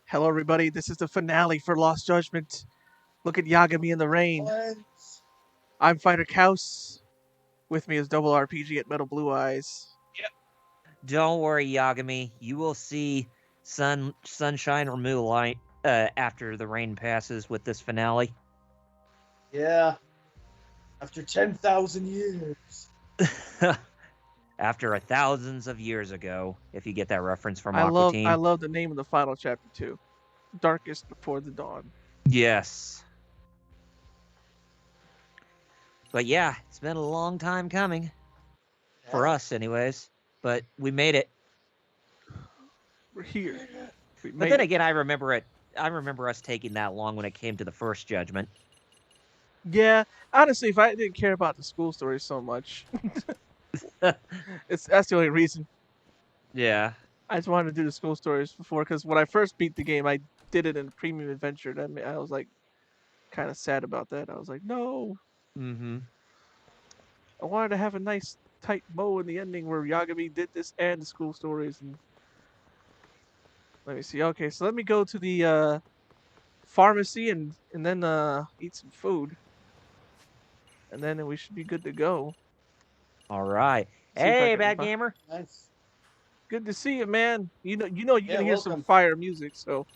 Hello, everybody. This is the finale for Lost Judgment. Look at Yagami in the rain. What? I'm Fighter Kaus. With me is Double RPG at Metal Blue Eyes. Yep. Don't worry, Yagami. You will see sunshine or moonlight after the rain passes with this finale. Yeah. After 10,000 years. After thousands of years ago, if you get that reference from I Aqua love, I Teen. love the name of the final chapter too. Darkest Before the Dawn. Yes. But yeah, it's been a long time coming. For us, anyways. But we made it. We're here. We But made then it. again, I remember us taking that long when it came to the first judgment. Yeah, honestly, if I didn't care about the school stories so much, that's the only reason. Yeah. I just wanted to do the school stories before because when I first beat the game, I did it in Premium Adventure. And I was like kind of sad about that. I was like, no, Mm-hmm. I wanted to have a nice tight bow in the ending where Yagami did this and the school stories. And let me see. Okay, so let me go to the pharmacy and then eat some food, and then we should be good to go. All right. See if I Hey, can bad find. gamer. Nice. Good to see you, man. You're Yeah, gonna hear some welcome. fire music. So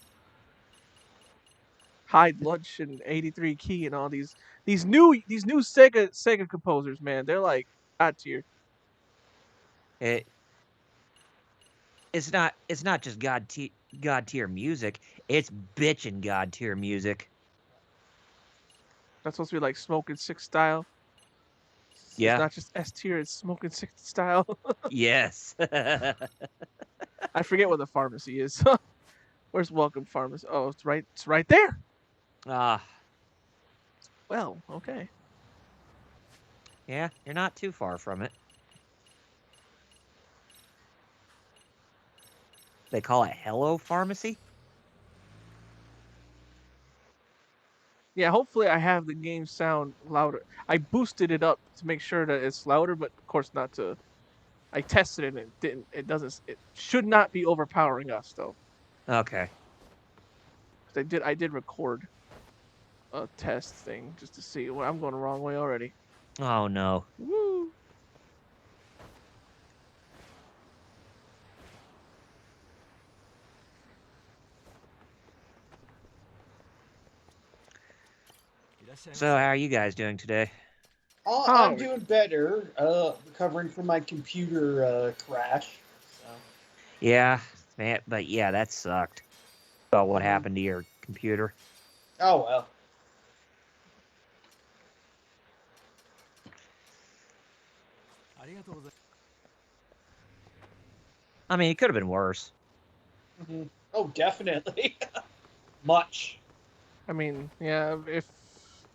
Hide Lunch and 83 Key and all these new Sega composers, man. They're like hot tier. It, it's not just god tier music. It's bitchin' god tier music. That's supposed to be like Smoking Six style. It's Yeah. not just S tier. It's Smoking Six style. Yes. I forget what the pharmacy is. Where's Welcome Pharmacy? Oh, it's right. It's right there. Ah, Well, okay. yeah. You're not too far from it. They call it Hello Pharmacy. Yeah, hopefully I have the game sound louder. I boosted it up to make sure that it's louder, but of course not to. I tested it and it didn't. It doesn't. It should not be overpowering us though. Okay. 'Cause I did record a test thing just to see. Well, I'm going the wrong way already. Oh no. Woo! So how are you guys doing today? I'm doing better. Recovering from my computer crash. So. Yeah, man. But yeah, that sucked. About what Mhm. happened to your computer. Oh well. I mean, it could have been worse. Hmm. Oh, definitely. Much. I mean, yeah. If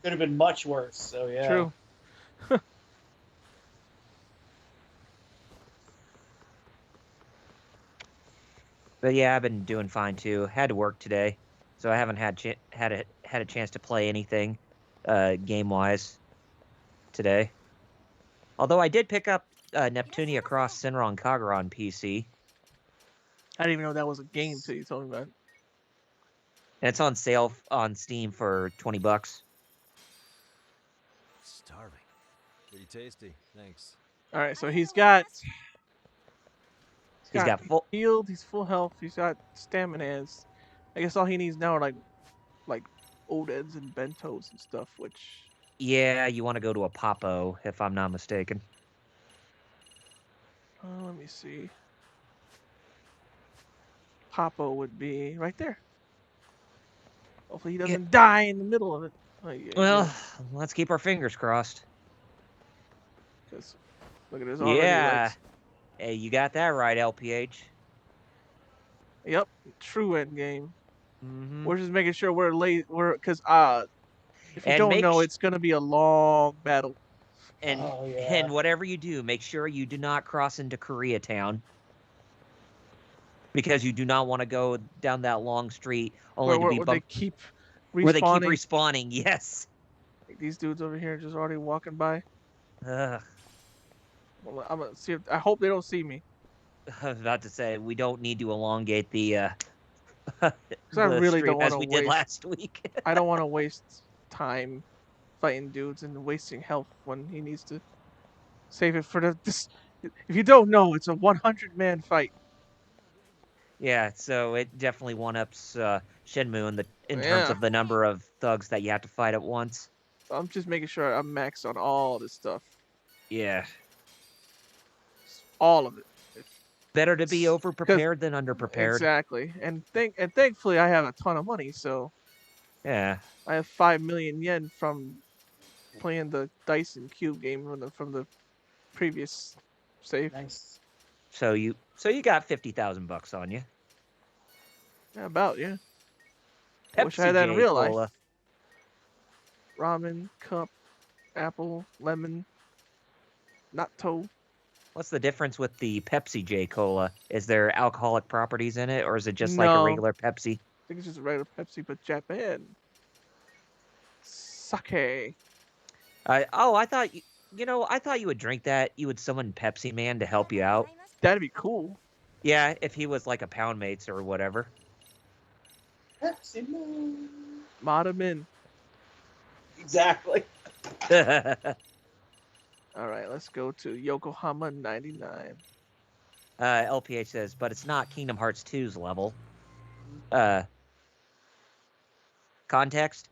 Could have been much worse. So yeah. true. But yeah, I've been doing fine too. Had to work today, so I haven't had a chance to play anything, game wise, today. Although I did pick up Neptunia Cross Sinron Kagura on PC, I didn't even know that was a game till you told me about it. and it's on sale on Steam for $20. Starving. Pretty tasty. Thanks. All right, so He's got full. healed. He's full health. He's got stamina. I guess all he needs now are like Odeds and bentos and stuff. Which Yeah, you want to go to a Popo, if I'm not mistaken. let me see. Papo would be right there. Hopefully he doesn't die in the middle of it. Oh, yeah, Well, let's keep our fingers crossed. because look at this already. Yeah. Like, Hey, you got that right, LPH. yep, true end game. Mm-hmm. We're just making sure we're late. Because if you And don't know, it's gonna be a long battle. And Oh, yeah. and whatever you do, make sure you do not cross into Koreatown, because you do not want to go down that long street only to be Where they bumped. keep Where they keep respawning. respawning. Yes. Like these dudes over here just already walking by. Ugh. Well, I'm gonna see. I hope they don't see me. I was about to say we don't need to elongate the I the really stream don't want as to we did waste. last week. I don't want to waste time fighting dudes and wasting health when he needs to save it for this. If you don't know, it's a 100-man fight. Yeah, so it definitely one-ups Shenmue in terms Yeah. of the number of thugs that you have to fight at once. So I'm just making sure I'm maxed on all this stuff. Yeah. All of it. Better to be over-prepared than under-prepared. Exactly. And thankfully I have a ton of money, so Yeah. I have 5 million yen from playing the dice and cube game from the previous save. Nice. So you got $50,000 on you. Yeah, about, yeah. I Pepsi wish I had that in real Cola. life. Ramen, cup, apple, lemon, natto. What's the difference with the Pepsi J Cola? Is there alcoholic properties in it, or is it just like a No. regular Pepsi? I think it's just a regular Pepsi, but Japan. Sake. I thought I thought you would drink that. You would summon Pepsi Man to help you out. That'd be cool. Yeah, if he was like a pound mates or whatever. Pepsi Man. Modamin. Exactly. All right, let's go to Yokohama 99. LPH says, but it's not Kingdom Hearts 2's level. Context?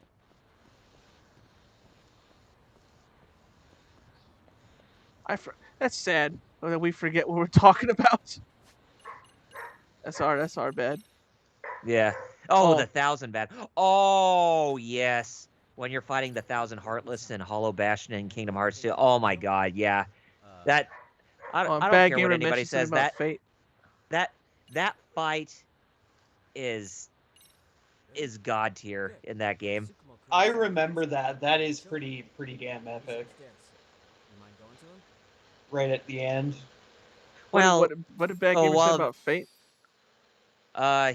That's sad that we forget what we're talking about. That's our bad. Yeah. Oh, Oh. the 1,000 bad. Oh, yes. When you're fighting the 1,000 Heartless and Hollow Bastion in Kingdom Hearts 2. Oh my God, yeah. That I don't Bad care what Gamer anybody mentioned says. something about Fate. That fight is god tier in that game. I remember that. That is pretty damn epic. Right at the end. Well, what did Bad Gamer say about Fate?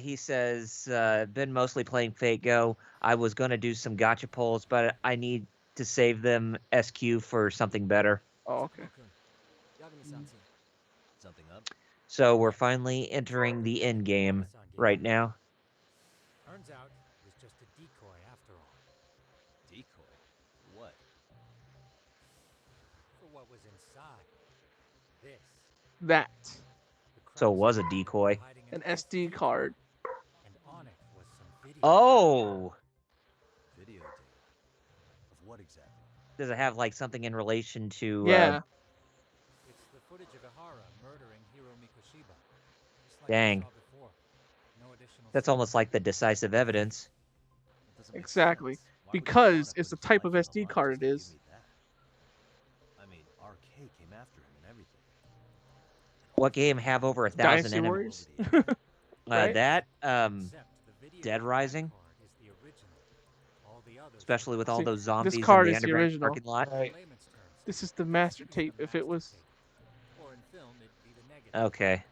He says, been mostly playing Fate Go. I was gonna do some gotcha pulls, but I need to save them SQ for something better. Oh, okay. Something up? So we're finally entering the end game right now. Turns out it was just a decoy after all. Decoy? What? For what was inside. This. That. So it was a decoy. An SD card. And on it was some video. Oh! Video data. Of what exactly? Does it have like something in relation to? Yeah. It's the footage of Ihara murdering Hiro Mikoshiba. Just like Dang. we saw before. No additional That's almost like the decisive evidence. That doesn't make Exactly. sense. Why would Because Kawada it's the put his type life of on the SD line card just it to is. give me that? I mean, RK came after him and everything. What game have over 1,000 Dynasty enemies? Warriors. Right? That Except the video Dead Rising, card is the original. All the others especially with all See, those zombies in card the is the underground original. parking lot. Right. layman's terms. This is the master tape. If it was Or in film, it'd be the negative. Okay.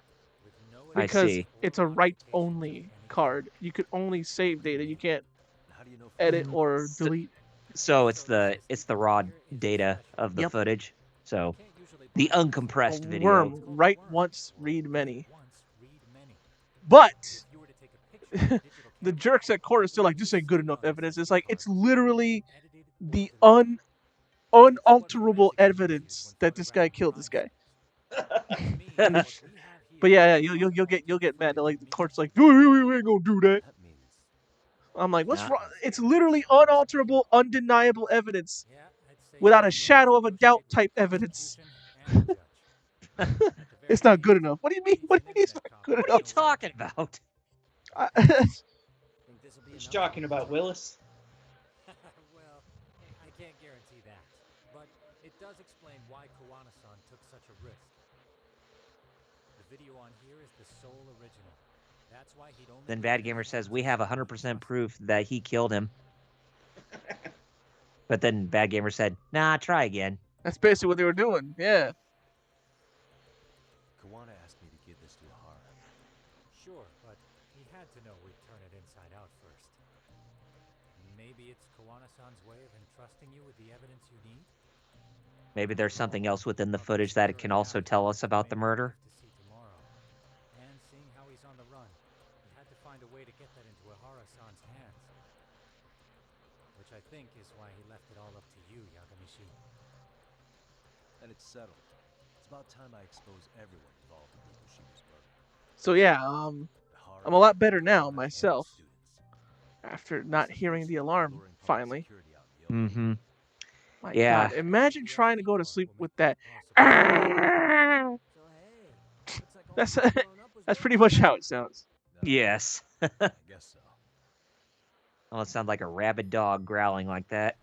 With no I because see. it's a write-only card. You could only save data. You can't How do you know? edit or So- delete. So it's the raw data of the Yep. footage. So the uncompressed A video. worm. Write once, read many. Once, read many. But If you were to take a picture of a digital the camera, jerks at court are still like, this ain't good enough evidence. It's like, it's literally edited the or deleted. unalterable evidence that this guy killed this guy. But yeah, you'll get mad. Like the court's like, we ain't gonna do that. That means I'm like, what's Nah. wrong? It's literally unalterable, undeniable evidence Yeah, I'd say without a both shadow of a doubt negotiating type with the evidence. prosecution and the judge. At the very It's not good least, enough. What do you mean? What do you mean it's not good What are you enough? talking about? think this'll be Just enough? talking about Willis. well, I can't guarantee that, but it does explain why Kawana-san took such a risk. The video on here is the sole original. That's why he'd only Then be Bad able to Gamer use says it we for have someone 100% trusted. proof that he killed him. But then Bad Gamer said, "Nah, try again." That's basically what they were doing. Yeah. Kawana asked me to give this to Ihara. Sure, but he had to know we'd turn it inside out first. Maybe it's Kawana-san's way of entrusting you with the evidence you need? Maybe there's something else within the footage that it can also tell us about the murder. To see tomorrow. And seeing how he's on the run, had to find a way to get that into Ahara-san's hands. Which I think is why he left it all up to you, Yagamishi. And it's settled. It's about time I expose everyone involved in Mikoshiba's murder. So yeah, Ahara, I'm a lot better now Kawada, and the myself students. after not hearing the alarm finally. Mm-hmm. My Yeah. God, imagine trying to go to sleep with that. So hey, looks like all That's we've grown up was that's pretty babies much now. how it sounds. Yes. I guess so. Almost sound like a rabid dog growling like that.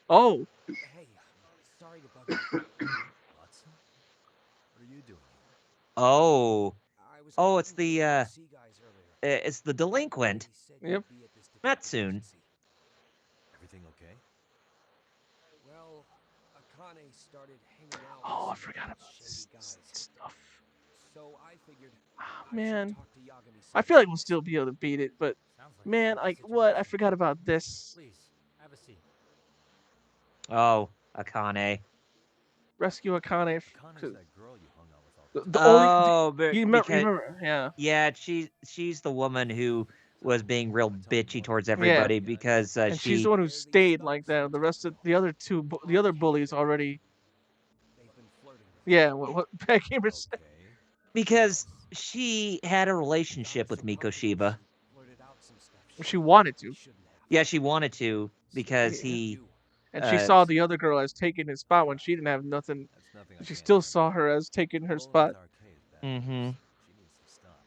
Oh, Hey, sorry to bug you. Watson? What are you doing here? Oh. I was Oh, it's talking to the TGC guys earlier. it's the delinquent. They said Yep. you'd be at this detective Matsune. agency. Everything okay? Well, Akane started hanging out with oh, I some forgot about shady this guys. stuff. So I figured Oh, I should man, talk to Yagami-san I feel like about we'll this. still be able to beat it, but Sounds like a man, tricky what? I situation. forgot about this. Please, have a seat. Oh, Akane. Rescue Akane. Akane's that girl you hung out with all The, the the time. only Oh, you because remember, yeah, yeah, she's the woman who was being real bitchy towards Yeah. everybody because and she's the one who stayed like that. The rest of the other the other bullies already. They've been flirting with Yeah, what Pat Gamer said. Okay. because she had a relationship with Mikoshiba. Blurted out some stuff She wanted to, shouldn't have. Yeah, she wanted to because Yeah. he and she uh saw the other girl as taking his spot when she didn't have nothing. That's nothing I She can't still handle. saw her as taking her Rolling spot. with RK is bad news. Mhm. She needs to stop.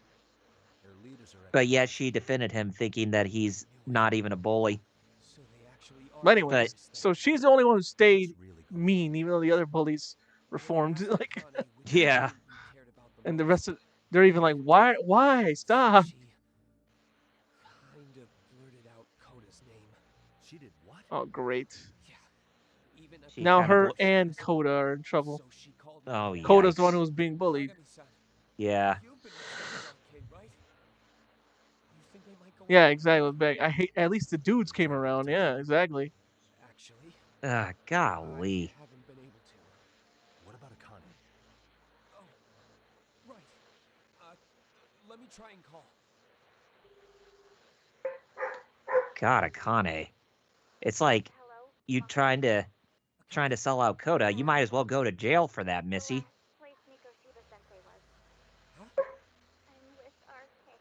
Their leaders are at but the yet base. she defended him thinking that he's not even a bully. So they actually are But anyways, But- so she's the only one who stayed It's really cool. mean, even though the other bullies reformed. Like, Akane which Yeah. student you cared about the and the most. rest of they're even like, why, stop. She kinda blurted out Koda's name. She did what? Oh, great. Yeah. Even She Now kinda her blo- and Coda are in trouble. So she called me Oh, back. Coda's the one yikes. who was being bullied. Yagami-san, Yeah. you've been messing with RK, right? You think they might go Yeah, after exactly. me? Beck. I hate. At least the dudes came around. Yeah, exactly. Actually, Golly. I haven't been able to. What about Akane? Oh, right. Let me try and call. God, Akane. It's like you trying to sell out Coda. You might as well go to jail for that, Missy. Place Mikoshiba-sensei was. Huh? I'm with RK.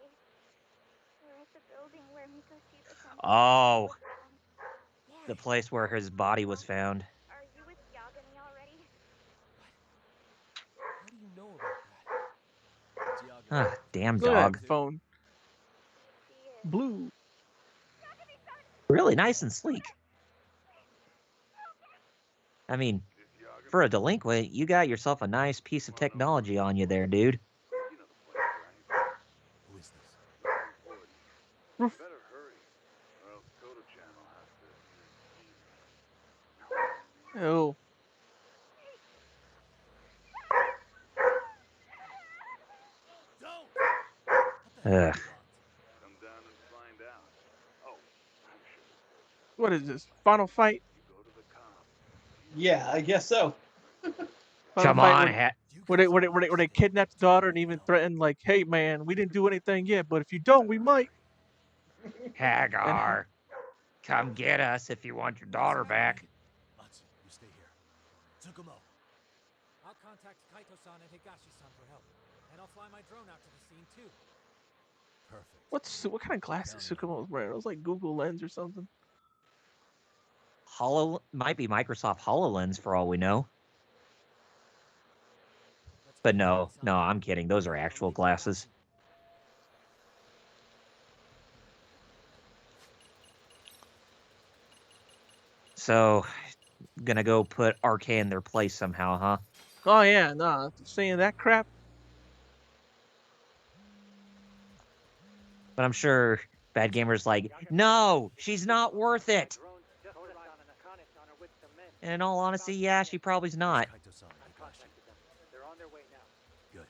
We're at the building where Mikoshiba-sensei Oh, was found. the place where his body was found. Are you with Yagami already? How do you know about that? It's Yagami. Ah, damn Look at dog. that phone. She is. Blue. Really nice and sleek. I mean, for a delinquent, you got yourself a nice piece of technology on you there, dude. Who is this? Roof. Oh. Ugh. What is this? Final fight? Yeah, I guess so. Final Come fight on, where they kidnapped the daughter and even threatened, like, hey man, we didn't do anything yet, but if you don't, we might. Hagar. Come get us if you want your daughter back. Matsu, you stay here. Tsukumo. I'll contact Kaito-san and Higashi-san for help. And I'll fly my drone out to the scene too. Perfect. What kind of glasses Tsukumo was wearing? It was like Google Lens or something. Might be Microsoft HoloLens for all we know. Let's But go, no, Kami-san. I'm kidding. Those are actual glasses. So, gonna go put RK in their place somehow, huh? Oh yeah, nah, saying that crap. But I'm sure Bad Gamer's like, no, she's not worth it. And in all honesty, yeah, she probably's not. Kaito-san and Higashi. They're on their way now. Good.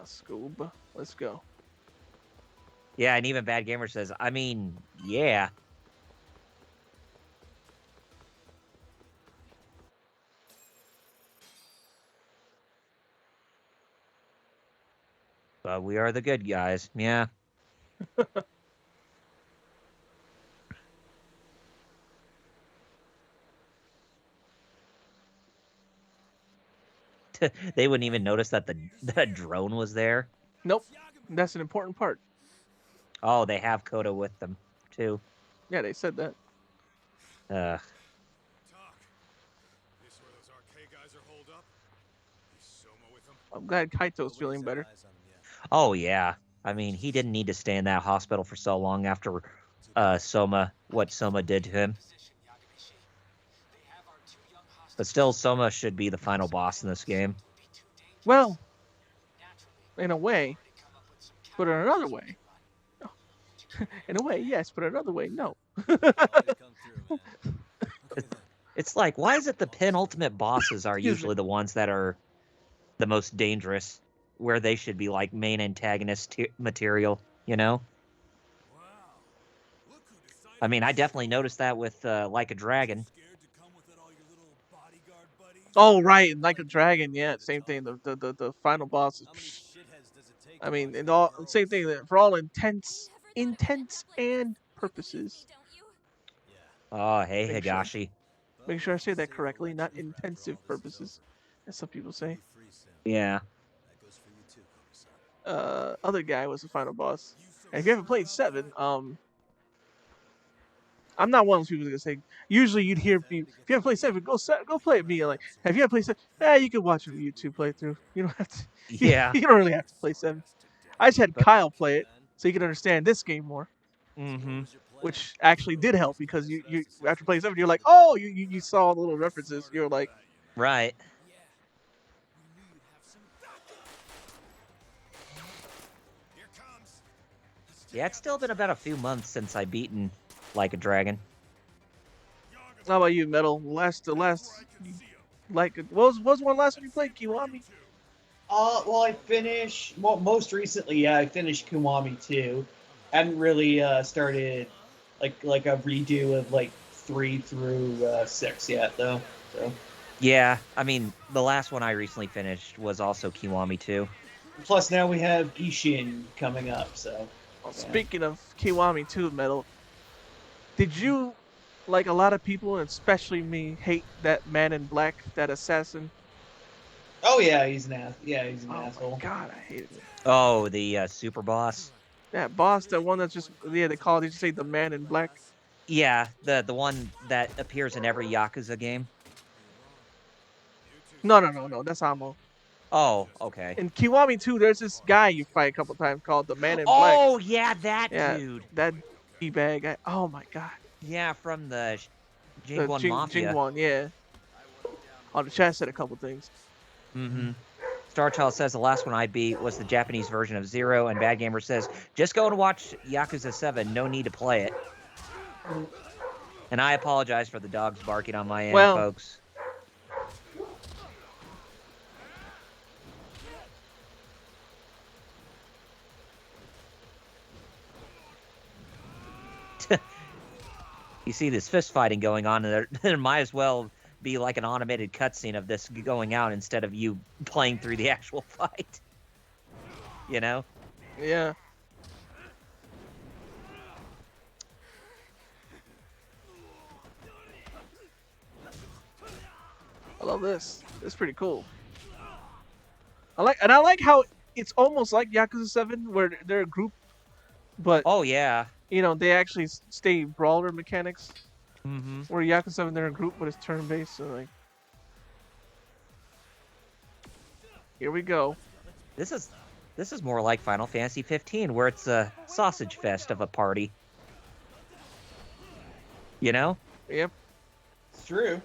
Scoob, let's go. Yeah, and even Bad Gamer says, I mean, yeah. But we are the good guys. Yeah. They wouldn't even notice that the drone was there. Nope. That's an important part. Oh, they have Koda with them too. Yeah, they said that. Ugh. Talk. This where those arcade guys are holed up? Is Soma with them? I'm glad Kaito's feeling better. Oh yeah. I mean, he didn't need to stay in that hospital for so long after what Soma did to him. But still, Soma should be the final boss in this game. Well, in a way, but in another way. In a way, yes, but another way, no. It's like, why is it the penultimate bosses are Excuse me. usually the ones that are the most dangerous, where they should be like main antagonist material, you know? I mean, I definitely noticed that with Like a Dragon. Oh, right, Like a Dragon, yeah, same thing. The final boss is. I mean, and all same thing. For all intents and purposes. Oh, hey, Make sure. Higashi. Make sure I say that correctly, not intensive purposes, as some people say. Yeah. Other guy was the final boss. And if you haven't played 7, I'm not one of those people that say. Usually, you'd hear me. If you haven't played 7, go play it. Me like, have you ever played 7? Yeah, you can watch a YouTube playthrough. You don't have to. Yeah. You don't really have to play 7. I just had Kyle play it so you can understand this game more. Mm-hmm. Which actually did help because you after playing 7, you're like, oh, you saw the little references. You're like, right. Yeah, it's still been about a few months since I beaten Like a Dragon. How about you, Metal? The last, like, what was one last one you played? Kiwami? Well, I finished, most recently, yeah, I finished Kiwami 2. Hadn't really started, like a redo of, 3 through 6 yet, though, so. Yeah, I mean, the last one I recently finished was also Kiwami 2. Plus, now we have Gishin coming up, so. Well, speaking of Kiwami 2, Metal, did you, like a lot of people, and especially me, hate that man in black, that assassin? Oh, yeah, he's an asshole. Oh, my God, I hated it. Oh, the super boss? That boss, the one that's just, yeah, they just say the man in black? Yeah, the one that appears in every Yakuza game. No, that's Amo. Oh, okay. In Kiwami 2, there's this guy you fight a couple times called the Man in Black. Oh, yeah, that dude. That D-bag. Oh, my God. Yeah, from the Jingwon Mafia. Jingwon, yeah. On the chat said a couple things. Mm-hmm. Starchild says the last one I beat was the Japanese version of Zero, and Bad Gamer says, just go and watch Yakuza 7, no need to play it. And I apologize for the dogs barking on my end, folks. You see this fist fighting going on, and there might as well be like an automated cutscene of this going out instead of you playing through the actual fight. You know? Yeah. I love this. It's pretty cool. I like how it's almost like Yakuza 7, where they're a group, but oh yeah, you know, they actually stay brawler mechanics. Mm-hmm. Where Yakuza 7, they're a group, but it's turn-based. So like, here we go. This is more like Final Fantasy 15, where it's a sausage fest of a party. You know? Yep. It's true.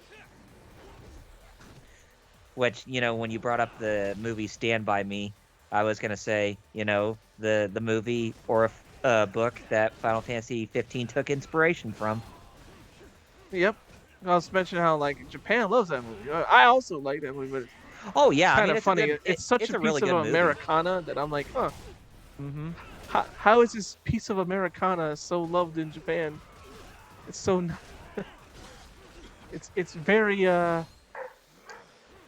Which, you know, when you brought up the movie Stand By Me, I was going to say, you know, the movie or a book that Final Fantasy 15 took inspiration from. Yep. I was mentioning how, like, Japan loves that movie. I also like that movie, but oh, yeah. It's kind of funny. It's such a piece really of good Americana movie. that I'm like, huh. Mm-hmm. How is this piece of Americana so loved in Japan? It's so... it's very, like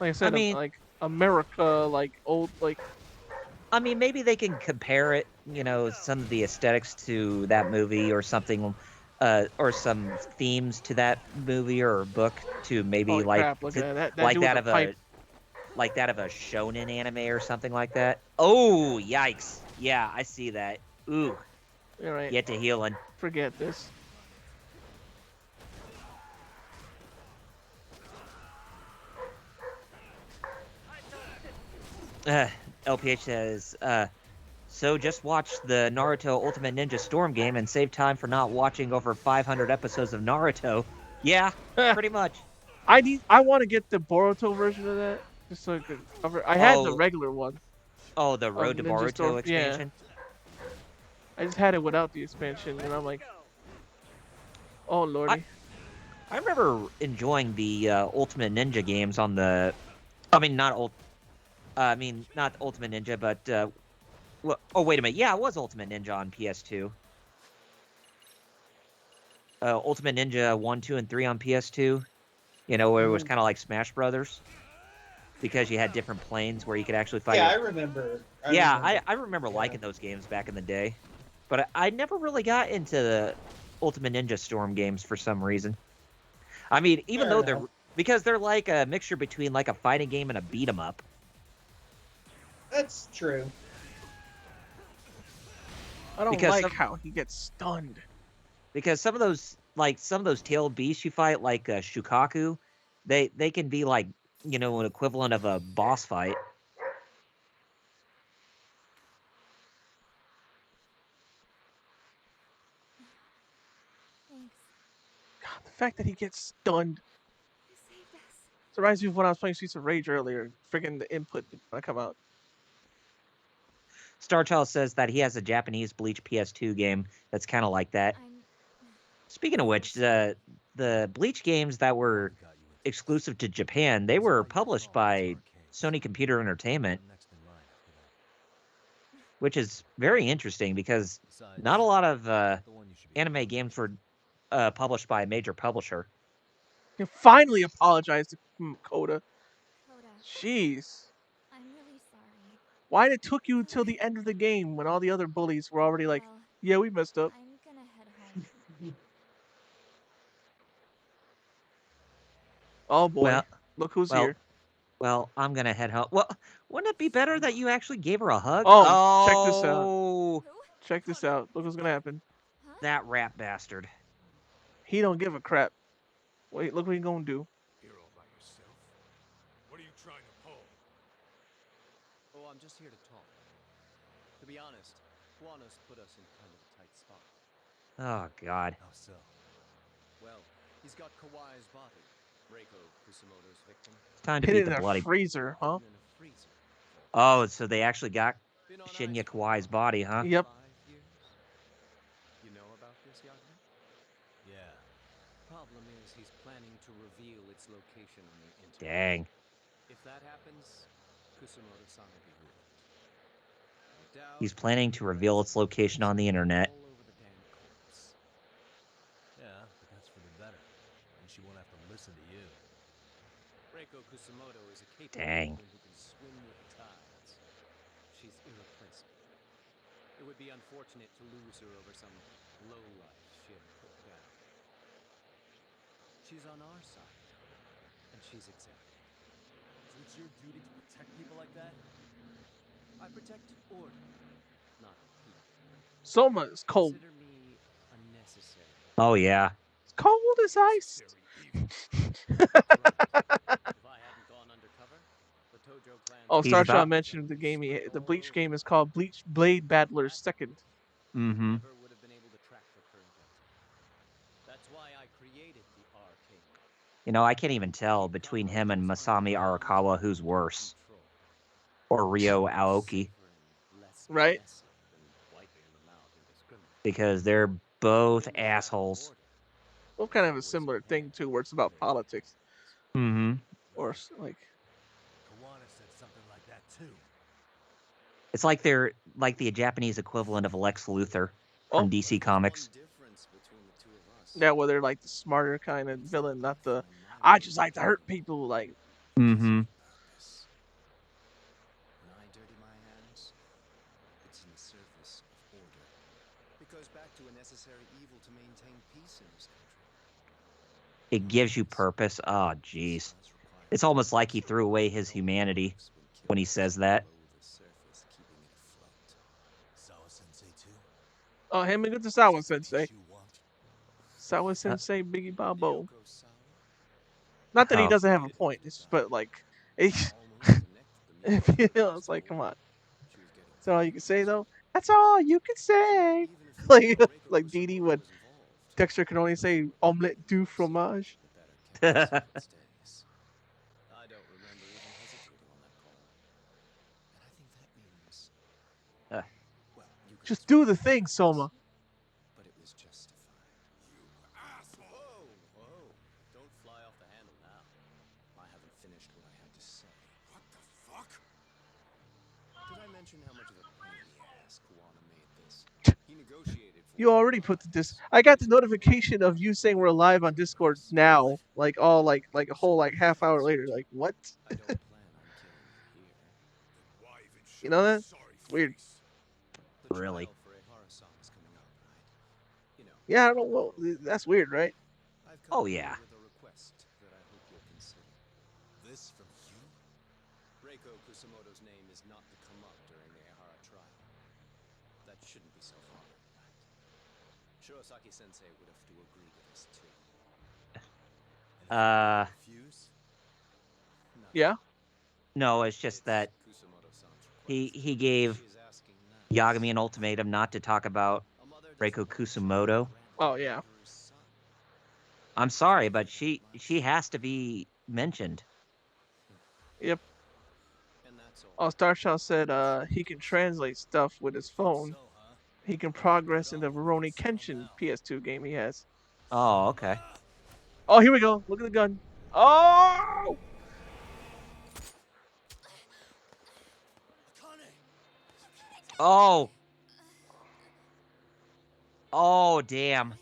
I said, I mean, like, America, like, old, like... I mean, maybe they can compare it, some of the aesthetics to that movie or something, or some themes to that movie or book to maybe Holy crap! Look at that. That like dude with that the of pipe. a shonen anime or something like that. Oh, yikes! Yeah, I see that. Ooh, All right. get to healing. Forget this. LPH says, so just watch the Naruto Ultimate Ninja Storm game and save time for not watching over 500 episodes of Naruto. Yeah, pretty much. I want to get the Boruto version of that just so I could cover. I had the Oh, regular one oh, the of Road to Ninja Storm. Boruto Yeah, expansion. I just had it without the expansion, and I'm like, oh I lordy. I remember enjoying the Ultimate Ninja games on the. I mean, not ult. I mean, not Ultimate Ninja, but oh wait a minute. Yeah, it was Ultimate Ninja on PS2. Ultimate Ninja 1, 2, and 3 on PS2. Where it was Mhm. kind of like Smash Brothers because you had different planes where you could actually fight Yeah, your. I remember. I Yeah, remember. I remember Yeah. liking those games back in the day, but I never really got into the Ultimate Ninja Storm games for some reason. I mean, even Fair though enough. because they're like a mixture between like a fighting game and a beat 'em up. That's true. I don't Because like how he gets stunned. some of those tailed beasts you fight, like Shukaku, they can be like an equivalent of a boss fight. Thanks. God, the fact that he gets stunned. You saved us. It reminds me of when I was playing Streets of Rage earlier. Friggin' the input did not come out. Starchild says that he has a Japanese Bleach PS2 game that's kind of like that. I'm. Speaking of which, the Bleach games that were exclusive to Japan, they were published by Sony Computer Entertainment, which is very interesting because not a lot of anime games were published by a major publisher. He finally apologized to Coda. Coda. Jeez. I'm really sorry. Why it took you It's till okay. the end of the game when all the other bullies were already like, Well, yeah, we messed up. I'm gonna head home. Oh boy. Well, Look who's well, here. well, I'm gonna head home. Well, wouldn't it be better that you actually gave her a hug? Oh, check this out. Oh, Who? Check this out. Look what's gonna happen. Huh? that rat bastard. He don't give a crap. Wait, look what he gonna do. You're all by yourself? What are you trying to pull? Oh, I'm just here to talk. To be honest, Juana's put us in kind of a tight spot. Oh God. How so? Well, he's got Kawai's body, Reiko Kusumoto's victim, It's time to Hit beat it the in a bloody. freezer, huh? hidden in a freezer. Oh, so they actually got Been on Shinya ice for Kawai's body, huh? Yep. 5 years. You know about this, Yagami? Yeah. Problem is, he's planning to reveal its location on the internet. Dang. If that happens, Kusumoto-san will be ruined. I doubt He's planning to reveal its location on the internet. all over the damn courts. Yeah, but that's for the better. And she won't have to listen to you. Reiko Kusumoto is a capable Dang. woman who can swim with the tides. She's irreplaceable. It would be unfortunate to lose her over some lowlife she had put down. She's on our side, and she's exempted. So it's your duty to protect people like that? I protect order, not people. Soma is cold. Consider me unnecessary. Oh yeah. It's cold as ice. Very evil. If I hadn't gone undercover, the Tojo clan. Oh, He's Star about- Child mentioned the game. The Bleach game is called Bleach Blade Battler Second. Mm-hmm. Never would have been able to track the current entity. That's why I created the arcane. I can't even tell between him and Masami Arakawa who's worse. Or Ryo Aoki. Right. Because they're both assholes. Well, kind of a similar thing too, where it's about politics Mm-hmm. or like. Kawana said something like that too. It's like they're like the Japanese equivalent of Lex Luthor Oh. from DC Comics. Yeah, where they're like the smarter kind of villain, not the I just like to hurt people. Like, Mm-hmm. When I dirty my hands, it gives you purpose. Oh, jeez. It's almost like he threw away his humanity when he says that. Oh, him and good to Sawa Sensei. Sawa Sensei, Biggie Babo. Not that he Oh. doesn't have a point. It's just, but like, it, it's like, come on. That's all you can say, though. That's all you can say. Like Dee Dee when Dexter can only say omelette du fromage. I don't remember even hesitating on that call. And I think that means, Uh, well, you guys Just do were the thing, right, Soma. but it was justified. You asshole! Whoa, whoa. Don't fly off the handle now. I haven't finished what I had to say. What the fuck? Did I mention how much of a pain in the ass Kuwana made this? He negotiated for You already put the disc. I got the notification of you saying we're live on Discord now, like all like a whole like half hour later. Like what? I don't plan on killing you here. Why even show You know that? sorry It's weird. face? The Really? trial for Ehara-san is coming up, right? You know. Yeah, I don't. Well, that's weird, right? I've Oh, come yeah. here with a request that I hope you'll consider. This from you? Reiko Kusamoto's name is not to come up during the Ehara trial. That shouldn't be so hard, right? Shirosaki Sensei would have to agree to this too. Refuse? No. Yeah. No, it's just that Kusamoto-san's he gave She is asking now. Yagami an ultimatum not to talk about A mother Reiko doesn't want a Kusumoto. child Oh, randomly yeah. murderer's son. I'm sorry, but she has to be mentioned. Yep. And that's all. Oh, Starchild said he can translate stuff with his phone. He can progress in the Veroni Kenshin PS2 game he has. Oh, okay. Oh, here we go. Look at the gun. Oh! Oh. Oh, damn.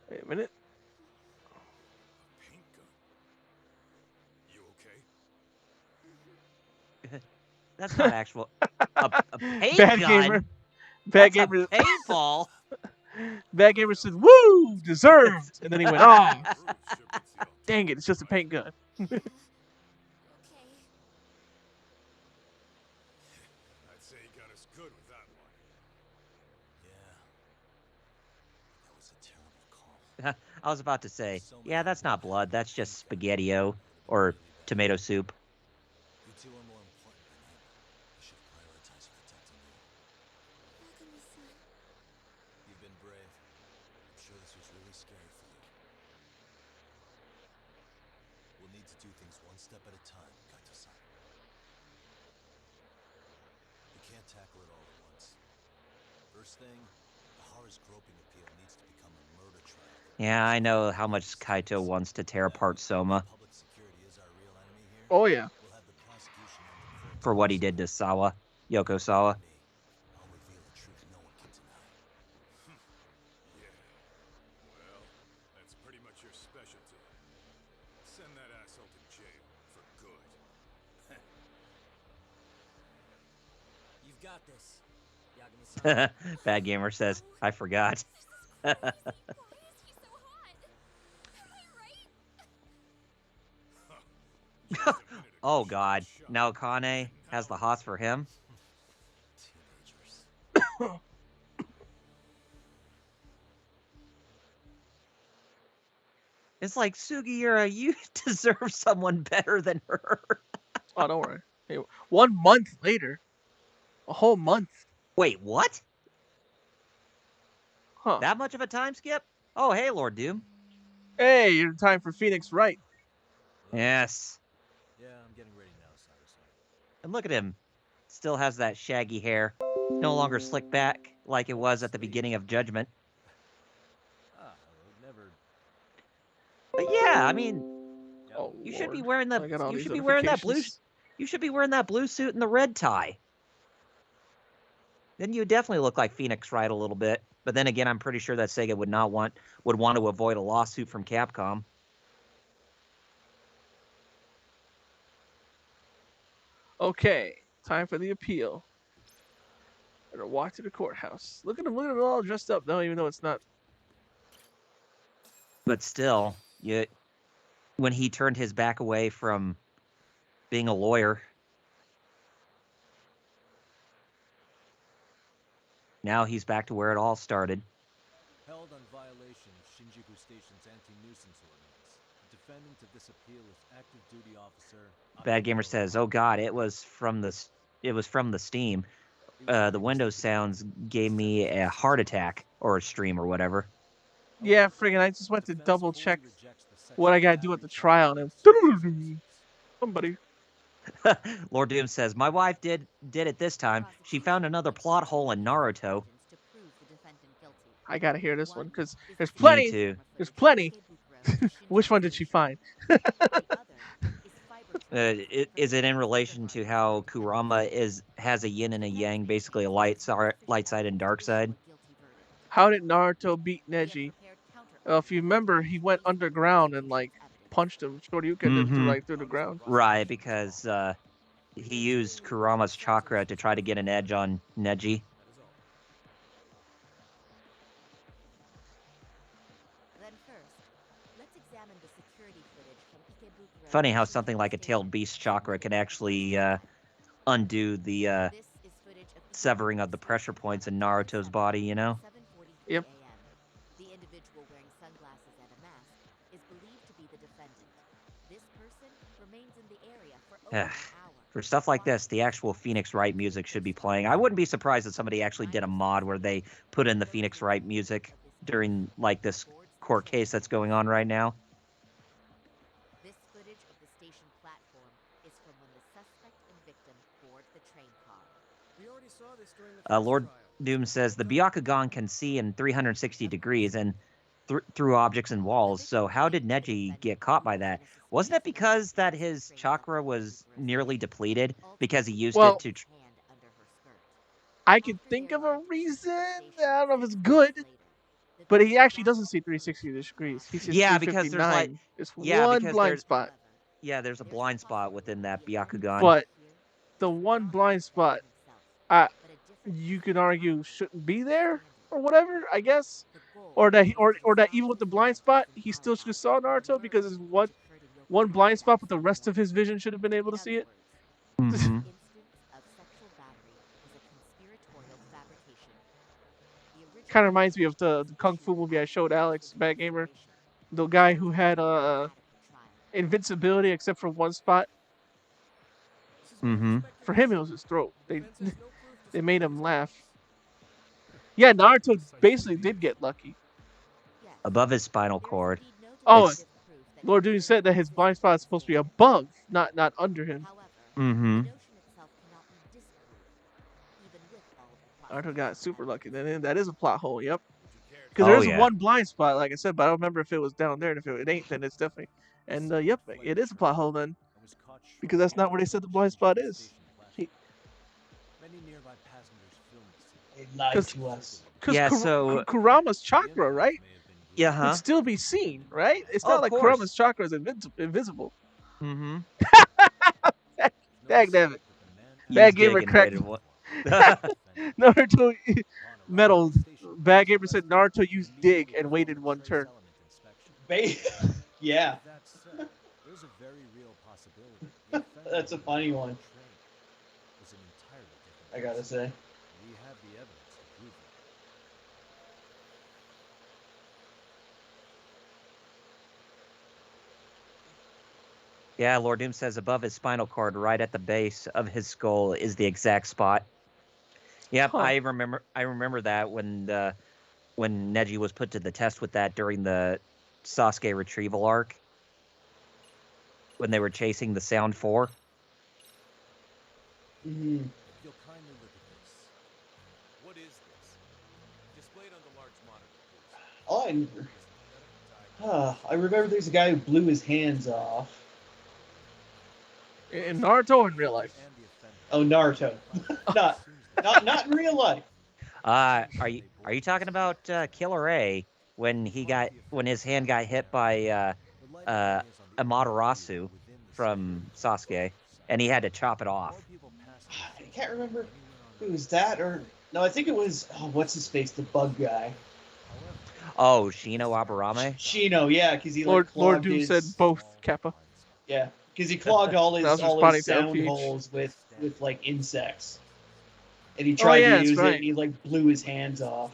Wait a minute. Paint gun. You okay? That's not actual. A paint Bad gun? gamer. Bad That's a gamer. paintball. Bad gamer said, "Woo, deserved," and then he went, "Oh, dang it! It's just a paint gun." Okay. I'd say you got us good with that one. Yeah. That was a terrible call. I was about to say, yeah, that's not blood. That's just spaghetti-o or tomato soup. You two are more important than him. You should prioritize protecting you. Yagami-san. You've been brave. I'm sure this was really scary for you. We'll need to do things one step at a time, Kaito-san. We can't tackle it all at once. First thing, Ahara's groping appeal needs to become a murder trial. Yeah, I know how much Kaito wants to tear apart Soma Public security is our real enemy here. Oh yeah. We'll have the prosecution and the court for what he did to Sawa, Yoko Sawa. me. I'll reveal a truth no one can deny. Yeah. Well, that's pretty much your specialty. Send that asshole to jail for good. You've got this, Yagami-san. Bad Gamer says, I forgot. Why is he so hot? Am I right? Oh god, now Kane has the hots for him? Teenagers. It's like, Sugiura, you deserve someone better than her. Oh, don't worry. Hey, 1 month later, a whole month. Wait, what? Huh? That much of a time skip? Oh, hey, Lord Doom. Hey, you're in time for Phoenix Wright. Yes. Yeah, I'm getting ready now, Sato-san. And look at him. Still has that shaggy hair. No longer slicked back like it was at the beginning of Judgment. Ah, I would never. But yeah, I mean, Oh, you should be Lord. wearing I got all you these should be wearing that blue notifications. you should be wearing that blue suit and the red tie. Then you definitely look like Phoenix Wright a little bit. But then again, I'm pretty sure that Sega would want to avoid a lawsuit from Capcom. Okay, time for the appeal. Better walk to the courthouse. Look at them all dressed up, though, even though it's not But still, when he turned his back away from being a lawyer, now he's back to where it all started. Held on violation of Shinjuku Station's anti-nuisance ordinance. The defendant of this appeal is active duty officer. Bad Gamer says, "Oh God, it was from the Steam. The Windows sounds gave me a heart attack or a stream or whatever." Yeah, friggin', I just went to double check what I gotta do at the trial, and somebody. Lord Doom says, "My wife did it this time. She found another plot hole in Naruto." I gotta hear this one because there's Me plenty. too. There's plenty. Which one did she find? Is it in relation to how Kurama has a yin and a yang, basically a light side and dark side? How did Naruto beat Neji? If you remember, he went underground and like punched him, Shoryuken him through the ground. Right, because he used Kurama's chakra to try to get an edge on Neji. Funny how something like a tailed beast chakra can actually undo the severing of the pressure points in Naruto's body, you know? Yep. The individual wearing sunglasses and a mask is believed to be the defendant. This person remains in the area for over an hour. For stuff like this, the actual Phoenix Wright music should be playing. I wouldn't be surprised if somebody actually did a mod where they put in the Phoenix Wright music during like this court case that's going on right now. This footage of the station platform is from when the suspect and victim board the train car. We already saw this during the Lord Doom says the Byakugan can see in 360 degrees and through objects and walls. So how did Neji get caught by that? Wasn't it because that his chakra was nearly depleted because he used it to? I can think of a reason. I don't know if it's good, but he actually doesn't see 360 degrees. He sees 359. Because there's like one blind spot. Yeah, there's a blind spot within that Byakugan. But the one blind spot, you could argue shouldn't be there or whatever, I guess, or that even with the blind spot, he still should have saw Naruto because it's one blind spot, but the rest of his vision should have been able to see it. Kind of reminds me of the Kung Fu movie I showed Alex, Bad Gamer, the guy who had invincibility except for one spot. For him, it was his throat. They made him laugh. Yeah, Naruto basically did get lucky. Above his spinal cord. Oh, Lord Doom said that his blind spot is supposed to be above, not under him. Naruto got super lucky. Then that is a plot hole. Yep. Because there's one blind spot, like I said, but I don't remember if it was down there. And if it ain't, then it's definitely. And yep, it is a plot hole then. Because that's not where they said the blind spot is. They lied to us. Because Kurama's chakra, right? Yeah, Could still be seen, right? It's not like Kurama's chakra is invisible. Dag damn it. Bad Gamer cracked. Naruto meddled. Bad Gamer said Naruto used dig and waited one turn. Yeah. That's a funny one. I gotta say. We have the evidence to prove it. Yeah, Lord Doom says above his spinal cord, right at the base of his skull, is the exact spot. Yep, I remember that when Neji was put to the test with that during the Sasuke retrieval arc, when they were chasing the Sound 4. You'll kindly look at this. What is this? Displayed on the large monitor, please. I remember there's a guy who blew his hands off. In Naruto or in real life? Oh, Naruto. not in real life. Are you talking about Killer A when his hand got hit by Amaterasu from Sasuke and he had to chop it off? I can't remember if it was that or no. I think it was what's his face, the bug guy. Oh, Shino Aburame? Shino, yeah, because he like Lord clogged Doom said his both, Kappa. yeah, because he clogged all I his was responding to sound LPH. holes with like insects, and he Oh tried to yeah, that's use it, right. and he like blew his hands off.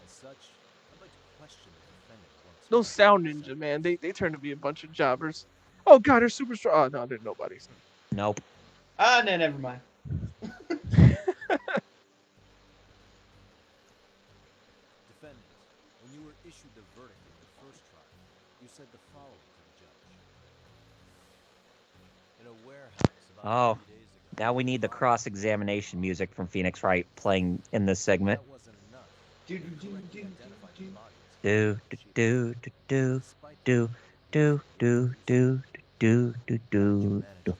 As such, I'd like to question the defendant once No more. sound ninja, man. They turned to be a bunch of jobbers. Oh god, they're super strong. Oh no, they're nobodies. Nope. Ah, no, never mind. Defendant, when you were issued the verdict in your first trial, you said the following to the judge. In a warehouse about Oh, 3 days ago. now we need the cross-examination music from Phoenix Wright playing in this segment. That wasn't enough. Do, You do, do, correctly do, identified do, the bodies. Do do do do do do do do do do do do.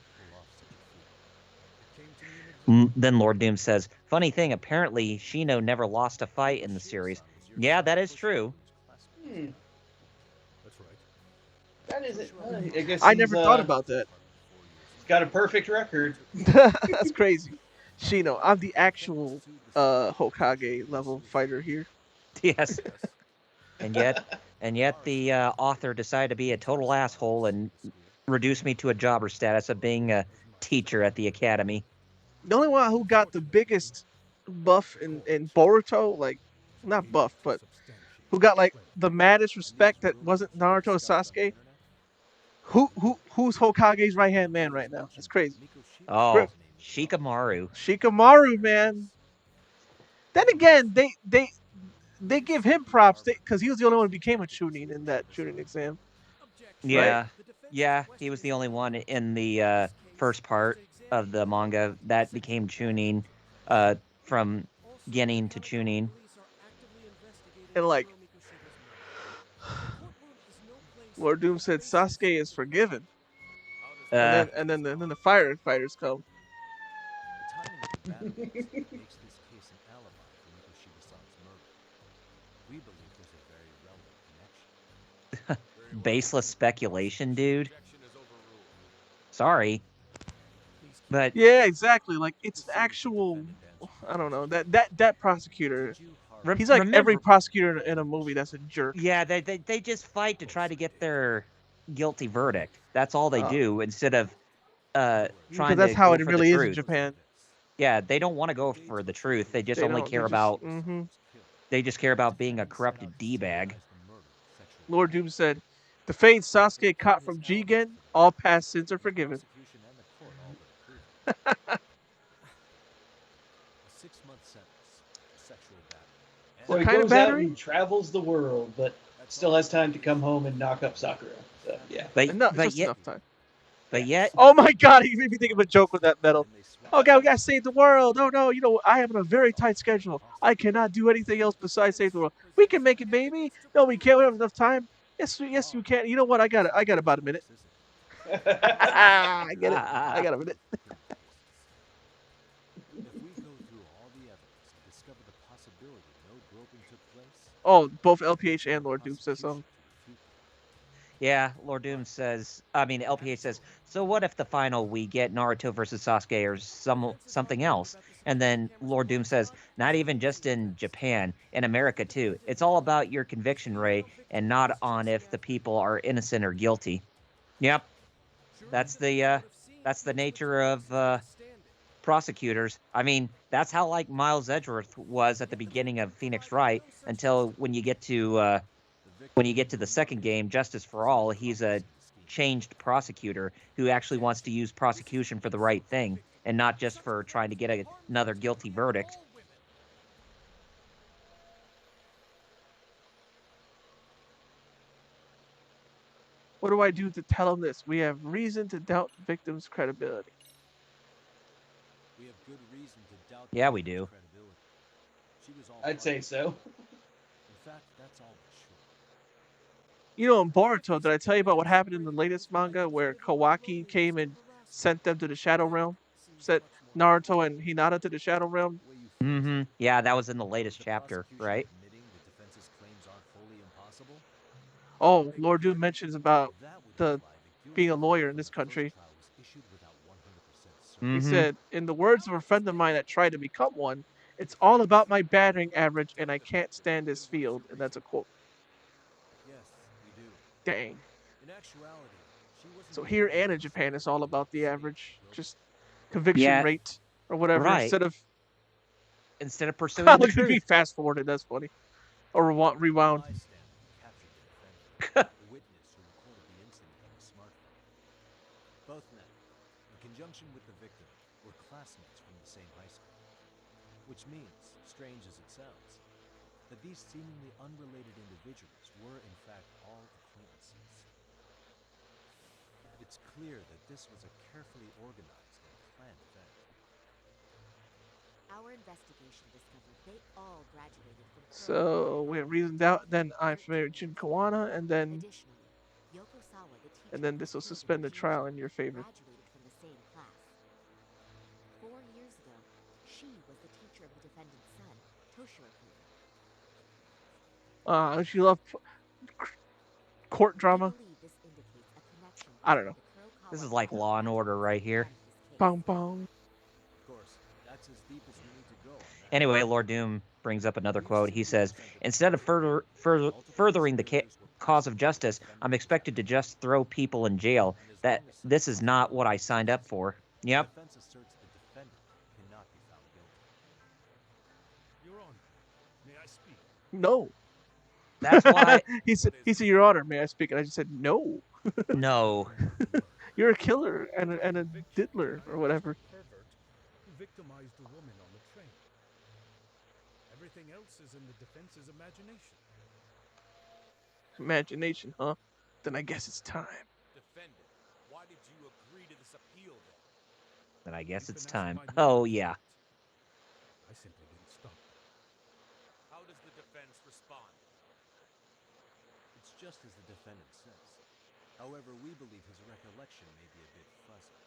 Then Lord Doom says, "Funny thing, apparently Shino never lost a fight in the series." Yeah, that is true. Hmm, That's right. that isn't. I guess I he's never thought about that. got a perfect record. That's crazy. Shino, I'm the actual Hokage level fighter here. Yes, and yet the author decided to be a total asshole and reduce me to a jobber status of being a teacher at the academy. The only one who got the biggest buff in Boruto, like not buff, but who got like the maddest respect that wasn't Naruto or Sasuke. Who's Hokage's right hand man right now? That's crazy. Oh, Shikamaru. Shikamaru, man. Then again, they give him props because he was the only one who became a Chunin in that Chunin exam, right? Yeah, yeah, he was the only one in the first part of the manga that became Chunin, from Genin to Chunin. And like Lord Doom said, Sasuke is forgiven, and Uh, then the firefighters come. The timing of the battle makes this case an alibi for Mikoshiba-san's murder. We believe there's a very relevant connection. baseless speculation, dude. Sorry, but Yeah, exactly. Like it's an actual. I don't know that prosecutor. He's like every remember, prosecutor in a movie that's a jerk. yeah, they just fight to try to get their guilty verdict. That's all they do instead of Because trying that's to how go it for the really is in truth. Japan. Yeah, they don't want to go for the truth. They just They only don't. They care just. about they just care about being a corrupted d-bag. Lord Doom said, "The fade Sasuke caught from Jigen, all past sins are forgiven." A 6-month sentence, sexual battery. So he kind of goes out battery? and travels the world, but still has time to come home and knock up Sakura. So yeah. No, But just yet, enough time. but yet, Oh my God! He made me think of a joke with that medal. Oh God, we gotta save the world. Oh no, you know I have a very tight schedule. I cannot do anything else besides save the world. We can make it, baby. No, we can't. We don't have enough time. Yes, you can. You know what? I got it. I got about a minute. I get it. I got a minute. If we go through all the evidence and discover the possibility no groping took place, Oh, both LPH and Lord Doom says something. yeah, Lord Doom says. I mean, LPH says. So what if the final we get Naruto versus Sasuke or something else? And then Lord Doom says, not even just in Japan, in America too. It's all about your conviction rate and not on if the people are innocent or guilty. Yep, that's the nature of prosecutors. I mean, that's how like Miles Edgeworth was at the beginning of Phoenix Wright until when you get to the second game, Justice for All, he's a changed prosecutor who actually wants to use prosecution for the right thing and not just for trying to get another guilty verdict. What do I do to tell him this? We have reason to doubt the victim's credibility. we have good reason to doubt Yeah, we do. credibility. She was all I'd say so. In fact, that's all but sure. You know, in Boruto, did I tell you about what happened in the latest manga where Kawaki came and sent them to the Shadow Realm? Sent Naruto and Hinata to the Shadow Realm? Mm-hmm. Yeah, that was in the latest chapter, right? Admitting the defense's claims aren't wholly impossible? Oh, Lord Doom mentions about That would the imply the being a guilty lawyer verdict in this from the first country. trial was issued without 100% He Mm-hmm. said, in the words of a friend of mine that tried to become one, It's all about my batting average, and I can't stand this field. And that's a quote. Yes, we do. Dang. In actuality, she wasn't So the here only and in one Japan, it's all suffering about the mental average, state. just conviction Yeah, rate or whatever, right. instead of Instead of pursuing the look at me truth. fast forwarded. That's funny. Or rewound. Bystander who captured the defendant. A witness who recorded the incident on his smartphone. Both men, in conjunction with the victim, were classmates from the same high school. Which means, strange as it sounds, that these seemingly unrelated individuals were in fact all acquaintances. It's clear that this was a carefully organized and planned event. Our investigation discovered they all graduated from So we have reasoned out. Then I'm familiar with Jin Kawana, and then Additionally, Yokosawa, the teacher who this will killed suspend the Ryujin, trial in your favor. graduated from the same class. 4 years ago, she was the teacher of the defendant's son, Toshiro-kun. Don't you love court We drama? believe this indicates a connection I don't know. between the This is Kurokawa like family Law and Order right and here. his case. Bong bong. Of course, that's as deep as we need to go on that. Anyway, Lord Doom brings up another quote. He says, "Instead of furthering the cause of justice, I'm expected to just throw people in jail. This is not what I signed up for." Yep. The defense asserts the defendant cannot be found guilty. Your Honor, may I speak? No. That's why. he said, Your Honor, may I speak? And I just said, no. No. You're a killer and a diddler or whatever. Pervert who victimized a woman on the train. Everything else is in the defense's imagination. Imagination, huh? Then I guess it's time. Defendant, why did you agree to this appeal then? Then I guess You it's can ask time. my Oh, lawyers yeah. that. I simply didn't stop. How does the defense respond? It's just as the defendant says. However, we believe his recollection may be a bit fuzzy.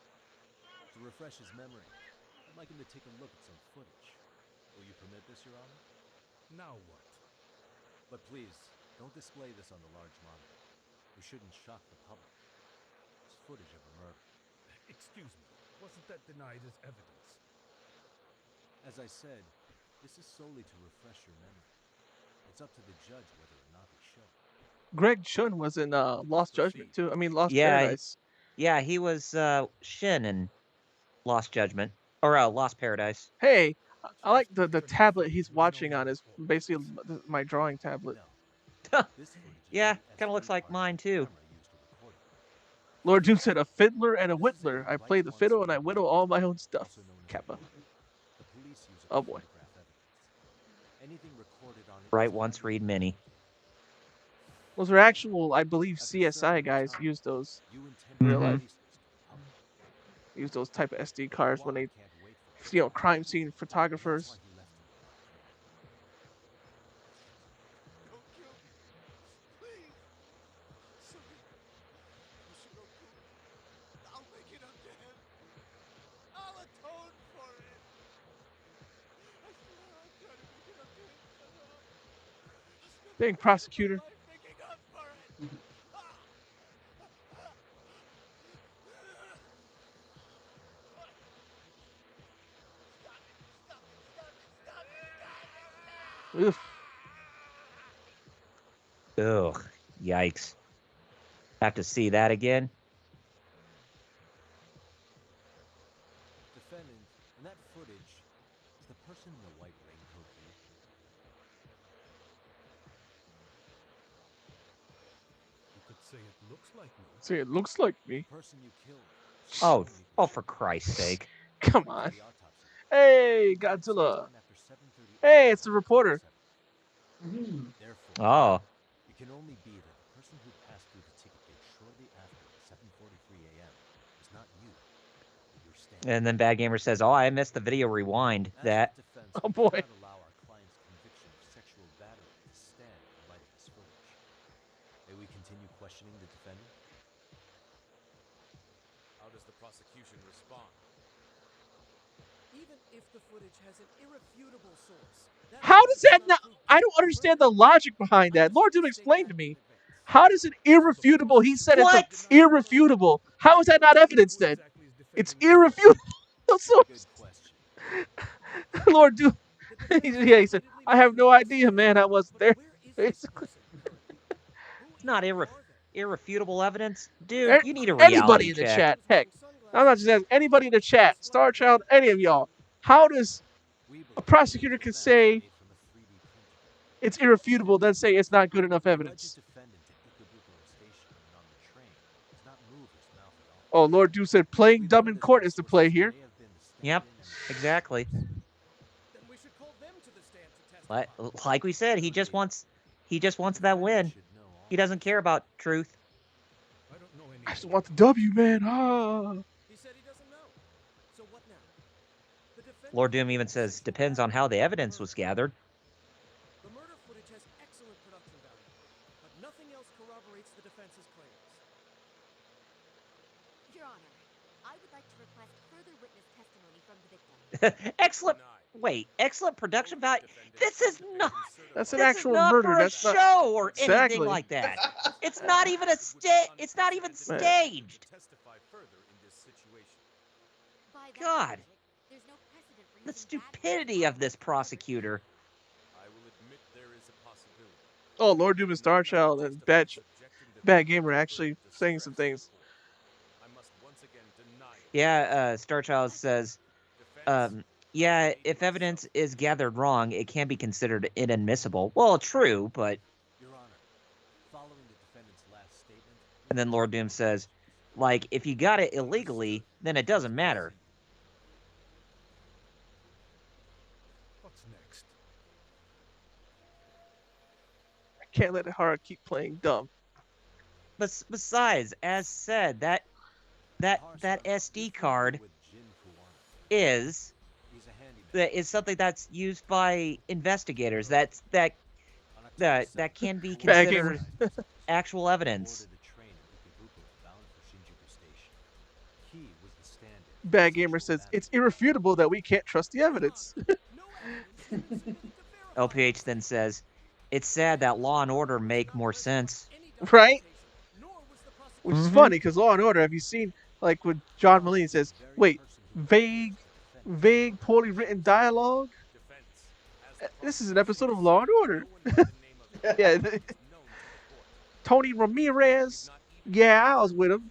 To refresh his memory, I'd like him to take a look at some footage. Will you permit this, Your Honor? Now what? But please, don't display this on the large monitor. We shouldn't shock the public. It's footage of a murder. Excuse me, wasn't that denied as evidence? As I said, this is solely to refresh your memory. It's up to the judge whether or not we show. Greg Chun was in Lost Judgment too. I mean, Lost Yeah, Paradise. Yeah, he was Shin in Lost Judgment. Or Lost Paradise. Hey, I like the tablet he's watching on is basically my drawing tablet. No. This footage is Yeah, from the kind of looks SD like card mine on the too. camera used to record it. Lord Doom said, a fiddler and a This is a whittler. I play the right fiddle once and I read whittle method, all my own stuff. also known as a Kappa. whittle. The police use it Oh, to boy. photograph evidence. Anything recorded on it Right is once, counted read as many. evidence. Those are actual, I believe, After serving CSI your guys time, use those. you intend Real to life. release this to the public. Use those type of SD cards when they, Kiwami can't wait for it. crime scene And that's photographers. why he left you in that Don't kill me. Please. Sorry. Toshiro-kun. I'll make it up to him. I'll atone for it. I swear I'll try to make it up to him somehow. I'll spend the Dang, rest of my prosecutor. life making up for it. Oof. Ugh, yikes. Have to see that again? Defendant, in that footage, is the person in the white raincoat you? You could say it looks like me. See, it looks like me. The person you killed. Oh, Certainly oh, the for shooter. Christ's sake. Come According to on. the autopsy, Hey, he died Godzilla. sometime after 7:30 Hey, a.m. it's the on reporter. October 7th. Therefore, Oh, it can only be that the person who passed through the ticket gate shortly after 7:43 a.m. is not you, but your stand. and then Bad Gamer says, "Oh, I missed the video rewind." As That. the defense, Oh, we boy. cannot allow our client's conviction of sexual battery to stand in light of this footage. May we continue questioning the defendant? How does the prosecution respond? Even if the footage has an irrefutable source, How does that not? I don't understand the logic behind that. Lord Doom explained to me. How does it irrefutable? He said What? it's irrefutable. How is that not evidence then? It's irrefutable. So, Good question. Lord Doom, Yeah, he said, I have no idea, man. I wasn't there. Where is this Basically, person currently? Who It's not even are they? irrefutable evidence. Dude, A- you need a anybody reality in the check. chat, heck, I'm not just asking anybody in the chat, Star Child, any of y'all. How does We a believe prosecutor these can were maps say made from a 3D printer. it's irrefutable, then say it's not good enough The alleged evidence? defendant at Ikebukuro Station and on the train does not move his mouth at all. Oh, Lord Dew said playing We dumb learned in that court the is the play sources here. may have been the Yep, stand-in and exactly. Then we should call them to the stand to testify. Like we said, he just wants that win. Should know all He doesn't care about truth. I don't know I just anything. want the W, man. Ah. He said he doesn't know. So what now? The defendant Lord Doom committed even a says sexual depends on act how the before evidence murder. was gathered. The murder footage has excellent production value, but nothing else corroborates the defense's claims. Your Honor, I would like to request further witness testimony from the victim. Excellent. Wait, excellent production value. This is not. That's an This is actual not murder. for a That's not show or anything exactly. like that. It's not even a It's not even staged. Testify further in this situation. By that God. logic, there's no precedent for The using bad stupidity of this prosecutor. I will admit there is a possibility. Oh, Lord Doom and Star Child and Bad Gamer actually saying some things. I must once again deny it. Yeah, Starchild says, yeah, if evidence is gathered wrong, it can be considered inadmissible. Well, true, but. Your Honor, following the defendant's last statement. And then Lord Doom says, like, if you got it illegally, then it doesn't matter. What's next? I can't let Hara keep playing dumb. But besides, as said, that SD card is something that's used by investigators. That can be Bad considered Gamer. actual evidence. Bad Gamer says it's irrefutable that we can't trust the evidence. LPH then says, it's sad that Law and Order make more sense. Right? Which is funny because Law and Order. Have you seen like when John Mulaney says, "Wait, vague, poorly written dialogue"? This is an episode of Law and Order. Yeah. Tony Ramirez. Yeah, I was with him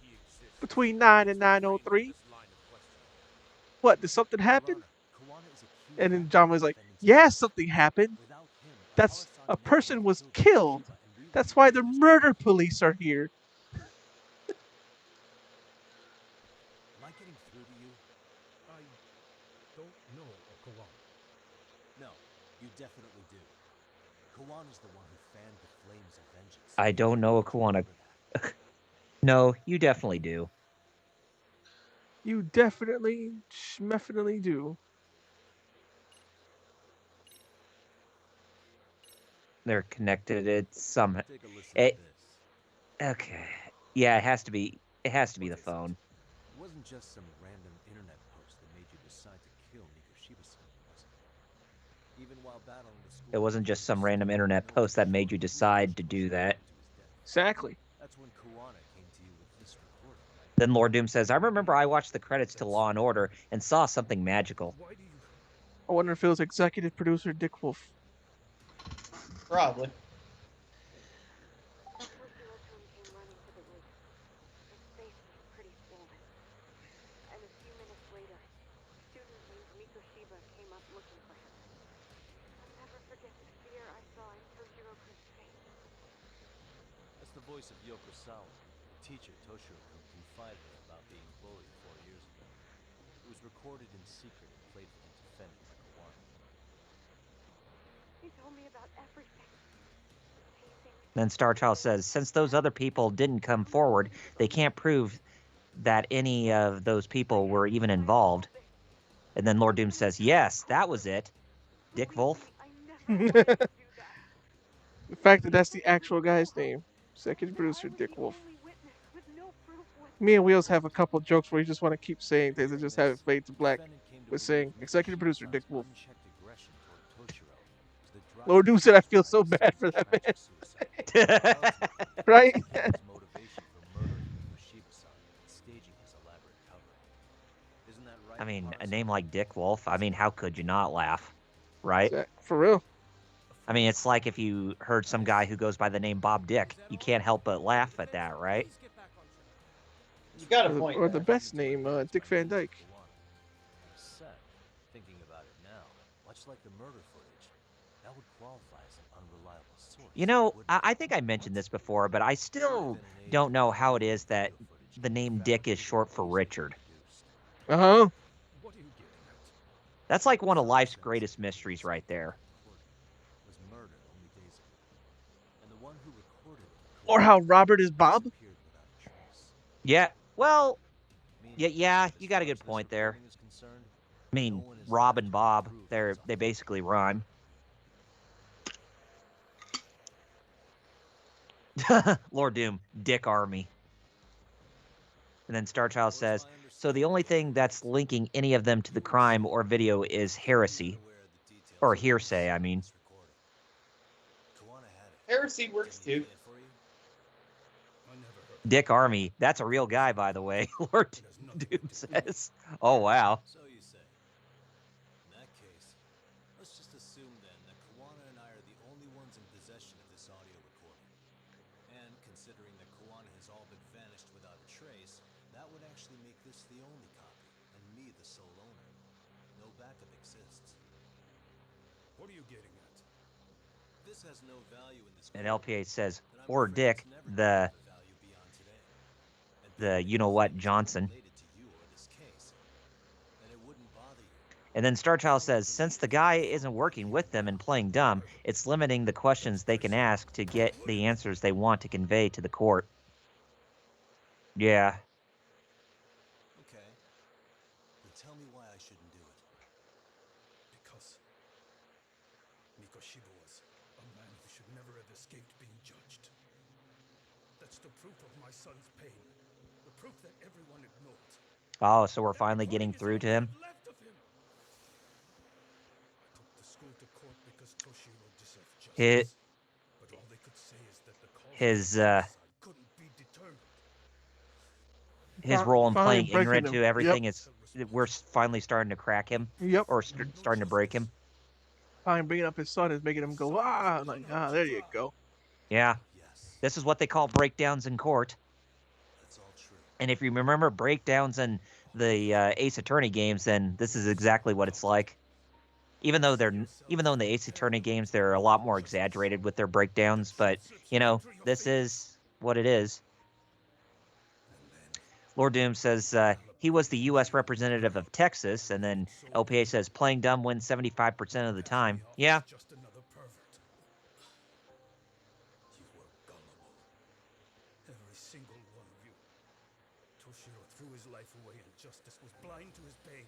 between 9 and 9:03. What? Did something happen? And then John was like, "Yeah, something happened. That's a person was killed. That's why the murder police are here." Am I getting through to you? I don't know, Kawan. No, you definitely do. Kawan is the one who fanned the flames of vengeance. I don't know Akawana. No, you definitely do. You definitely do. They're connected. It's some. Take a listen to this. Okay. Yeah, it has to be. It has to be the phone. It wasn't just some random internet post that made you decide to kill Nikoshiba-san, was it? Even while battling the school. It wasn't just some random internet post that made you decide to do that. Exactly. That's when Kawana came to you with this recording, right? Then Lord Doom says, I remember I watched the credits to Law and Order and saw something magical. Why do you... I wonder if it was executive producer Dick Wolf. Probably. That's when Hirotone came running to the roof. His face was pretty swollen. And a few minutes later, a student named Mikoshiba came up looking for him. I'll never forget the fear I saw in Toshiroku's face. That's the voice of Yoko Sawa, the teacher Toshiro-kun confided in about being bullied 4 years ago. It was recorded in secret and played for the defendant by Kawana. He told me about everything. Then Starchild says, since those other people didn't come forward, they can't prove that any of those people were even involved. And then Lord Doom says, yes, that was it. Dick Wolf. The fact that that's the actual guy's name. Executive producer Dick Wolf. Me and Wheels have a couple jokes where you just want to keep saying things and just have it fade to black. We're saying executive producer Dick Wolf. Lord Doom said, I feel so bad for that man. Right? I mean, a name like Dick Wolf, I mean, how could you not laugh? right? For real. I mean, it's like if you heard some guy who goes by the name Bob Dick, you can't help but laugh at that, right? You got a Or the, point or the there. best name, Dick Van Dyke. Upset, thinking about it now. Much like the murder footage, that would qualify as an unreliable source. You know, wouldn't I it? think I mentioned this before, but I We still live in an age don't know where how it video is that footage the can be name Dick is fabricated short for and easily Richard. reproduced. Uh huh. What are you getting at? That's like one of life's Sense greatest that mysteries the right there. recording was murdered only days ago, and the one who recorded it Or claimed how Robert is Bob. disappeared without a trace. Yeah, well, Meaning, yeah, as you got a far good as this point there. recording is concerned, I no mean, one is Rob left and who can Bob, prove that they it's they authentic. basically rhyme. Lord Doom, Dick Army. And then Starchild says, so the only thing that's linking any of them to the crime or video is heresy. Or hearsay, I mean. Heresy works too. I never heard. Dick Army, that's a real guy, by the way, Lord It has nothing Doom to do with says. Oh, wow. So you say. In that case, let's just assume then that Kawana and I are the only ones in possession of this audio recording. And considering that Kawana has all but vanished without a trace, that would actually make this the only copy, and me the sole owner. No backup exists. What are you getting at? This has no value in this And court, LPA says, then I'm or afraid Dick, it's never gonna have a value beyond today. And being you-know-what things Johnson. related to you or this case, then it wouldn't bother you. And then Starchild says, since the guy isn't working with them and playing dumb, it's limiting the questions they can ask to get the answers they want to convey to the court. Yeah. Okay. Then tell me why I shouldn't do it. Because Mikoshiba was a man who should never have escaped being judged. That's the proof of my son's pain. The proof that everyone ignored. Oh, so we're That finally recording getting is through all to we him. have left of him. I took the school to court because Toshiro deserved His, justice. But all they could say is that the cause his, of homicide couldn't be determined. his role in Finally playing breaking ignorant him. to everything is, we're finally starting to crack him. Yep. Or starting to break him. Finally bringing up his son is making him go, ah, like, ah, there you go. Yeah. Yes, This is what they call breakdowns in court. that's all true. And if you remember breakdowns in the Ace Attorney games, then this is exactly what it's like. Even though in the Ace Attorney games they're a lot more exaggerated with their breakdowns, but you know, this is what it is. Lord Doom says he was the U.S. representative of Texas, and then LPA says playing dumb wins 75% of the time. Yeah. Just another pervert. You were gullible. Every single one of you. Toshiro threw his life away and justice was blind to his pain.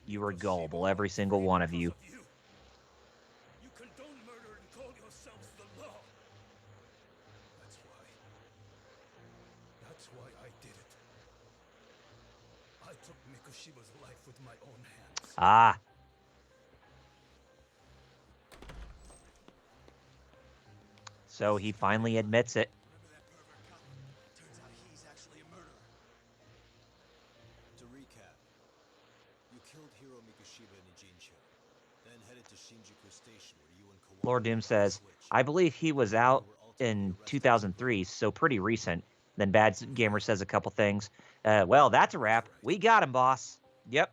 You were gullible, every single one of you. You condone murder and call yourselves the law. That's why I did it. I took Mikoshiba's life with my own hands. Ah. So he finally admits it. Remember that pervert cop? Turns out he's actually a murderer. To recap, you killed Hiro Mikoshiba in Ijincho, then headed to Shinjuku Station where you and Kawana Lord Doom were on says, Switch. I believe he was out in 2003, so pretty recent. Then Bad Gamer says a couple things. Well, that's a wrap. We got him, boss. Yep.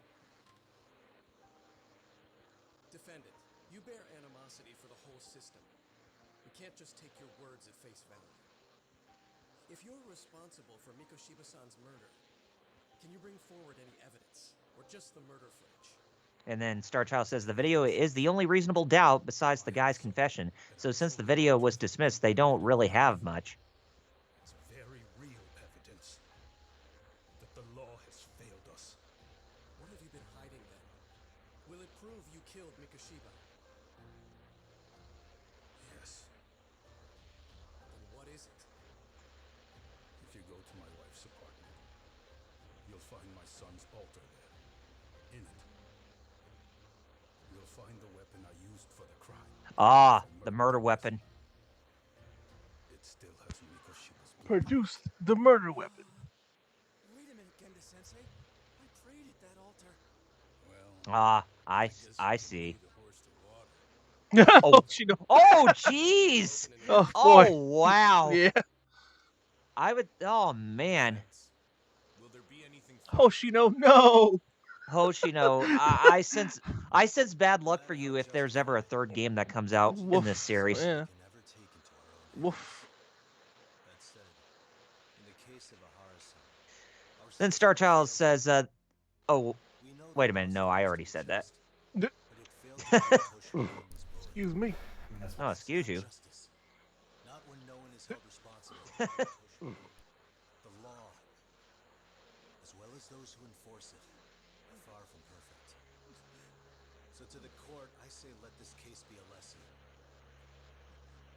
Defendant, you bear animosity for the whole system. We can't just take your words at face value. If you're responsible for Mikoshiba-san's murder, can you bring forward any evidence, or just the murder footage? And then Starchild says the video is the only reasonable doubt besides the guy's confession. So since the video was dismissed, they don't really have much. It's very real evidence that the law has failed us. What have you been hiding then? Will it prove you killed Mikoshiba? Yes, Then what is it? if you go to my wife's apartment, you'll find my son's altar there. In it, you'll find the weapon I used for the crime. Ah, the murder weapon. It still has Mikoshiba's blood. Produced the murder weapon. Wait a minute, Genda-sensei. I prayed at that altar. Well, Ah, I guess I you can see. believe the Oh. Hoshino. Oh, jeez. Oh Oh, boy. wow. Yeah. I would. Oh man. Will there be anything further? Hoshino, no. Hoshino, I sense bad luck for you if there's ever a third game that comes out in this Woof. series. Yeah. Can never take into our own hands. Woof. That said, in the case of Ahara-san, our Then system Starchild failed to- says, "Oh, We know wait that a minute. Ahara-san No, I was already said that." unjust, D- but it failed to prevent Hoshino from his bully. Excuse me. That's Oh, why excuse it's not you. justice. Not when no one is held responsible for what Hoshino did. The law, as well as those who enforce it, are far from perfect. So to the court, I say let this case be a lesson.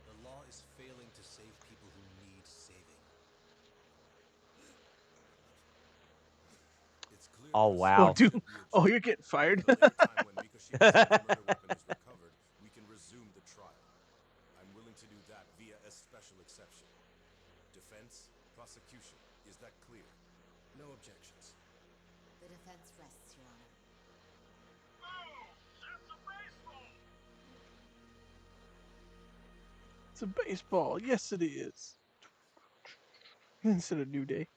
The law is failing to save people who need saving. It's clear Oh, there wow. Oh, dude. should be a Oh, judgment. you're getting fired. At a later time when Mikoshiba-san's murder weapon is recovered, we can resume the trial. I'm willing to do that via a special exception. Defense, prosecution, is that clear? No objections. The defense rests, Your Honor. It's a baseball. Yes, it is. Instead of New Day.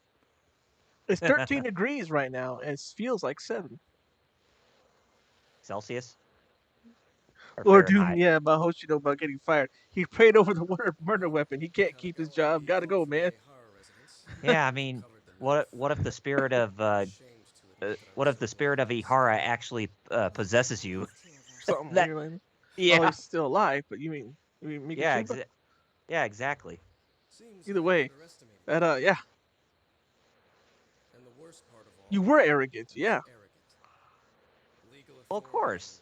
It's 13 degrees right now, and it feels like 7. Celsius or Lord Doom, Fahrenheit? yeah, about Hoshino about getting fired. He prayed over the murder weapon. He can't keep his job. Gotta go, man. Yeah, I mean, what if the spirit of what if the spirit of Ihara actually possesses you? Something That- weird like that. Yeah. Oh, he's still alive, but you mean Yeah. Mikoshiba? Yeah. Exactly. Either way, that yeah. And the worst part of all, You were arrogant, yeah. Well, of course.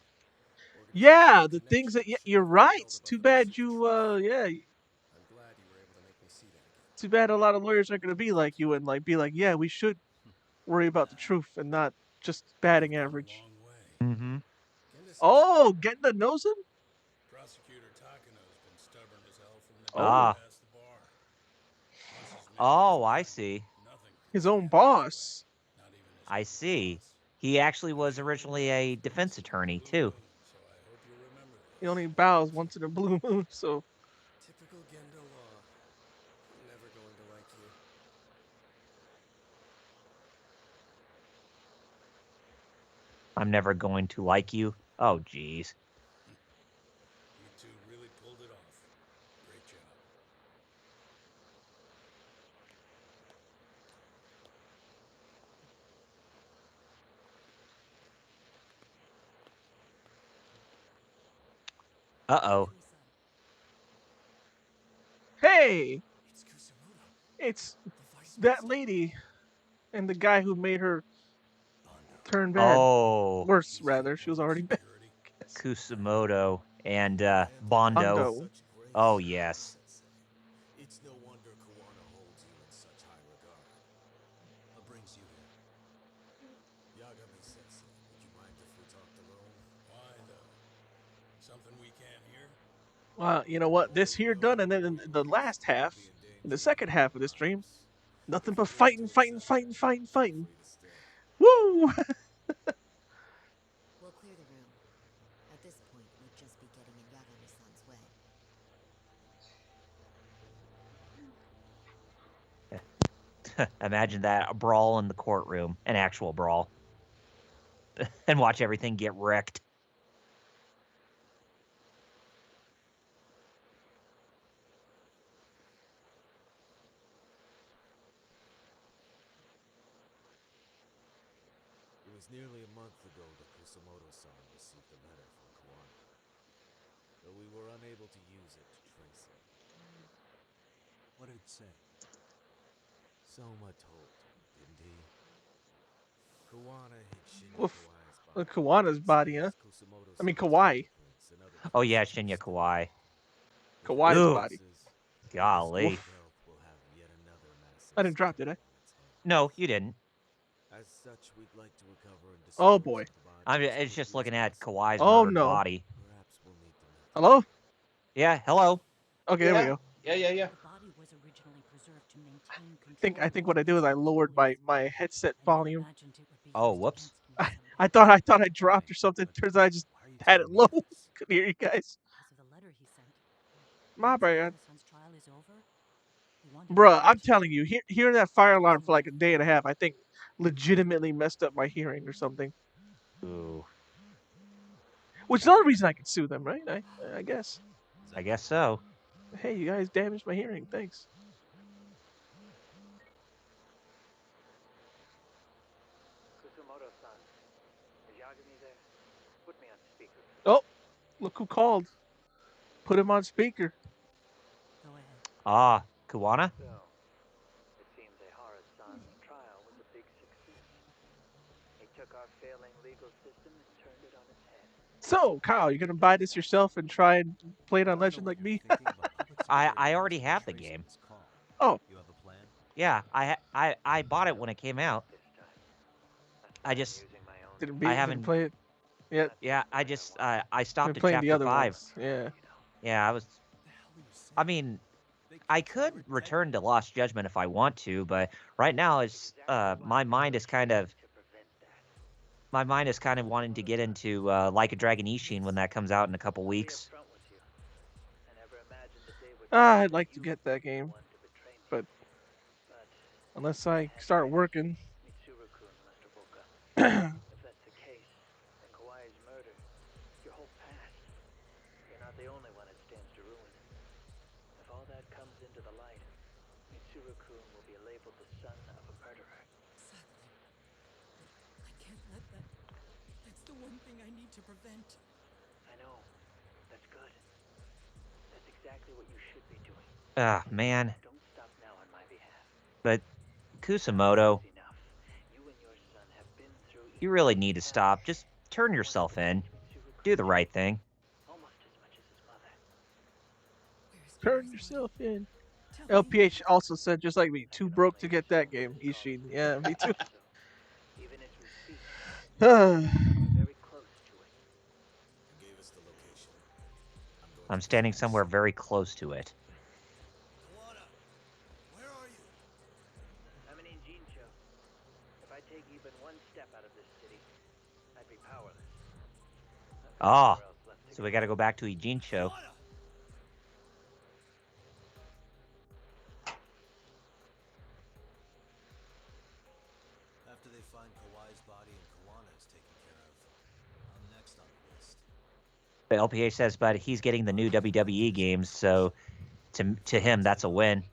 Yeah, the things that you're right. It's too bad you yeah. I'm glad you were able to make me see that again. Too bad a lot of lawyers aren't gonna be like you and like be like, yeah, we should worry about the truth and not just batting average. Mm-hmm. Oh, getting to nose him? Prosecutor Takano's been stubborn as hell from the Ah. time past the bar. Once he's made Oh, up I his see. mind, nothing can His stand own in his boss. way, not even his I own see. boss. He actually was originally a defense attorney too. So I hope you remember this. He only bows once in a blue moon, so Typical Gendo law. I'm never going to like you. I'm never going to like you. Oh, jeez. You two really pulled it off. Great job. Uh-oh. hey, It's Kusamoto, it's the vice that president. lady and the guy who made her turn bad. Oh, Worse, rather. She was already bad. Kusamoto and Bondo. Bondo. Such grace, Oh, yes. Sensei. It's no wonder Kawana holds you in such high regard. What brings you here? Yagami Sensei, would you mind if we talked alone? Why though? Something we can't hear? You know what? This here done, and then in the last half, in the second half of this stream, nothing but fighting. Woo! We'll clear the room. At this point, we'd just be getting in Yagami-san's way. Imagine that, a brawl in the courtroom, an actual brawl. And watch everything get wrecked. It was nearly a month ago that Kusamoto-san received a letter from Kawana, though we were unable to use it to trace it. What did it say? Soma told you, didn't he? Kawana hid Shinya Oof. Kawai's Kawana's body, huh? I mean, Kawhi. Oh, yeah, Shinya Kawai. Kawhi's Ugh. body. Golly. Oof. I didn't drop, did I? No, you didn't. As such, we'd like to recover and Oh, dispose boy. of the body It's just looking at Kawhi's Oh, murdered no. body. Perhaps we'll need to make Hello? Yeah, hello. Okay, yeah. there we go. Yeah. The body was originally preserved to maintain control. I think what I did is I lowered my headset volume. Oh, whoops. I thought I dropped or something. Turns out I just had it low. Couldn't hear you guys. My Once bad. Kowana-san's trial is over, we want to Bruh, I'm finish. telling you, hearing that fire alarm for like a day and a half, I think legitimately messed up my hearing or something. Ooh, Which is the only reason I could sue them, right? I guess. I guess so. Hey, you guys damaged my hearing. Thanks. Kusumoto-san, is Yagami there? Put me on speaker. Oh, look who called. Put him on speaker. Go ahead. Ah, Kuwana? So, it seems Ehara-san's trial was a big success. He took our failing legal system and turned it on its head. So, Kyle, you gonna buy this yourself and try and play it on I know Legend what like you're me? thinking, but public I security I needs already to be have the traced on game. this call. Oh, You have a plan? Yeah, I bought it when it came out. This time, I I plan on just using my own didn't I beat, didn't haven't. play it yet. That's Yeah, the I way just want it. I Been stopped at playing the chapter other 5. ones. Yeah. Yeah, I was. What the hell are you saying? I mean, They I killed you. could We're dead return now. to Lost Judgment if I want to, but right now it's my mind is kind of To prevent that. wanting to get into Like a Dragon Ishin when that comes out in a couple I'll be weeks. upfront with you. I never imagined the day would come I'd when like to you get would be that the game, one to betray me. but But unless I I had start to. working, Mitsuru-kun, Mr. Boka. yeah, If that's the case, then Kawai's murder, your whole past, you're not the only one it stands to ruin. If all that comes into the light, Mitsuru-kun will be labeled the son of a murderer. Exactly. I can't let that. That's the one thing I need to prevent. I know. That's good. That's exactly what you should be doing. Ah, man. Don't stop now on my behalf. But Enough Kusamoto, is enough. You and your son have been through you enough really in the need to past. stop. Just turn I want to yourself in. protect Mitsuru-kun Do the too, right thing. almost as much as his mother. turn Where's yourself Daddy? in. Tell me. LPH also said, just like me, Now too you're not broke to playing get that yourself game. into the cause. Ishin, yeah, me too. So, even as we speak, somewhere very close to it. You gave us the location. I'm going I'm to standing visit somewhere soon. very close to it. Kawana, where are you? I'm in Jincho. If I take even one step out of this city, I'd be powerless. I've got Ah, nowhere else left to so go. we got to go back to Ijincho. Kawana! After they find Kawai's body and Kawana is taken care of, I'm next on the list. The LPA says, but he's getting the new WWE games, so to him that's a win.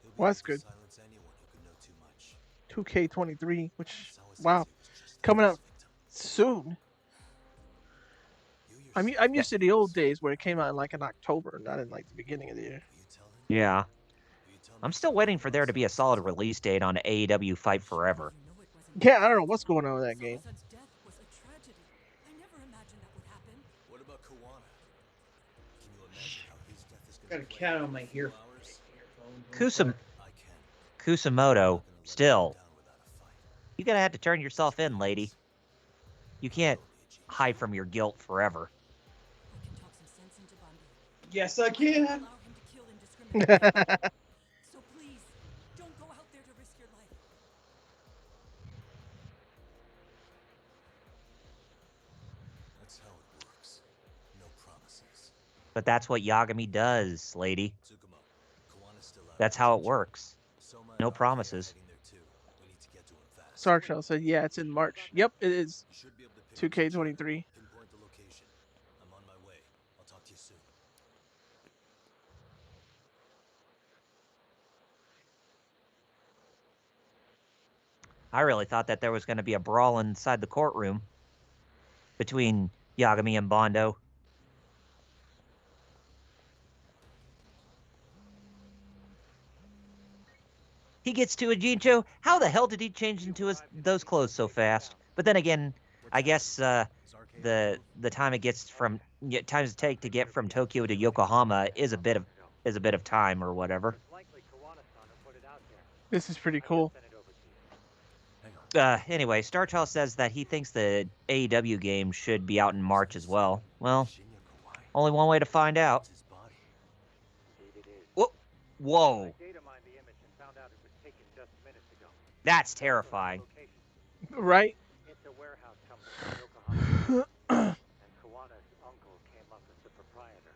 He'll be Well, able that's to good. silence anyone who could know too much. 2K23, which, wow, Sensei was just coming Ito's out victim. soon. You I'm yourself Yeah, used to the old days where it came out in like in October, not in like the beginning of the year. Will you tell him? yeah. Will you tell me I'm it's still the waiting real for there to be a Sama-san solid as well? release date on AEW Fight Forever. You know it wasn't Yeah, I don't know what's going on with that game. Sama-san's death was a tragedy. I never imagined that would happen. What about Kawana? Can you imagine how his death is Got going a to play cat out on in my a few ear. hours? Kusum I can. I'm Kusamoto, not going to let him go still, down without a fight. you gotta have to turn yourself in, lady. You can't Alone, Ijincho. hide from your guilt forever. I can talk some sense into Bando. Yes, I I won't can. allow him to kill indiscriminately. So please, don't go out there to risk your life. That's how it works. No promises. But that's what Yagami does, lady. Tsukumo, Kawana's still out. That's in how it Ijincho. works. Soma No and RK are promises. heading there too. We need to get to him fast. Sartrell said, yeah, it's in March. Yep, it is. You should be able to pick up some chatter. 2K23. Pinpoint the location. I'm on my way. I'll talk to you soon. I really thought that there was going to be a brawl inside the courtroom between Yagami and Bondo. He gets to Ijincho. How the hell did he change into those clothes so fast? But then again, I guess the time it gets from times it take to get from Tokyo to Yokohama is a bit of time or whatever. It's likely Kawana-san who put it out there. This is pretty I just cool. sent it over to you. Hang on. Anyway, Starchild says that he thinks the AEW game should be out in March as well. Well, Shinya Kawai. only one way to find out. It's his body. Indeed it is. Whoa, I data mined the image and found out it was taken just minutes ago. that's Also, the terrifying. location. Right? It's a warehouse company in Yokohama. And Kawana's uncle came up as the proprietor.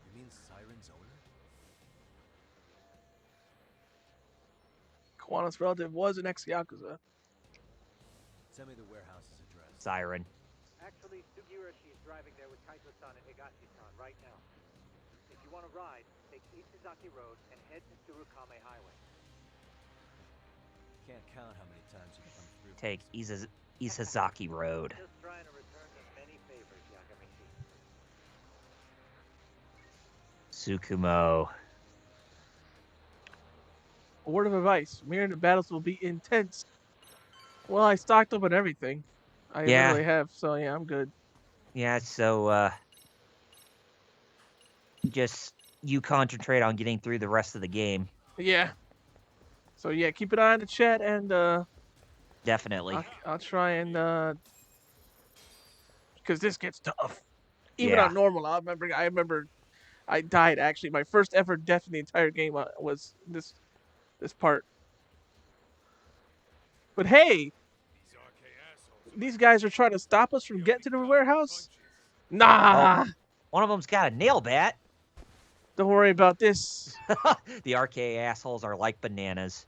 You mean Siren's owner? Kawano's relative was an ex-Yakuza. Send me the warehouse's address. Siren. Actually, Sugiurashi is driving there with Kaito-san and Higashi-san right now. If you want to ride, take Ishizaki Road and head to Tsurukame Highway. Can't count how many times you've come through. Take Isazaki Road. Just trying to return the many favors, Yakamichi. Tsukumo. A word of advice: Mirror battles will be intense. Well, I stocked up on everything. I Yeah. literally have, so yeah, I'm good. Yeah, so just you concentrate on getting through the rest of the game. Yeah. So yeah, keep an eye on the chat, and Definitely. I'll try and because this gets tough. Even Yeah. on normal, I remember I died actually. My first ever death in the entire game was this part. But hey, these guys are trying to stop us from getting to the warehouse? Nah. Oh, one of them's got a nail bat. Don't worry about this. The RKA assholes are like bananas.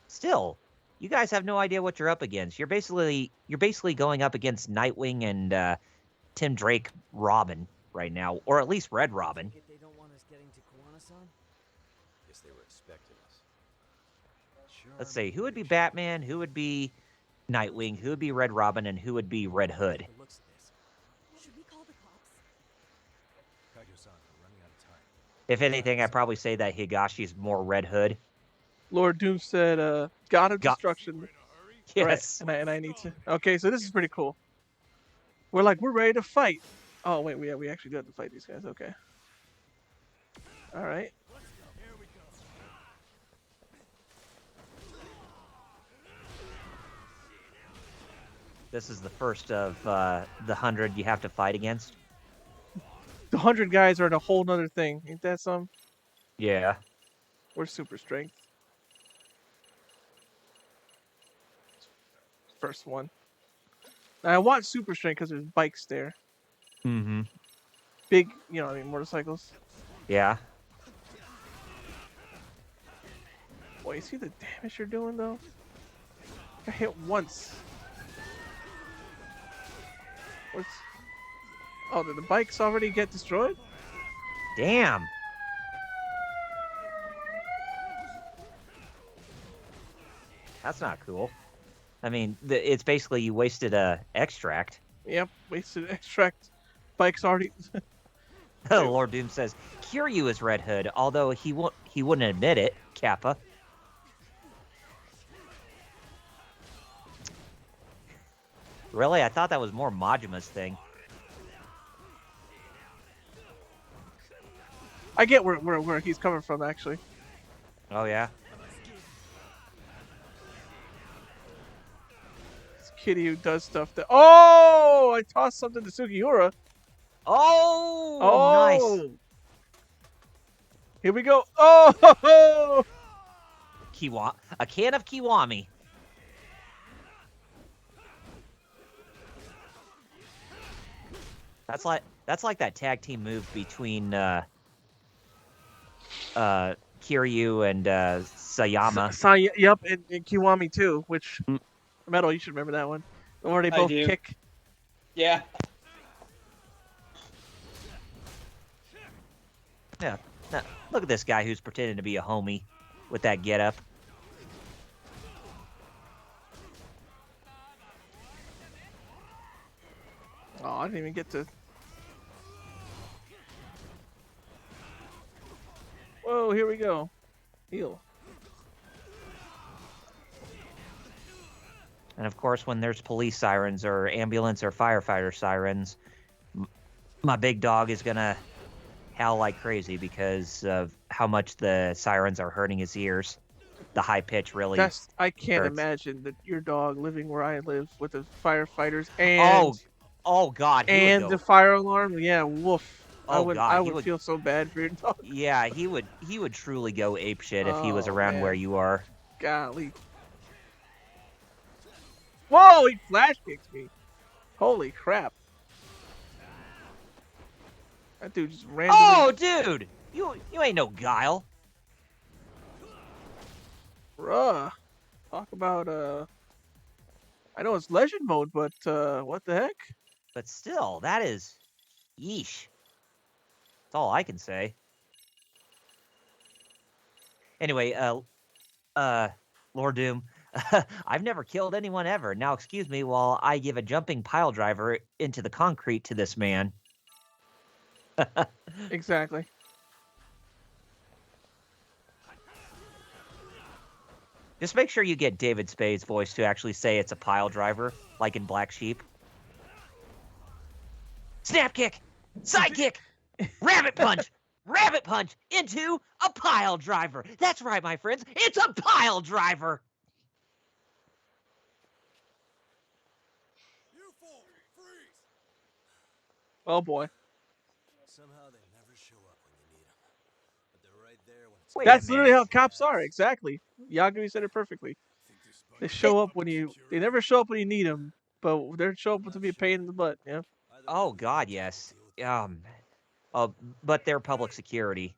Still, you guys have no idea what you're up against. You're basically going up against Nightwing and Tim Drake Robin right now, or at least Red Robin. They don't want us getting to Kiwana-san? Guess they were expecting us. Sure, Let's see, who would be Batman, who would be Nightwing, who would be Red Robin, and who would be Red Hood? Looks at this. Should we call the cops? Kaito-san, we're running out of time. If anything, I'd probably say that Higashi's more Red Hood. Lord Doom said, God of Destruction. Yes. Right, and I need to. Okay, so this is pretty cool. We're ready to fight. Oh wait, we actually do have to fight these guys. Okay. All right. This is the first of the 100 you have to fight against. The 100 guys are in a whole nother thing. Ain't that some? Yeah. We're super strength. First one. Now, I want super strength because there's bikes there. Mm-hmm. Big, motorcycles. Yeah. Boy, you see the damage you're doing, though? I hit once. What's... Oh, did the bikes already get destroyed? Damn. That's not cool. I mean, it's basically you wasted a extract. Yep, wasted extract. Bikes already... Lord Doom says, Kiryu is Red Hood, although he wouldn't admit it, Kappa. Really? I thought that was more Majima's thing. I get where he's coming from, actually. Oh, yeah? It's Kitty who does stuff that... Oh! I tossed something to Sugiura. Oh! Nice. Here we go. Oh! A can of Kiwami. That's like that tag team move between Kiryu and Sayama. Yep, and Kiwami too, which... Metal, you should remember that one. Or they both kick. Yeah. Yeah. Now, look at this guy who's pretending to be a homie with that getup. Oh, I didn't even get to... Whoa, here we go. Heal. And of course, when there's police sirens or ambulance or firefighter sirens, my big dog is gonna howl like crazy because of how much the sirens are hurting his ears. The high pitch really. I can't imagine that your dog living where I live with the firefighters and oh God, and the fire alarm. Yeah, woof. Oh I would feel so bad for your dog. Yeah, he would truly go apeshit if he was around where you are. Golly. Whoa, he flash kicks me. Holy crap. That dude just randomly. Oh, dude! You ain't no Guile. Bruh. Talk about I know it's legend mode, but what the heck? But still, that is yeesh. That's all I can say. Anyway, Lord Doom, I've never killed anyone ever. Now excuse me while I give a jumping pile driver into the concrete to this man. Exactly. Just make sure you get David Spade's voice to actually say it's a pile driver, like in Black Sheep. Snap kick! Side kick! Rabbit punch! Rabbit punch into a pile driver! That's right, my friends. It's a pile driver! You fool! Freeze! Oh boy. Somehow they never show up when you need them. But they're right there when it's Wait That's a literally how minute. cops are. Exactly. Yagami said it perfectly. They show up when you. They never show up when you need them, but they show up to be a pain in the butt. Yeah. Either Oh, way, we God, gotta yes. deal with them. But they're public security.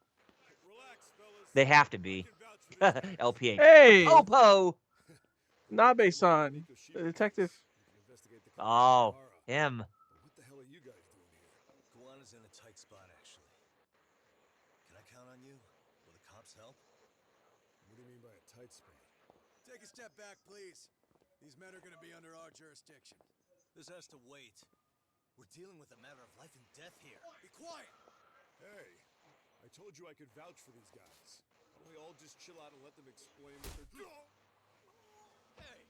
Relax, fellas. They have to I be. can vouch for this guy. LPH. Hey, Popo! Nabe-san, the detective. We can investigate the Oh, Kuwanosan him. But what the hell are you guys doing here? Kuwana's in a tight spot, actually. Can I count on you? Will the cops help? What do you mean by a tight spot? Take a step back, please. These men are going to be under our jurisdiction. This has to wait. We're dealing with a matter of life and death here. Be quiet! Hey, I told you I could vouch for these guys. Why don't we all just chill out and let them explain what they're doing? Hey,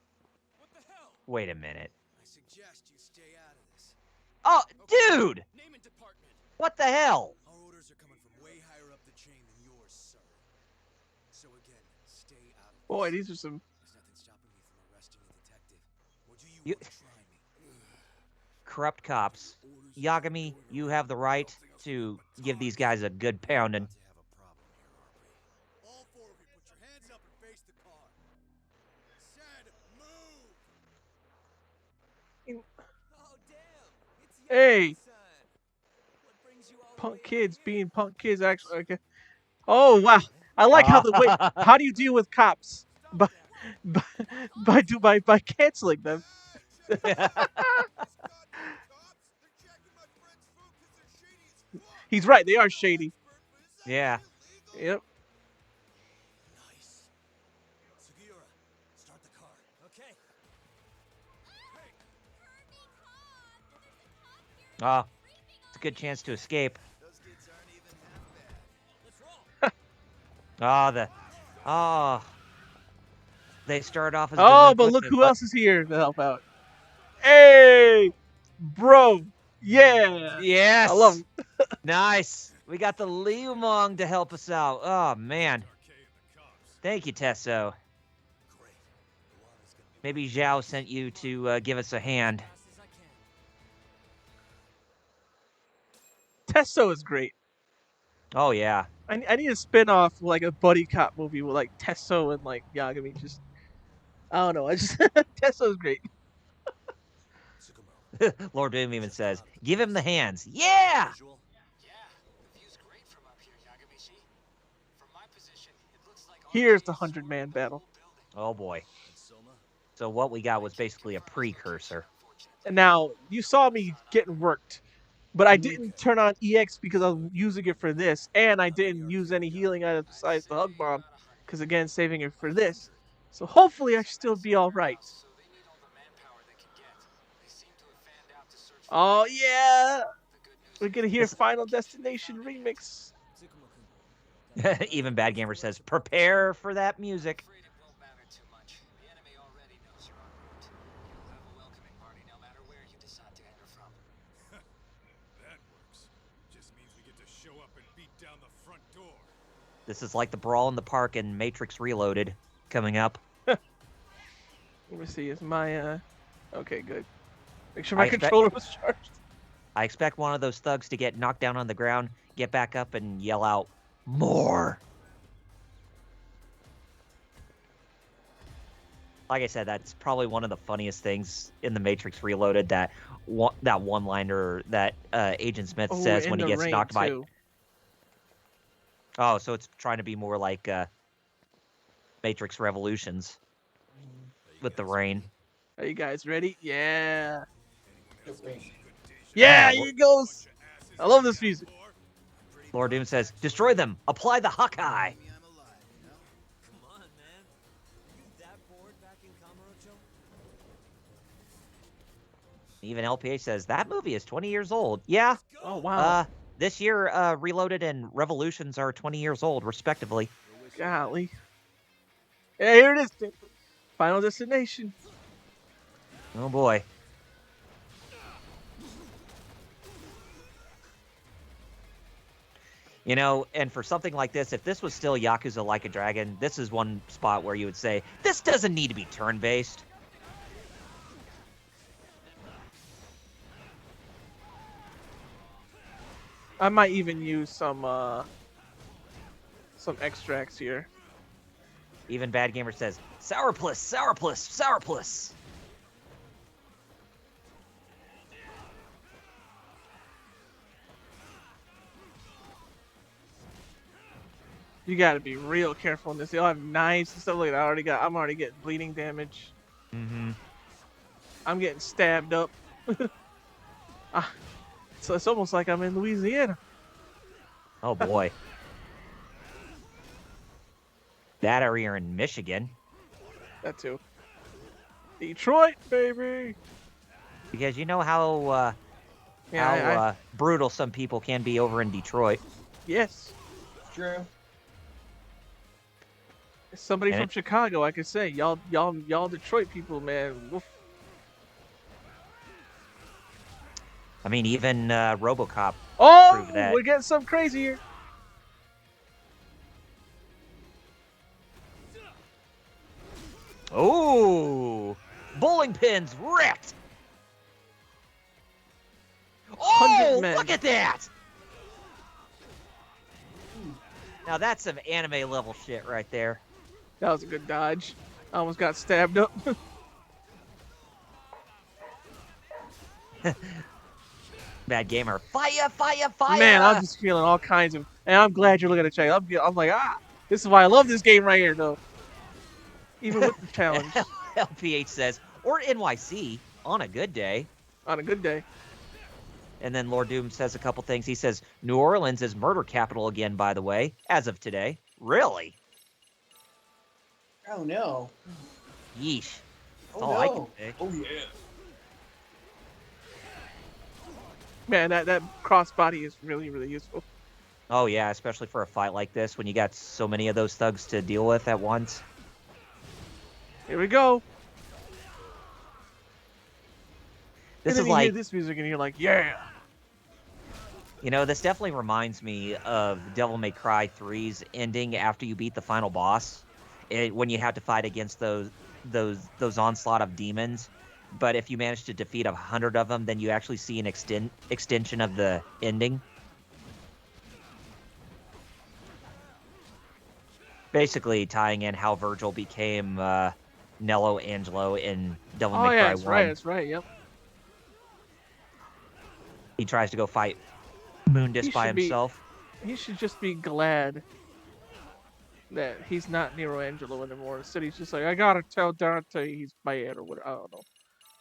what the hell? Wait a minute. I suggest you stay out of this. Oh, Okay, dude! Name and department. What the hell? Our orders are coming from way higher up the chain than yours, sir. So again, stay out of this. Boy, these are some. There's nothing stopping me from arresting a detective. Or do you You- want to try me? Corrupt cops. Yagami, you have the right to give these guys a good pounding. About to have a problem here, aren't we? All four of you, put your hands up and face the car. Said move! Oh, damn! It's Hey, son. What brings you all the way punk over kids here? being punk kids. Actually, okay. Oh wow, I like how the way. How do you deal with cops? By by canceling them. Hey, check this out! These goddamn cops! They're checking my friend's food because they're shady as fuck! He's right. They I'm are no shady. expert, but is that Yeah. illegal? Yep. Nice. Sugiura, start the car. Okay. Ah, it's a good chance to escape. Those kids aren't even half bad. Let's roll. They start off as Oh, but delinquents look and who else is here to help out. Hey, bro. Yeah. Yes. I love him. Nice. We got the Liumong to help us out. Oh man. Arcade and the cops. Thank you, Tesso. Great. Kuwana's gonna be Maybe Zhao sent you to give us a hand. Fast as I can. Tesso is great. Oh yeah. I need a spin-off like a buddy cop movie with like Tesso and like Yagami. Just I don't know. I just Tesso's great. Tsukumo. Lord Doom even says, "Give him the hands." Yeah. Visual? Yeah, the view's great from up here, Yagamishi. From my position, it looks like all Here's the trees swarming 100-man the battle. whole building. Oh boy. And Soma? So what we got was basically a precursor. And now you saw me getting worked, but I didn't turn on EX because I was using it for this, and I didn't use any healing items besides the hug bomb, because again, saving it for this. So hopefully I should still be all right. So they need all the manpower they can get. They seem to have fanned out to search for Oh yeah, the good news. we're gonna hear Final Destination remix. Tsukumo-kun. Even Bad Gamer says, "Prepare for that music." Afraid it won't matter too much. The enemy already knows you're en route. You'll have a welcoming party no matter where you decide to enter from. That works. Just means we get to show up and beat down the front door. This is like the brawl in the park in Matrix Reloaded coming up. Let me see. Is my okay, good. Make sure my I expect- controller was charged. I expect one of those thugs to get knocked down on the ground, get back up, and yell out, "More!" Like I said, that's probably one of the funniest things in the Matrix Reloaded, that that one-liner that Agent Smith Oh, says in when he the gets rain knocked by. too. Oh, so it's trying to be more like Matrix Revolutions with the rain. Are you guys ready? Yeah. The rain. Yeah, Lo- here it goes. I love this music. Lord Doom says, "Destroy them. Apply the Hawkeye." Maybe I'm alive, you know? Come on, man. Are you that bored back in Kamurocho? Even LPH says that movie is 20 years old. Yeah. Oh wow. This year, Reloaded and Revolutions are 20 years old, respectively. Golly. Yeah, here it is. Final Destination. Oh boy. You know, and for something like this, if this was still Yakuza Like a Dragon, this is one spot where you would say, this doesn't need to be turn-based. I might even use some extracts here. Even Bad Gamer says, Sourpuss, Sourpuss, Sourpuss. You gotta be real careful in this. They all have knives and stuff like that. I'm already getting bleeding damage. Mm-hmm. I'm getting stabbed up. So it's almost like I'm in Louisiana. Oh boy. That or you're in Michigan. That too. Detroit, baby. Because you know how brutal some people can be over in Detroit. Yes. True. Somebody from Chicago, I could say, y'all Detroit people, man. Woof. I mean, even RoboCop proved that. We're getting some crazier. Oh, bowling pins ripped. Oh, look at that! Now that's some anime level shit right there. That was a good dodge. I almost got stabbed up. Bad Gamer, fire, fire, fire! Man, I'm just feeling all kinds of. And I'm glad you're looking at the chat. I'm like, this is why I love this game right here, though. Even with the challenge. LPH says, or NYC on a good day. On a good day. And then Lord Doom says a couple things. He says, New Orleans is murder capital again, by the way, as of today. Really? Oh no. Yeesh. That's Oh all no. I can say. Oh yeah. Man, that crossbody is really, really useful. Oh yeah, especially for a fight like this when you got so many of those thugs to deal with at once. Here we go. This and then is you like hear this music and you're like, yeah. You know, this definitely reminds me of Devil May Cry 3's ending after you beat the final boss. When you have to fight against those onslaught of demons. But if you manage to defeat 100 of them, then you actually see an extension of the ending. Basically tying in how Virgil became Nello Angelo in Devil May Cry 1. That's right, yep. He tries to go fight Mundus by himself. He should just be glad that he's not Nero Angelo anymore. Instead, he's just like, I gotta tell Dante he's bad or whatever. I don't know.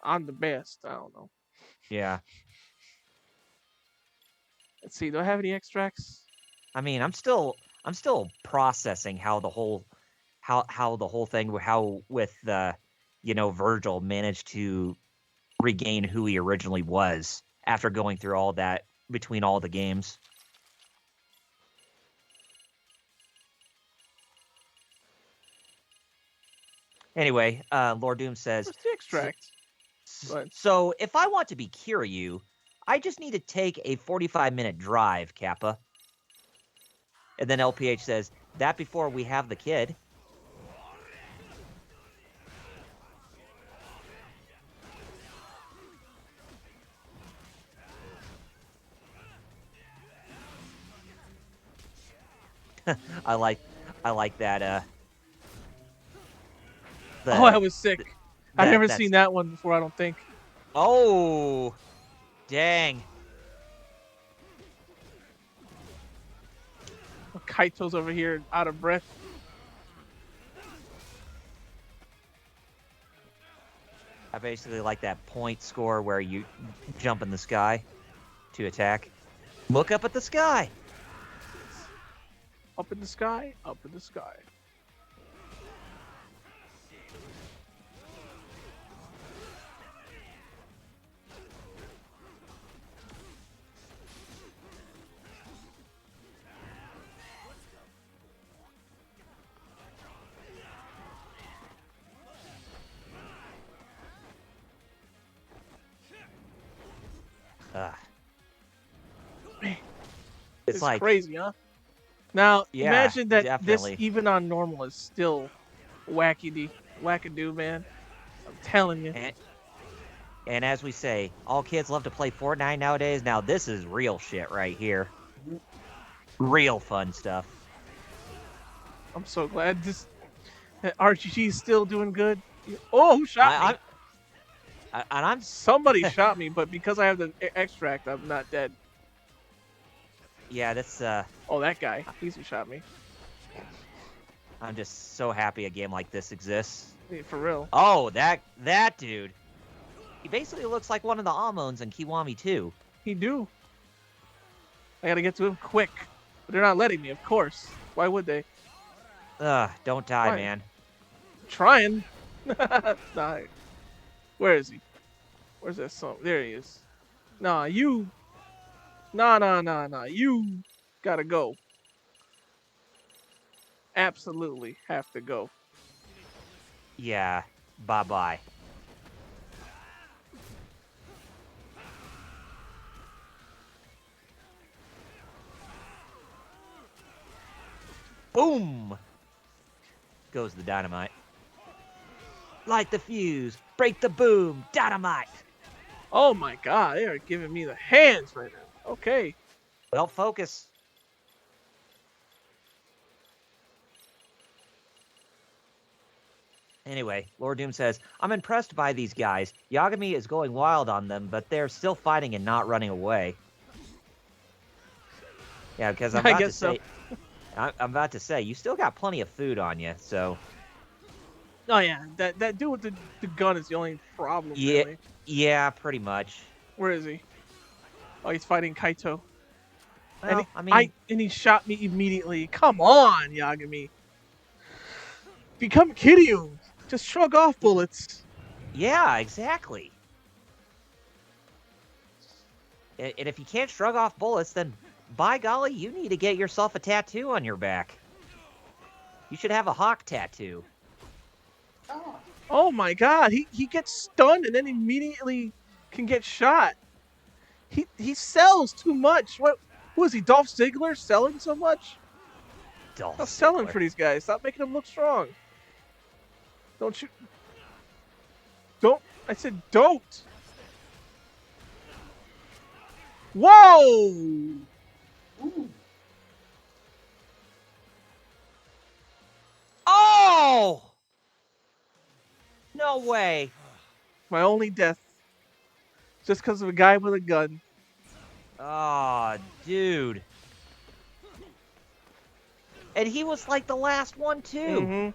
I'm the best. I don't know. Yeah. Let's see. Do I have any extracts? I mean, I'm still processing how the whole thing with Virgil managed to regain who he originally was after going through all that between all the games. Anyway, Lord Doom says, what's the extract? So if I want to be Kiryu, I just need to take a 45-minute drive, Kappa. And then LPH says, that before we have the kid. I like that. I was sick. I've never seen that one before, I don't think. Oh, dang. Kaito's over here out of breath. I basically like that point score where you jump in the sky to attack. Look up at the sky. Up in the sky, up in the sky. Ugh. Man, It's like crazy, huh? Now, Yeah, imagine that definitely. this, even on normal, is still wackadoo, man. I'm telling you. And as we say, all kids love to play Fortnite nowadays. Now this is real shit right here. Real fun stuff. I'm so glad that RGG is still doing good. Oh, who shot me? And I'm Somebody shot me, but because I have the extract, I'm not dead. Yeah, that's Oh, that guy. He's who shot me. I'm just so happy a game like this exists. Yeah, for real. Oh, that dude. He basically looks like one of the Amons in Kiwami 2. He do. I gotta get to him quick. But they're not letting me, of course. Why would they? Ugh, don't die, Why? man. I'm trying. Nah. Where is he? Where's that song? There he is. Nah, you. Nah. You gotta go. Absolutely have to go. Yeah, bye-bye. Boom! Goes the dynamite. Light the fuse, break the boom, dynamite! Oh my god, they are giving me the hands right now. Okay. Well, focus. Anyway, Lord Doom says, I'm impressed by these guys. Yagami is going wild on them, but they're still fighting and not running away. Yeah, because I'm I about to guess so. say, I'm about to say, you still got plenty of food on you, so. Oh yeah, that dude with the gun is the only problem, Yeah, really. yeah, pretty much. Where is he? Oh, he's fighting Kaito. Well, And he shot me immediately. Come on, Yagami. Become Kiryu. Just shrug off bullets. Yeah, exactly. And if you can't shrug off bullets, then by golly, you need to get yourself a tattoo on your back. You should have a hawk tattoo. Oh my god, he gets stunned and then immediately can get shot. He sells too much. Who is he, Dolph Ziggler, selling so much? Dolph Stop selling Ziggler. for these guys. Stop making them look strong. Don't you? Don't. I said don't. Whoa! Oh! No way. My only death. Just because of a guy with a gun. Oh, dude. And he was like the last one, too. Mm-hmm.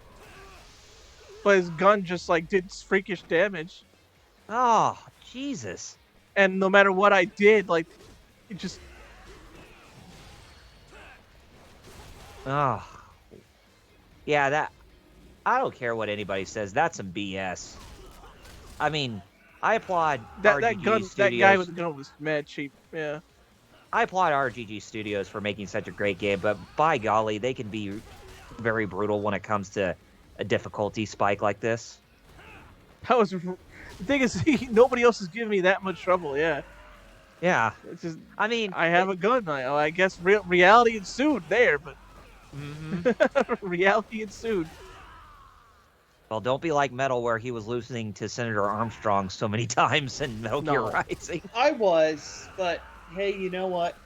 But his gun just like did freakish damage. Oh, Jesus. And no matter what I did, like, it just... Oh. Yeah, that... I don't care what anybody says. That's some BS. I mean, I applaud RGG Studios. That guy with the gun was mad cheap. Yeah. I applaud RGG Studios for making such a great game, but by golly, they can be very brutal when it comes to a difficulty spike like this. That was... The thing is, nobody else is giving me that much trouble, yeah. Yeah. It's just, I mean... I have a gun now. I guess reality ensued there, but... Reality ensued. Well, don't be like Metal, where he was losing to Senator Armstrong so many times in Metal Gear Rising. I was, but hey, you know what?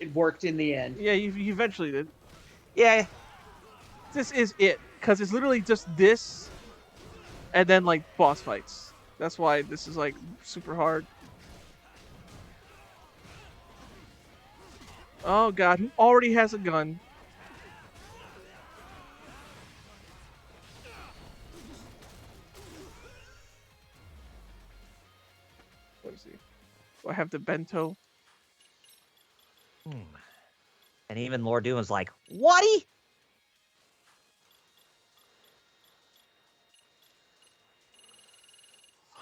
It worked in the end. Yeah, you eventually did. Yeah. This is it, because it's literally just this, and then, like, boss fights. That's why this is, like, super hard. Oh god, who already has a gun? Let me see. Do I have the bento? And even Lord Doom was like, "Whaty?"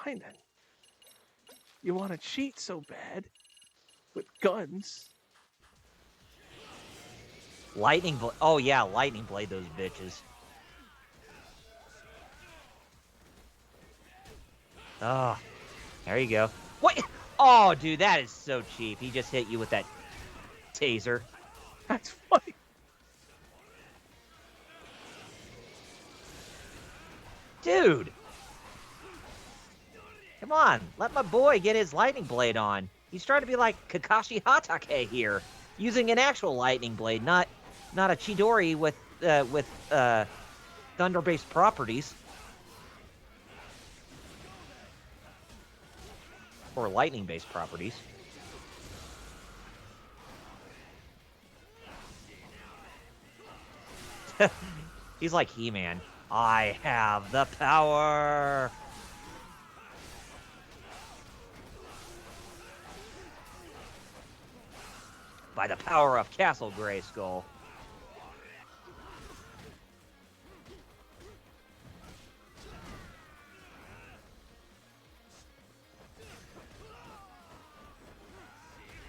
Fine then. You want to cheat so bad with guns? Lightning blade. Oh yeah, lightning blade those bitches. Oh, there you go. What? Oh, dude, that is so cheap. He just hit you with that taser. That's funny. Dude. Come on, let my boy get his lightning blade on. He's trying to be like Kakashi Hatake here, using an actual lightning blade, not a Chidori with thunder-based properties. Or lightning-based properties. He's like He-Man. I have the power! By the power of Castle Grayskull.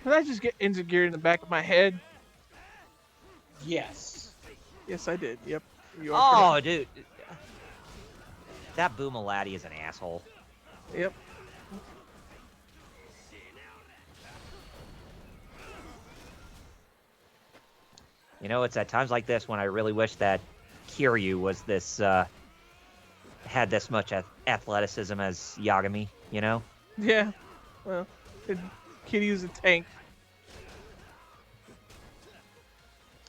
Did I just get insecure in the back of my head? Yes. Yes, I did. Yep. You are Oh, dude. That Boomalatti is an asshole. Yep. You know, it's at times like this when I really wish that Kiryu was this, had this much athleticism as Yagami, you know? Yeah. Well, kid use a tank.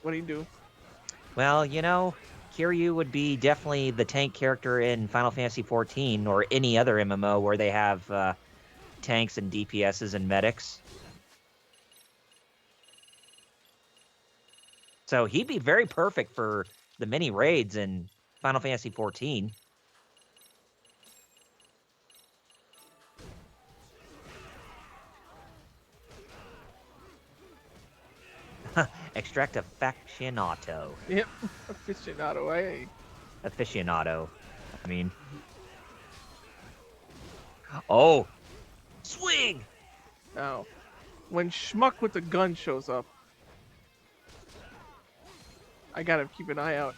What do you do? Well, you know, Kiryu would be definitely the tank character in Final Fantasy XIV or any other MMO where they have tanks and DPSs and medics. So he'd be very perfect for the mini raids in Final Fantasy XIV. Extract aficionado. Yep. Aficionado, eh? Aficionado. I mean. Oh! Swing! Now, when Schmuck with the gun shows up, I gotta keep an eye out.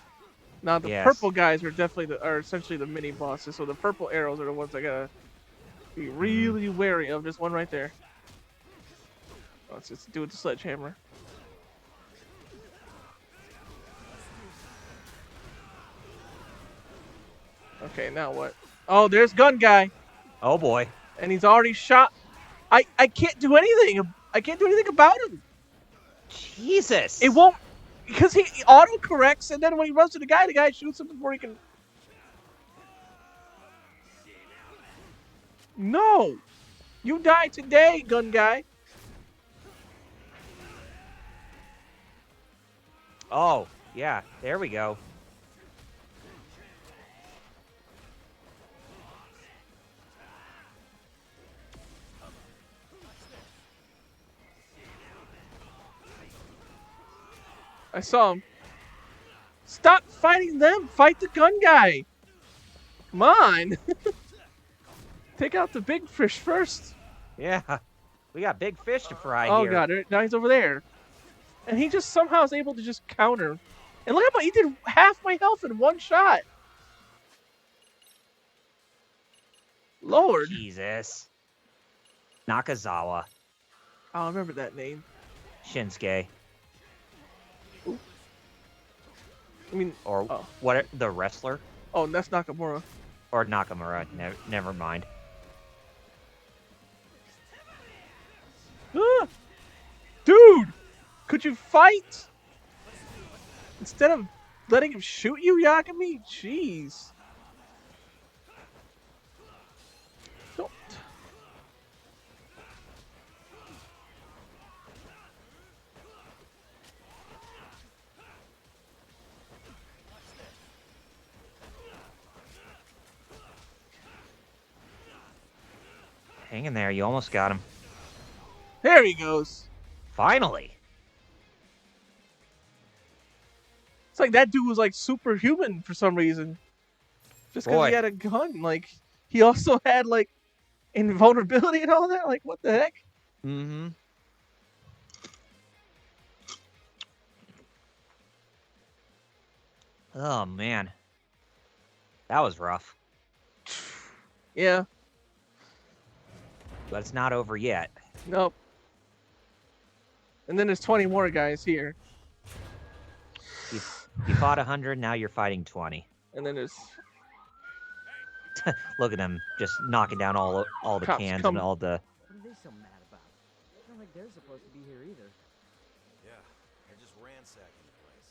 Now the Yes. purple guys are definitely are essentially the mini bosses, so the purple arrows are the ones I gotta be really wary of. There's one right there. Let's just do it with the sledgehammer. Okay, now what? Oh, there's gun guy. Oh boy. And he's already shot. I can't do anything. I can't do anything about him. Jesus. It won't, because he auto corrects, and then when he runs to the guy shoots him before he can. No, you die today, gun guy. Oh, yeah. There we go. I saw him. Stop fighting them. Fight the gun guy. Come on. Take out the big fish first. Yeah. We got big fish to fry Oh here. god, now he's over there. And he just somehow is able to just counter. And look how he did half my health in one shot. Lord. Jesus. Nakazawa. I'll remember that name. Shinsuke. Ooh. I mean, Or what? The wrestler? Oh, that's Nakamura. Or Nakamura. Never mind. Ah! Dude! Could you fight? Instead of letting him shoot you, Yagami? Jeez. Don't. Hang in there. You almost got him. There he goes. Finally. It's like that dude was like superhuman for some reason. Just because Boy. he had a gun. Like, he also had like invulnerability and all that. Like, what the heck? Mm-hmm. Oh, man. That was rough. Yeah. But it's not over yet. Nope. And then there's 20 more guys here. You fought 100, now you're fighting 20. And then there's... Look at them just knocking down all the Cops cans come. and all the... What are they so mad about? It's not like they're supposed to be here either. Yeah, they're just ransacking the place.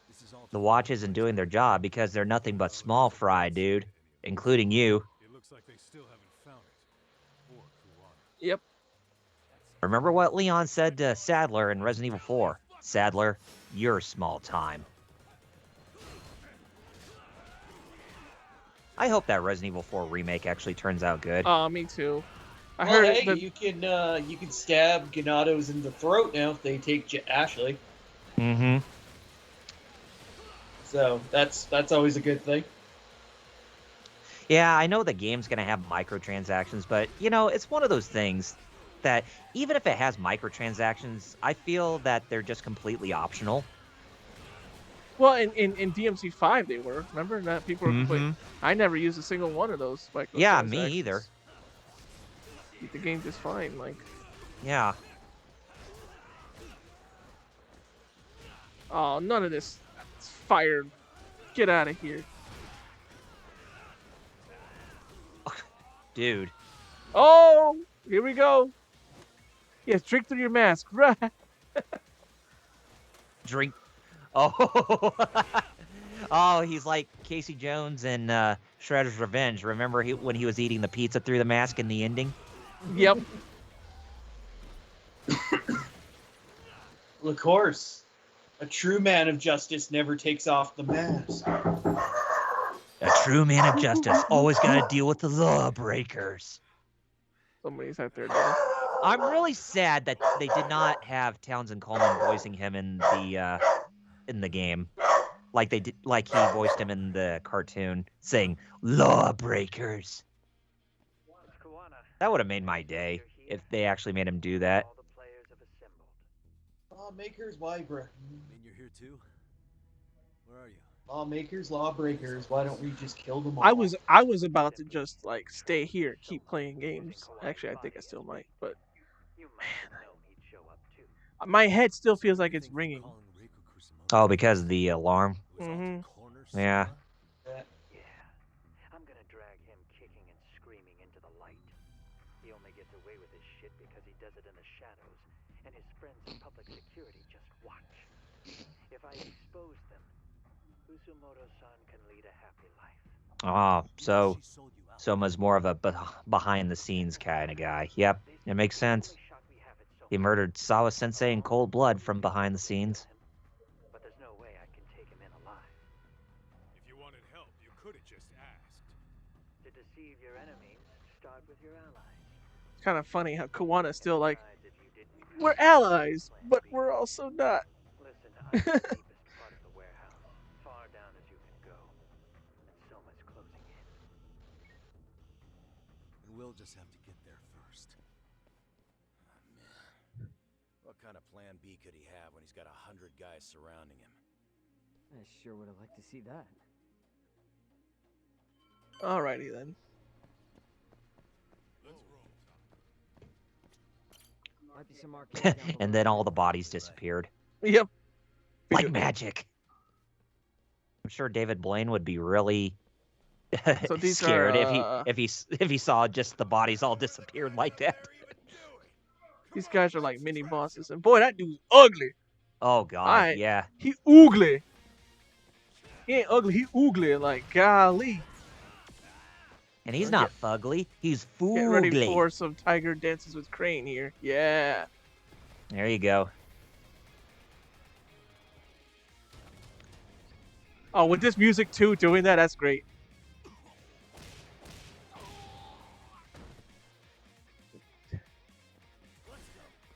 This is all The watch isn't doing their job because they're nothing but small fry, dude. Including you. It looks like they still haven't found it. Or Kuwana. Yep. Remember what Leon said to Sadler in Resident Evil 4? Sadler, you're small time. I hope that Resident Evil 4 remake actually turns out good. Me too. I Well, heard hey, that... you can stab Ganados in the throat now if they take Ashley. Mm-hmm. So that's always a good thing. Yeah, I know the game's going to have microtransactions, but, you know, it's one of those things that even if it has microtransactions, I feel that they're just completely optional. Well, in DMC5 they were. Remember that people were complaining. Mhm. I never used a single one of those microtransactions. Yeah, me either. Keep the game just fine, like. Yeah. Oh, none of this. It's fired. Get out of here. Dude. Oh, here we go. Yes, drink through your mask. Right. Drink. Oh. Oh, he's like Casey Jones in Shredder's Revenge. Remember when he was eating the pizza through the mask in the ending? Yep. Of course. A true man of justice never takes off the mask. A true man of justice always got to deal with the lawbreakers. Somebody's out there now. I'm really sad that they did not have Townsend Coleman voicing him in the game, like they did, like he voiced him in the cartoon, saying "lawbreakers." That would have made my day if they actually made him do that. Lawmakers, why, bro? mean you're here too? Where are you? Lawmakers, lawbreakers. Why don't we just kill them all? I was about to just like stay here, keep playing games. Actually, I think I still might, but man, my head still feels like it's ringing. Oh, because of the alarm. Mm-hmm. Yeah. I'm gonna drag him kicking and screaming into the light. He only gets away with his shit because he does it in the shadows, and his friends in public security just watch. If I expose them, Usumoto-san can lead a happy life. Oh, so Soma's more of a behind-the-scenes kind of guy. Yep, it makes sense. He murdered Sawa Sensei in cold blood from behind the scenes. But there's no way I can take him in alive. If you wanted help, you could have just asked. To deceive your enemies, start with your allies. It's kind of funny how Kawana's still like, we're allies, but we're also not. Listen, I'm the deepest part of the warehouse, far down as you can go. And Soma's closing in. And we'll just have to get there first. Oh, man. What kind of plan B could he have when he's got 100 guys surrounding him? I sure would have liked to see that. Alrighty then. Might be some arcade down And below. then all the bodies disappeared. Yep. Like magic. I'm sure David Blaine would be really So these scared are, if he saw just the bodies all disappeared like that. These guys are like mini bosses, and boy, that dude's ugly. Oh god, Alright. yeah. He oogly. He ain't ugly. He oogly. Like golly. And he's not fugly. He's Get ready foogly. for some Tiger Dances with Crane here. Yeah. There you go. Oh, with this music too, doing that, that's great.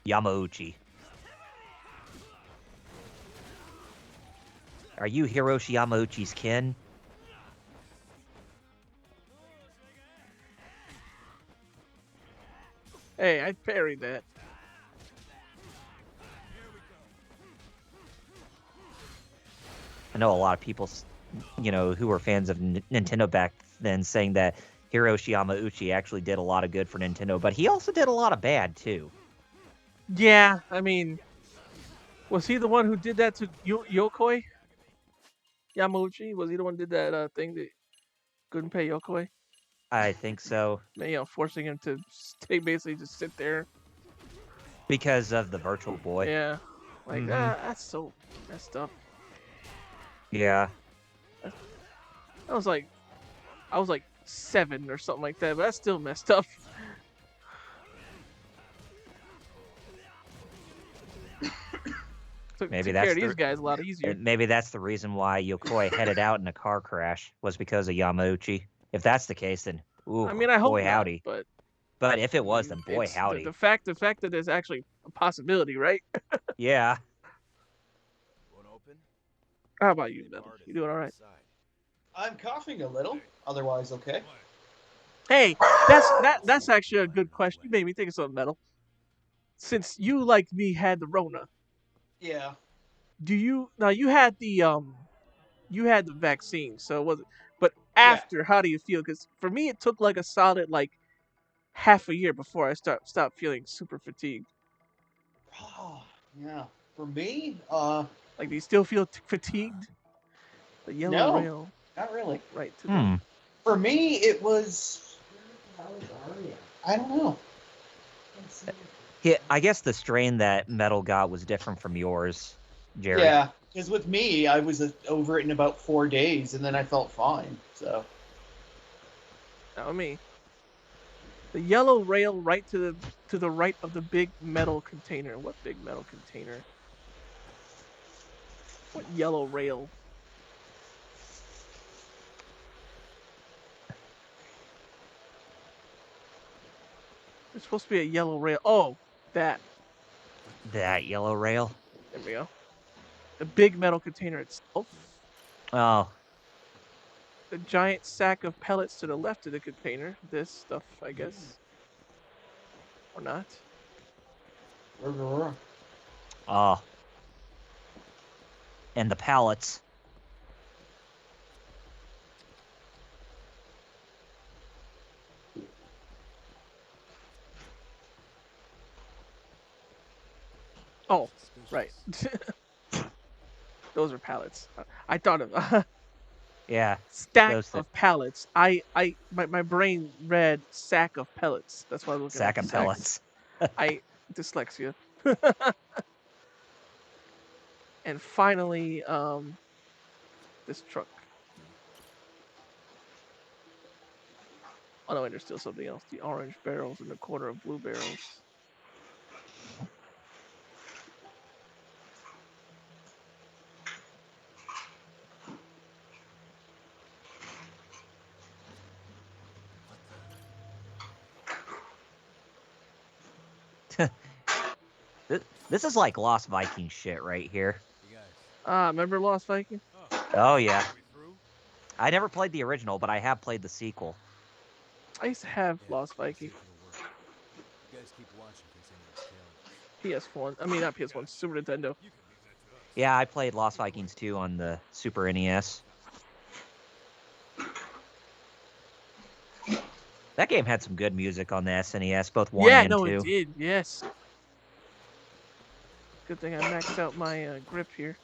Yamauchi. Are you Hiroshi Yamauchi's kin? Hey, I parried that. I know a lot of people, who were fans of Nintendo back then saying that Hiroshi Yamauchi actually did a lot of good for Nintendo, but he also did a lot of bad, too. Yeah, I mean, was he the one who did that to Yokoi? Yamauchi? Was he the one who did that thing that couldn't pay Yokoi? I think so. Forcing him to basically just sit there. Because of the Virtual Boy. Yeah. Like, that's so messed up. Yeah. I was like 7 or something like that, but that's still messed up. Took care of these guys a lot easier. Maybe that's the reason why Yokoi headed out in a car crash, was because of Yamauchi. If that's the case, then I mean, I hope boy not, howdy. But if it was, then boy howdy. The fact that there's actually a possibility, right? Yeah. How about you, Metal? You doing all right? I'm coughing a little. Otherwise, okay. Hey, that's actually a good question. You made me think of something, Metal. Since you, like me, had the Rona. Yeah. You had the vaccine, so was it? But after, how do you feel? Because for me, it took like a solid half a year before I stopped feeling super fatigued. Oh, yeah. For me, do you still feel fatigued? The yellow rail. Not really. Right to the. For me, it was. I don't know. Yeah, I guess the strain that Metal got was different from yours, Jerry. Yeah, because with me, I was over it in about 4 days, and then I felt fine. So. I mean, the yellow rail right to the right of the big metal container. What big metal container? What yellow rail? There's supposed to be a yellow rail. Oh, that. That yellow rail? There we go. The big metal container itself. Oh. The giant sack of pellets to the left of the container. This stuff, I guess. Or not. Oh. And the pallets. Oh, right. Those are pallets. I thought of yeah. Stack of pallets. My brain read sack of pellets. That's why I was looking at sack of pellets. Dyslexia. And finally, this truck. Oh no, wait, there's still something else. The orange barrels and the corner of blue barrels. This is like Lost Viking shit right here. Remember Lost Viking? Oh yeah. I never played the original, but I have played the sequel. I used to have Lost Viking. PS1. I mean, not PS1. Super Nintendo. Yeah, I played Lost Vikings 2 on the Super NES. That game had some good music on the SNES, both 1 and 2. Yeah, no, it did. Yes. Good thing I maxed out my grip here.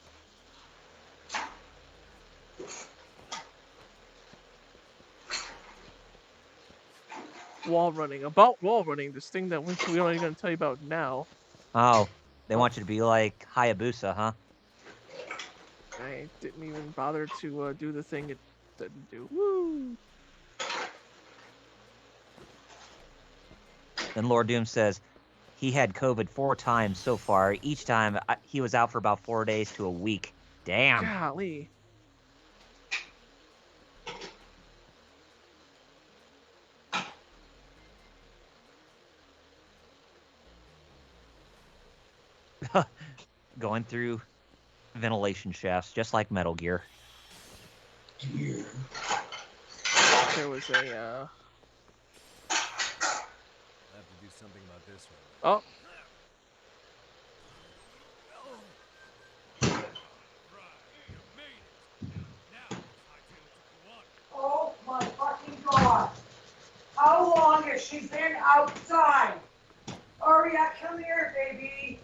Wall running. About wall running, this thing that we're only going to tell you about now. Oh, they want you to be like Hayabusa, huh? I didn't even bother to do the thing it said to do. Woo! Then Lord Doom says he had COVID 4 times so far. Each time he was out for about 4 days to a week. Damn. Golly. going through ventilation shafts, just like Metal Gear. There was a I'll have to do something about this one. oh, You made it. Now let's hightail it to Kiwani. Oh my fucking god! How long has she been outside? Aria, come here, baby.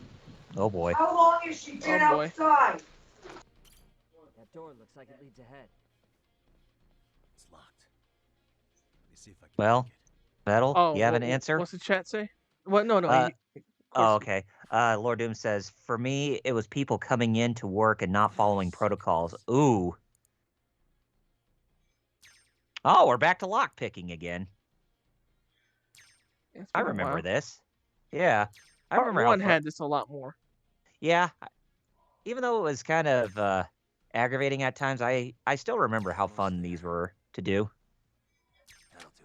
Oh boy. How long has she been Oh, boy. outside? That door looks like it leads ahead. It's locked. Let me see if I can Well, break it. Metal, Oh, you have an answer? What's the chat say? What? No, no. Uh, of Oh, course. okay. Lord Doom says, for me, it was people coming in to work and not following protocols. Ooh. Oh, we're back to lock picking again. It's I been a remember while. this. Yeah. I Part remember one how had this a lot more. Yeah. Even though it was kind of aggravating at times, I still remember how fun these were to do. That'll do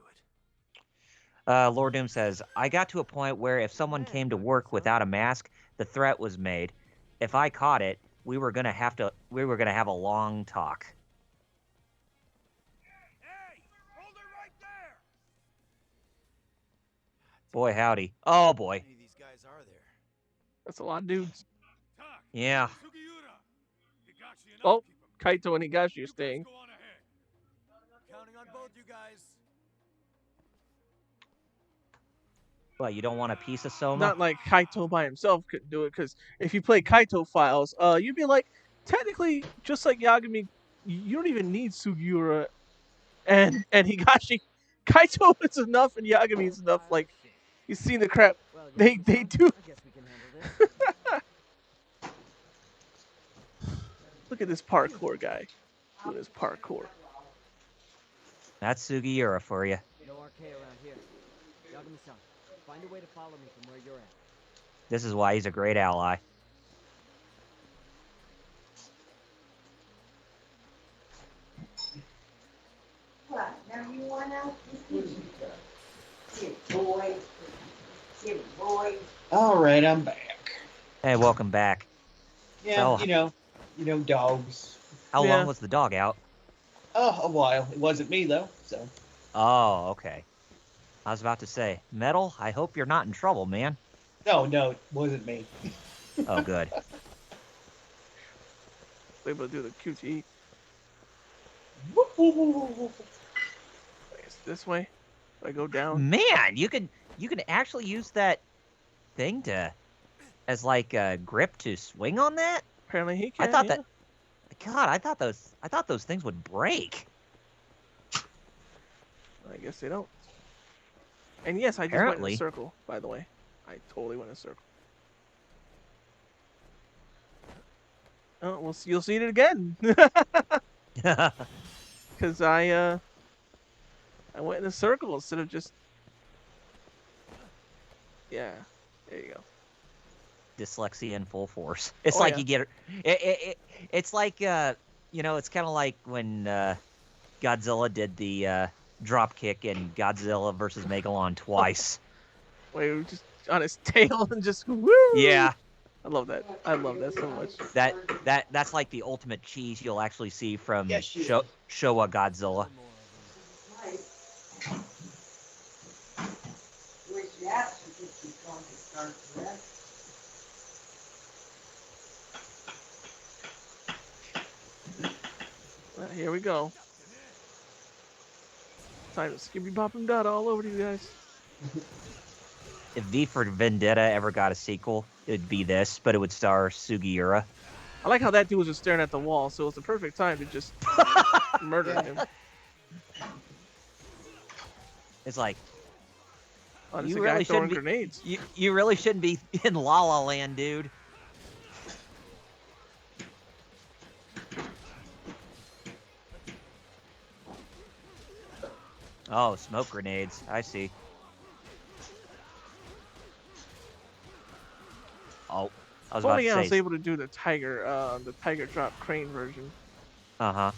it. Lord Doom says, I got to a point where if someone came to work without a mask, the threat was made. If I caught it, we were gonna have a long talk. Hey, hold it right there. Boy howdy. Oh boy. How many of these guys are there? That's a lot of dudes. Tak, Yeah. Sugiura. Higashi and Oh, I'll keep him. Kaito and Higashi are You guys staying. go on ahead. Counting on both you guys. Well, you don't want a piece of Soma? Not like Kaito by himself couldn't do it, because if you play Kaito files, you'd be like, technically, just like Yagami, you don't even need Sugiura and Higashi. Kaito is enough and Yagami is enough. Like, you've seen the crap Well, they Yagami-san, do. I guess we can handle this. Look at this parkour guy doing his parkour. That's Sugiura for you. No arcade around here. Yagami-san, find a way to follow me from where you're at. This is why he's a great ally. What? Now you wanna? Sit, boy. Sit, boy. All right, I'm back. Hey, welcome back. Yeah, So- you know, dogs. How Yeah. long was the dog out? Oh, a while. It wasn't me though, so. Oh, okay. I was about to say, Metal, I hope you're not in trouble, man. No, it wasn't me. Oh, good. Able to do the QTE. It's this way. I go down. Man, you can actually use that thing as like a grip to swing on that? Apparently he I can. thought yeah. God, I thought those things would break. I guess they don't. And yes, I just went in Apparently. a circle, by the way. I totally went in a circle. Oh, well, you'll see it again. Because I went in a circle instead of just... Yeah, there you go. Dyslexia in full force. It's Oh, like yeah. you get it's like you know, it's kind of like when Godzilla did the drop kick in Godzilla versus Megalon twice. Where he was just on his tail and just woo! Yeah, I love that. I love that so much. that's like the ultimate cheese you'll actually see from Yes, you- Showa Godzilla. Wish that certificate going to start with. Well, here we go. Time to skibby bop and dot all over you guys. If V for Vendetta ever got a sequel, it'd be this, but it would star Sugiura. I like how that dude was just staring at the wall, so it's the perfect time to just murder him. It's like, Oh, there's you a guy really throwing shouldn't be grenades. you really shouldn't be in La La Land, dude. Oh, smoke grenades. I see. Oh, I was If about only I to was say. able to do the tiger drop crane version, Uh-huh.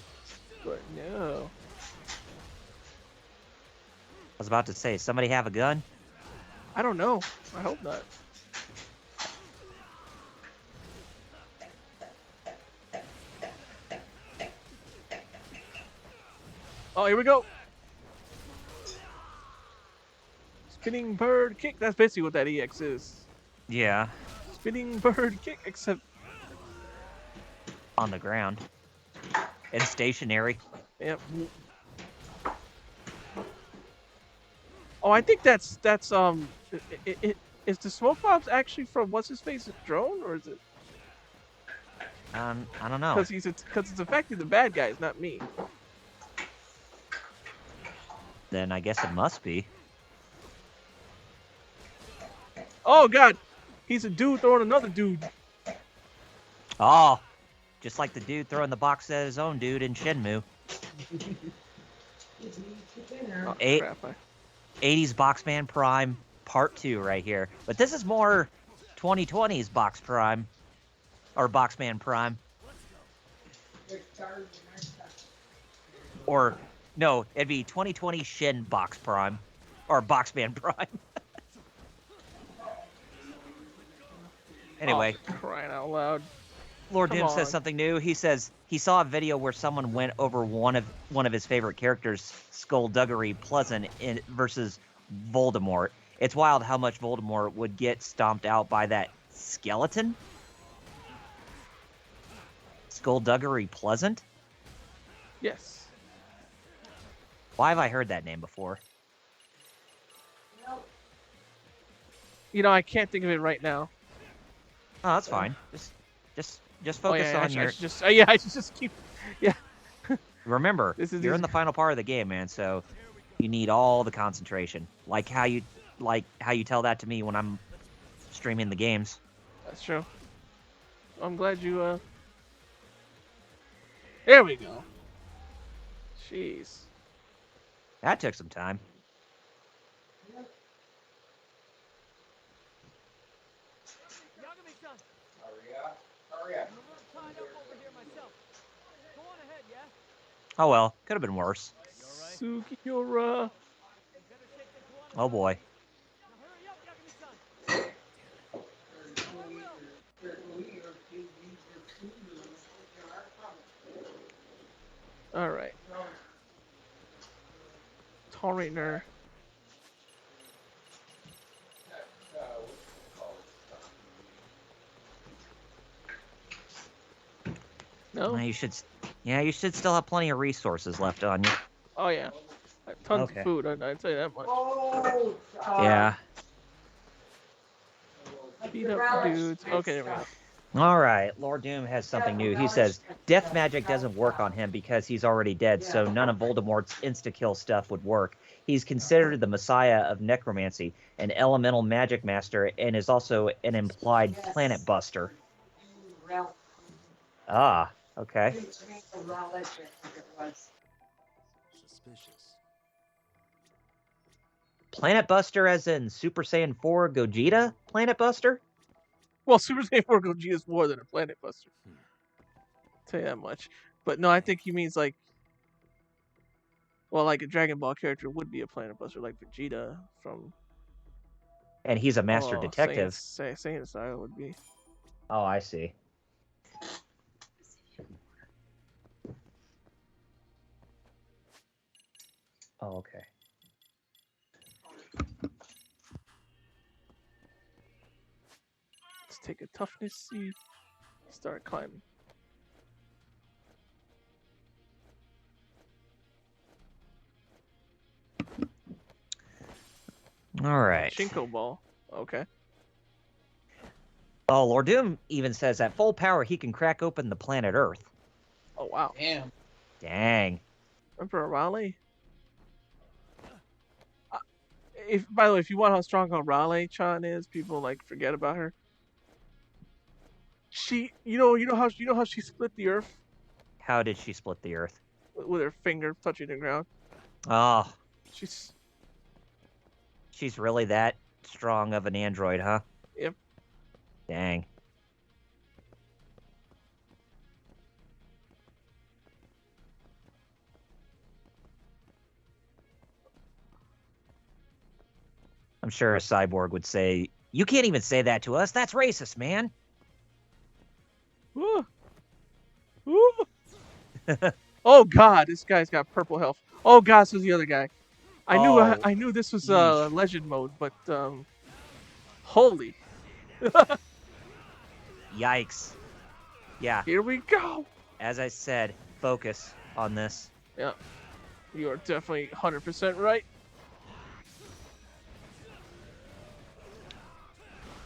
but no. I was about to say, somebody have a gun? I don't know. I hope not. Oh, here we go. Spinning bird kick. That's basically what that EX is. Yeah, Spinning bird kick, except on the ground and stationary. yep. Oh, I think that's is the smoke bombs actually from what's his face's drone, or is it I don't know. because it's affecting the bad guys, not me. Then I guess it must be. Oh God, he's a dude throwing another dude. Oh, just like the dude throwing the box at his own dude in Shenmue. Oh, Eight- crap, 80s Boxman Prime Part 2 right here. But this is more 2020's Box Prime. Or Boxman Prime. Or, no, it'd be 2020 Shin Box Prime. Or Boxman Prime. Anyway. Oh, crying out loud. Lord Come Doom on. says something new. He says he saw a video where someone went over one of his favorite characters, Skullduggery Pleasant, versus Voldemort. It's wild how much Voldemort would get stomped out by that skeleton. Skullduggery Pleasant? Yes. Why have I heard that name before? You know, I can't think of it right now. Oh, that's fine. Just focus on your. I should just keep. Yeah. Remember, This is you're in easy. the final part of the game, man. So you need all the concentration, like how you tell that to me when I'm streaming the games. That's true. I'm glad you. There we go. Jeez. That took some time. Yagami-san! Hurry up. I'm a little tied up over here myself. Go on ahead, yeah? Oh well, could have been worse. Sugiura. Oh boy. Now hurry up, Yagami-san! All right. Torrenter. No. You should still have plenty of resources left on you. Oh yeah. Tons Okay. of food. I'd say that much. Yeah. Beat up dudes. Okay, there we go. All right, Lord Doom has something new. He says death magic doesn't work on him because he's already dead, so none of Voldemort's insta-kill stuff would work. He's considered the messiah of necromancy, an elemental magic master, and is also an implied planet buster. Ah, okay. Suspicious. Planet buster as in Super Saiyan 4 Gogeta planet buster? Well, Super Saiyan 4 Gogeta is more than a planet buster. Tell you that much. But no, I think he means like a Dragon Ball character would be a planet buster, like Vegeta from. And he's a master detective. Saiyan Saga would be. Oh, I see. Oh, okay. Let's take a toughness seed. Start climbing. All right. Chinko ball. Okay. Oh, Lord Doom even says at full power he can crack open the planet Earth. Oh wow. Damn. Dang. Emperor Raleigh. By the way, if you want how strong Raleigh-chan is, people like forget about her. She, you know how she split the earth How did she split the Earth? with her finger touching the ground. Oh, She's really that strong of an android, huh? Yep. Dang. I'm sure a cyborg would say, "You can't even say that to us. That's racist, man." Ooh. Ooh. Oh God, this guy's got purple health. Oh God, so the other guy. Oh, I knew this was yeesh. legend mode, but holy, Yikes. Yeah, here we go. as I said, focus on this. Yeah, you are definitely 100% right.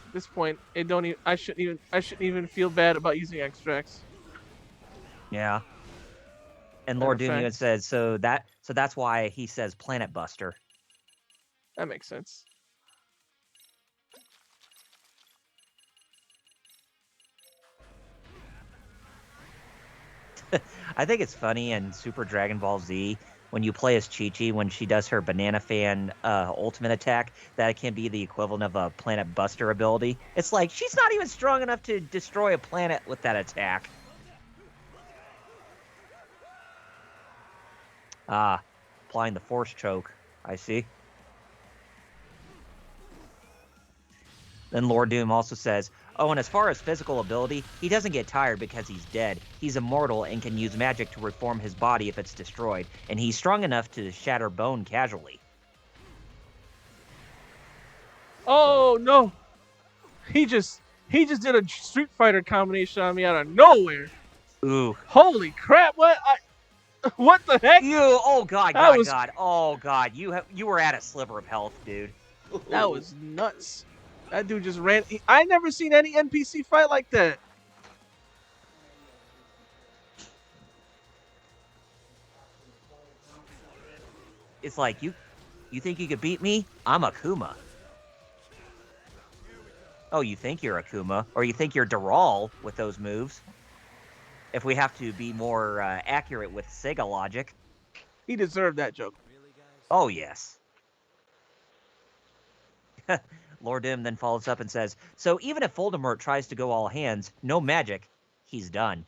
At this point, it don't even. I shouldn't even feel bad about using extracts. Yeah. And Matter Lord of Doom even fact, says so that's why he says Planet Buster. that makes sense. I think it's funny in Super Dragon Ball Z when you play as Chi-Chi when she does her banana fan ultimate attack, that it can be the equivalent of a Planet Buster ability. It's like she's not even strong enough to destroy a planet with that attack. Ah, applying the force choke. I see. Then Lord Doom also says, oh, and as far as physical ability, he doesn't get tired because he's dead. He's immortal and can use magic to reform his body if it's destroyed, and he's strong enough to shatter bone casually. Oh no, he just did a Street Fighter combination on me out of nowhere. Ooh. Holy crap! What the heck? Oh God, That was oh God, you were at a sliver of health, dude. that was nuts. That dude just ran. I never seen any NPC fight like that. It's like you think you could beat me? I'm Akuma. Oh, you think you're Akuma, or you think you're Dural with those moves? If we have to be more accurate with Sega logic. He deserved that joke. Oh yes. Lord Dim then follows up and says, so even if Voldemort tries to go all hands, no magic, he's done.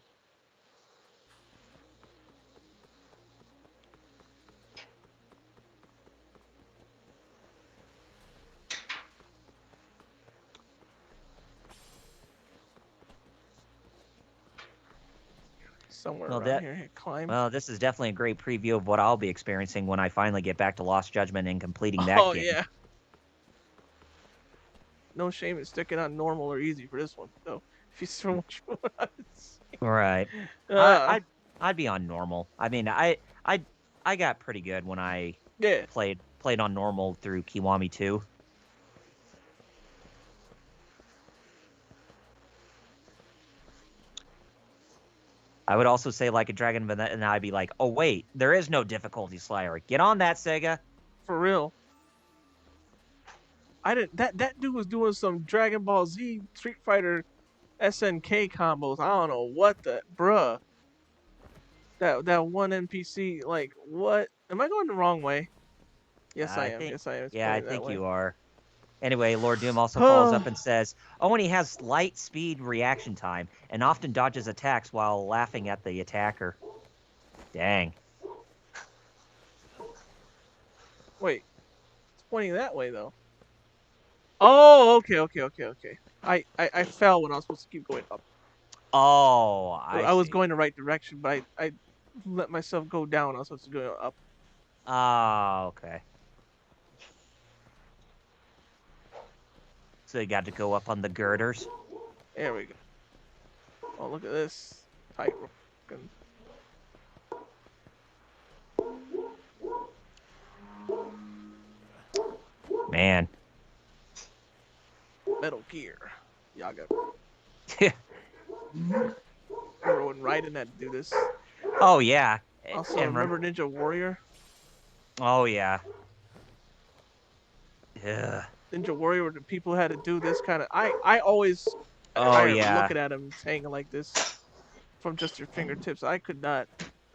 Somewhere around here, climb. Well, this is definitely a great preview of what I'll be experiencing when I finally get back to Lost Judgment and completing that Oh game. yeah. No shame in sticking on normal or easy for this one, though. If you so much want to see. Right. I'd be on normal. I mean, I got pretty good when I played on normal through Kiwami 2. I would also say like a Dragon, and I'd be like, oh wait, there is no difficulty slider. Get on that, Sega. For real. I didn't. That dude was doing some Dragon Ball Z Street Fighter SNK combos. I don't know what the bruh. That one NPC, like, what? Am I going the wrong way? Yes, I am. Yes, I am. It's Yeah, I that think way. you are. Anyway, Lord Doom also follows up and says, oh, and he has light speed reaction time and often dodges attacks while laughing at the attacker. Dang. Wait. It's pointing that way, though. Oh, okay. I fell when I was supposed to keep going up. Oh, I was see. going the right direction, but I let myself go down. I was supposed to go up. Oh, okay. So you got to go up on the girders. There we go. Oh, look at this. Tightrope. Man. Metal Gear. Yaga. Remember when Raiden had to do this? Oh, yeah. Also, remember Ninja Warrior? Oh, yeah. Yeah. Ninja Warrior, where the people had to do this kind of. I always looking at him saying like this from just your fingertips. I could not.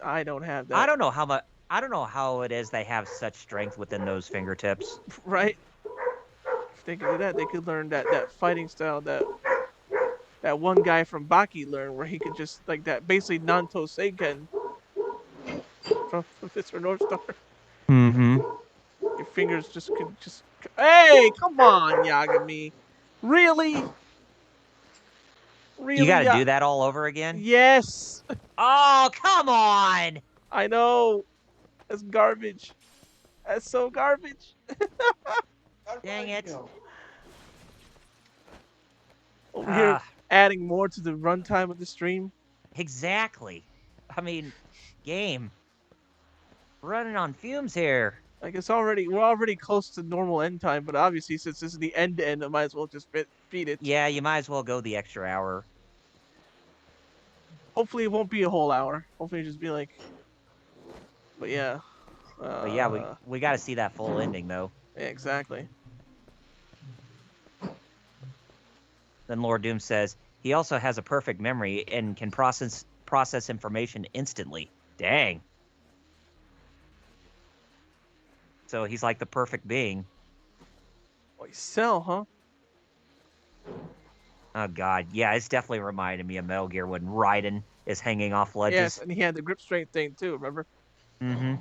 I don't have that. I don't know how much. I don't know how it is they have such strength within those fingertips. Right? If they could do that, they could learn that fighting style that one guy from Baki learned, where he could just like that basically Nanto Seiken from Mr. North Star. Mm-hmm. Your fingers just could just. Hey, come on, Yagami. Really? Really? You got to do that all over again? Yes. Oh, come on. I know. That's garbage. That's so garbage. Dang it. Over here Ah, adding more to the runtime of the stream. exactly. I mean, game. Running on fumes here. Like we're already close to normal end time, but obviously since this is the end to end, I might as well just beat it. Yeah, you might as well go the extra hour. Hopefully it won't be a whole hour. Hopefully it just be like. But yeah. But yeah, we got to see that full ending though. Yeah, exactly. Then Lord Doom says he also has a perfect memory and can process information instantly. Dang. So he's like the perfect being. Oh, you sell, huh? Oh god, yeah, it's definitely reminded me of Metal Gear when Raiden is hanging off ledges. Yes, and he had the grip strength thing too. Remember? Mm-hmm.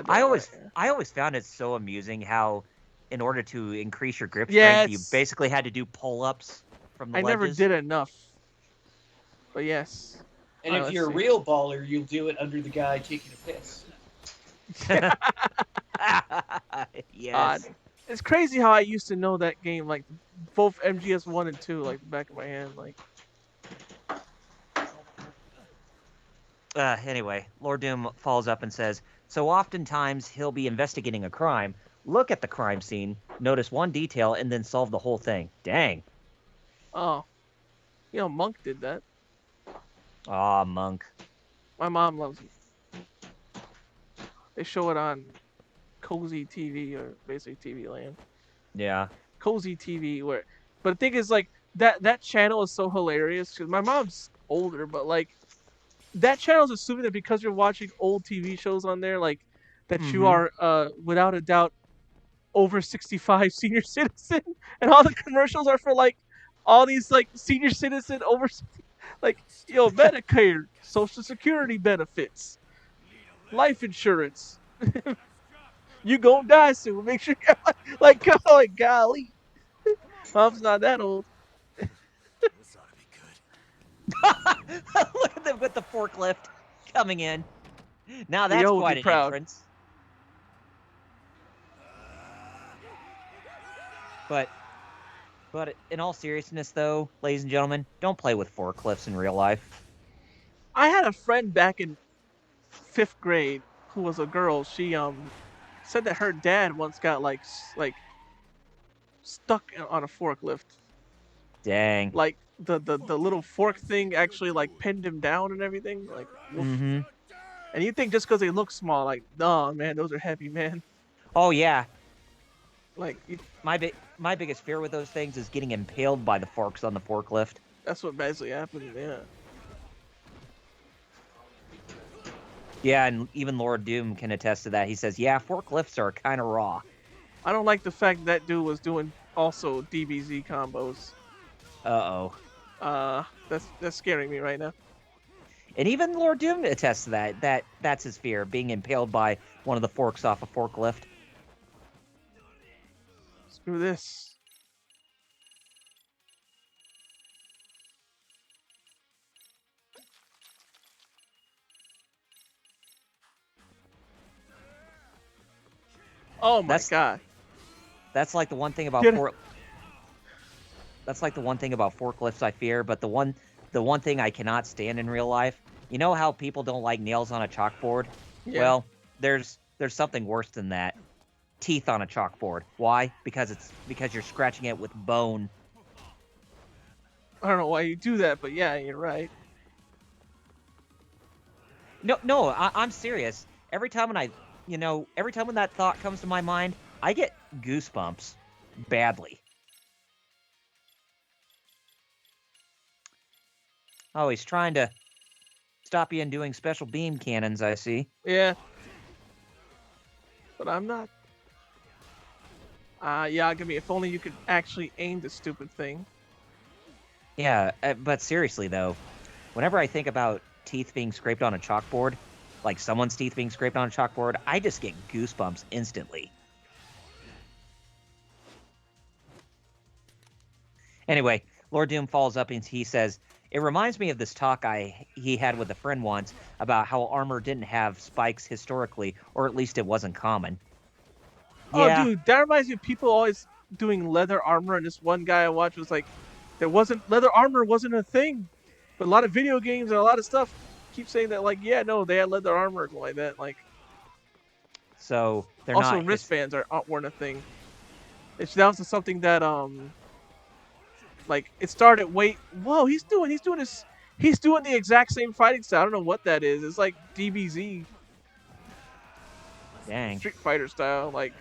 I always found it so amusing how, in order to increase your grip Yeah, strength, you basically had to do pull-ups from the I never ledges. did enough. But yes. And if you're a real baller, you'll do it under the guy taking a piss. Yes. It's crazy how I used to know that game, like both MGS 1 and 2, like the back of my hand. Like. Anyway, Lord Doom follows up and says, so oftentimes he'll be investigating a crime, look at the crime scene, notice one detail, and then solve the whole thing. Dang. Oh. You know, Monk did that. Aw, Monk. My mom loves him. They show it on Cozy TV, or basically TV Land. Yeah. Cozy TV, but the thing is, like, that channel is so hilarious, because my mom's older, but, like, that channel's assuming that because you're watching old TV shows on there, like, that you are, without a doubt, over 65 senior citizen, and all the commercials are for, like, all these, like, senior citizen over, like, yo, Medicare, Social Security benefits, life insurance. You gonna die soon. Make sure you're like golly. Mom's not that old. This ought to be good. Look at them with the forklift coming in. Now that's quite an entrance. But in all seriousness, though, ladies and gentlemen, don't play with forklifts in real life. I had a friend back in 5th grade who was a girl. She said that her dad once got like stuck on a forklift. Dang. Like the little fork thing actually like pinned him down and everything. Like. Mm-hmm. And you think just because they look small, like, nah, man, those are heavy, man. Oh yeah. Like my biggest fear with those things is getting impaled by the forks on the forklift. That's what basically happened. Yeah. Yeah, and even Lord Doom can attest to that. He says, yeah, forklifts are kind of raw. I don't like the fact that dude was doing also DBZ combos. Uh-oh. That's scaring me right now. And even Lord Doom attests to that. That's his fear, being impaled by one of the forks off a forklift. Screw this. Oh my god. That's like the one thing about That's like the one thing about forklifts I fear, but the one thing I cannot stand in real life. You know how people don't like nails on a chalkboard? Yeah. Well, there's something worse than that. Teeth on a chalkboard. Why? Because you're scratching it with bone. I don't know why you do that, but yeah, you're right. No, I'm serious. Every time when that thought comes to my mind, I get goosebumps badly. Oh, he's trying to stop you in doing special beam cannons, I see. Yeah. But I'm not. Yeah, give me. If only you could actually aim the stupid thing. Yeah, but seriously though, whenever I think about teeth being scraped on a chalkboard, like someone's teeth being scraped on a chalkboard, I just get goosebumps instantly. Anyway, Lord Doom follows up and he says, It reminds me of this talk he had with a friend once about how armor didn't have spikes historically, or at least it wasn't common. Oh, Yeah. dude, that reminds me of people always doing leather armor, and this one guy I watched was like, leather armor wasn't a thing, but a lot of video games and a lot of stuff keep saying that, like, yeah, no, they had leather armor or something like that. Like, So they're also not. wristbands weren't a thing. It's down to something that like it started. Whoa, he's doing the exact same fighting style. I don't know what that is. It's like DBZ, Dang. Street Fighter style, like.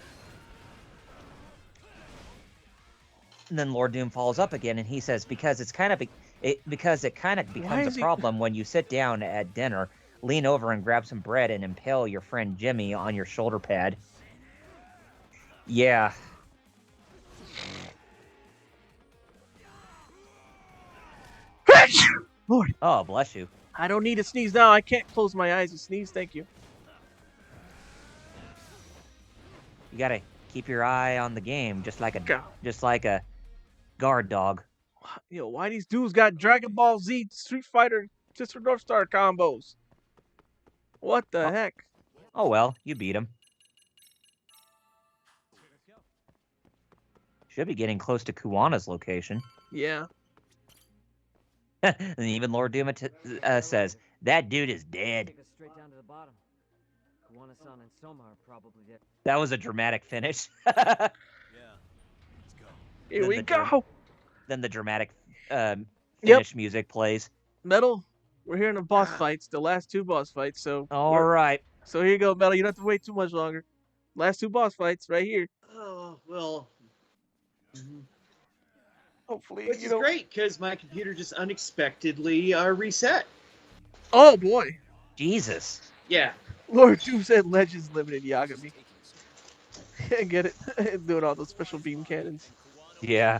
And then Lord Doom follows up again, and he says, because it kind of becomes a problem when you sit down at dinner, lean over and grab some bread and impale your friend Jimmy on your shoulder pad. Yeah. Lord. Oh, bless you. I don't need to sneeze now. I can't close my eyes and sneeze. Thank you. You gotta keep your eye on the game, just like a guard dog. Yo, why these dudes got Dragon Ball Z, Street Fighter, Sister North Star combos? What the heck? Oh well, you beat him. Should be getting close to Kuwana's location. Yeah. And even Lord Doom says, that dude is dead. Take us straight down to the bottom. Kuwana-san and Soma are probably there. That was a dramatic finish. Yeah. Let's go. Here we go. Then the dramatic finish music plays. Metal, we're here in the boss fights, the last two boss fights. So all right. So here you go, Metal. You don't have to wait too much longer. Last two boss fights right here. Oh well. Hopefully, which is great because my computer just unexpectedly reset. Oh boy. Jesus. Yeah. Lord Doom said Legends Limited Yagami. I get it. Doing all those special beam cannons. Yeah.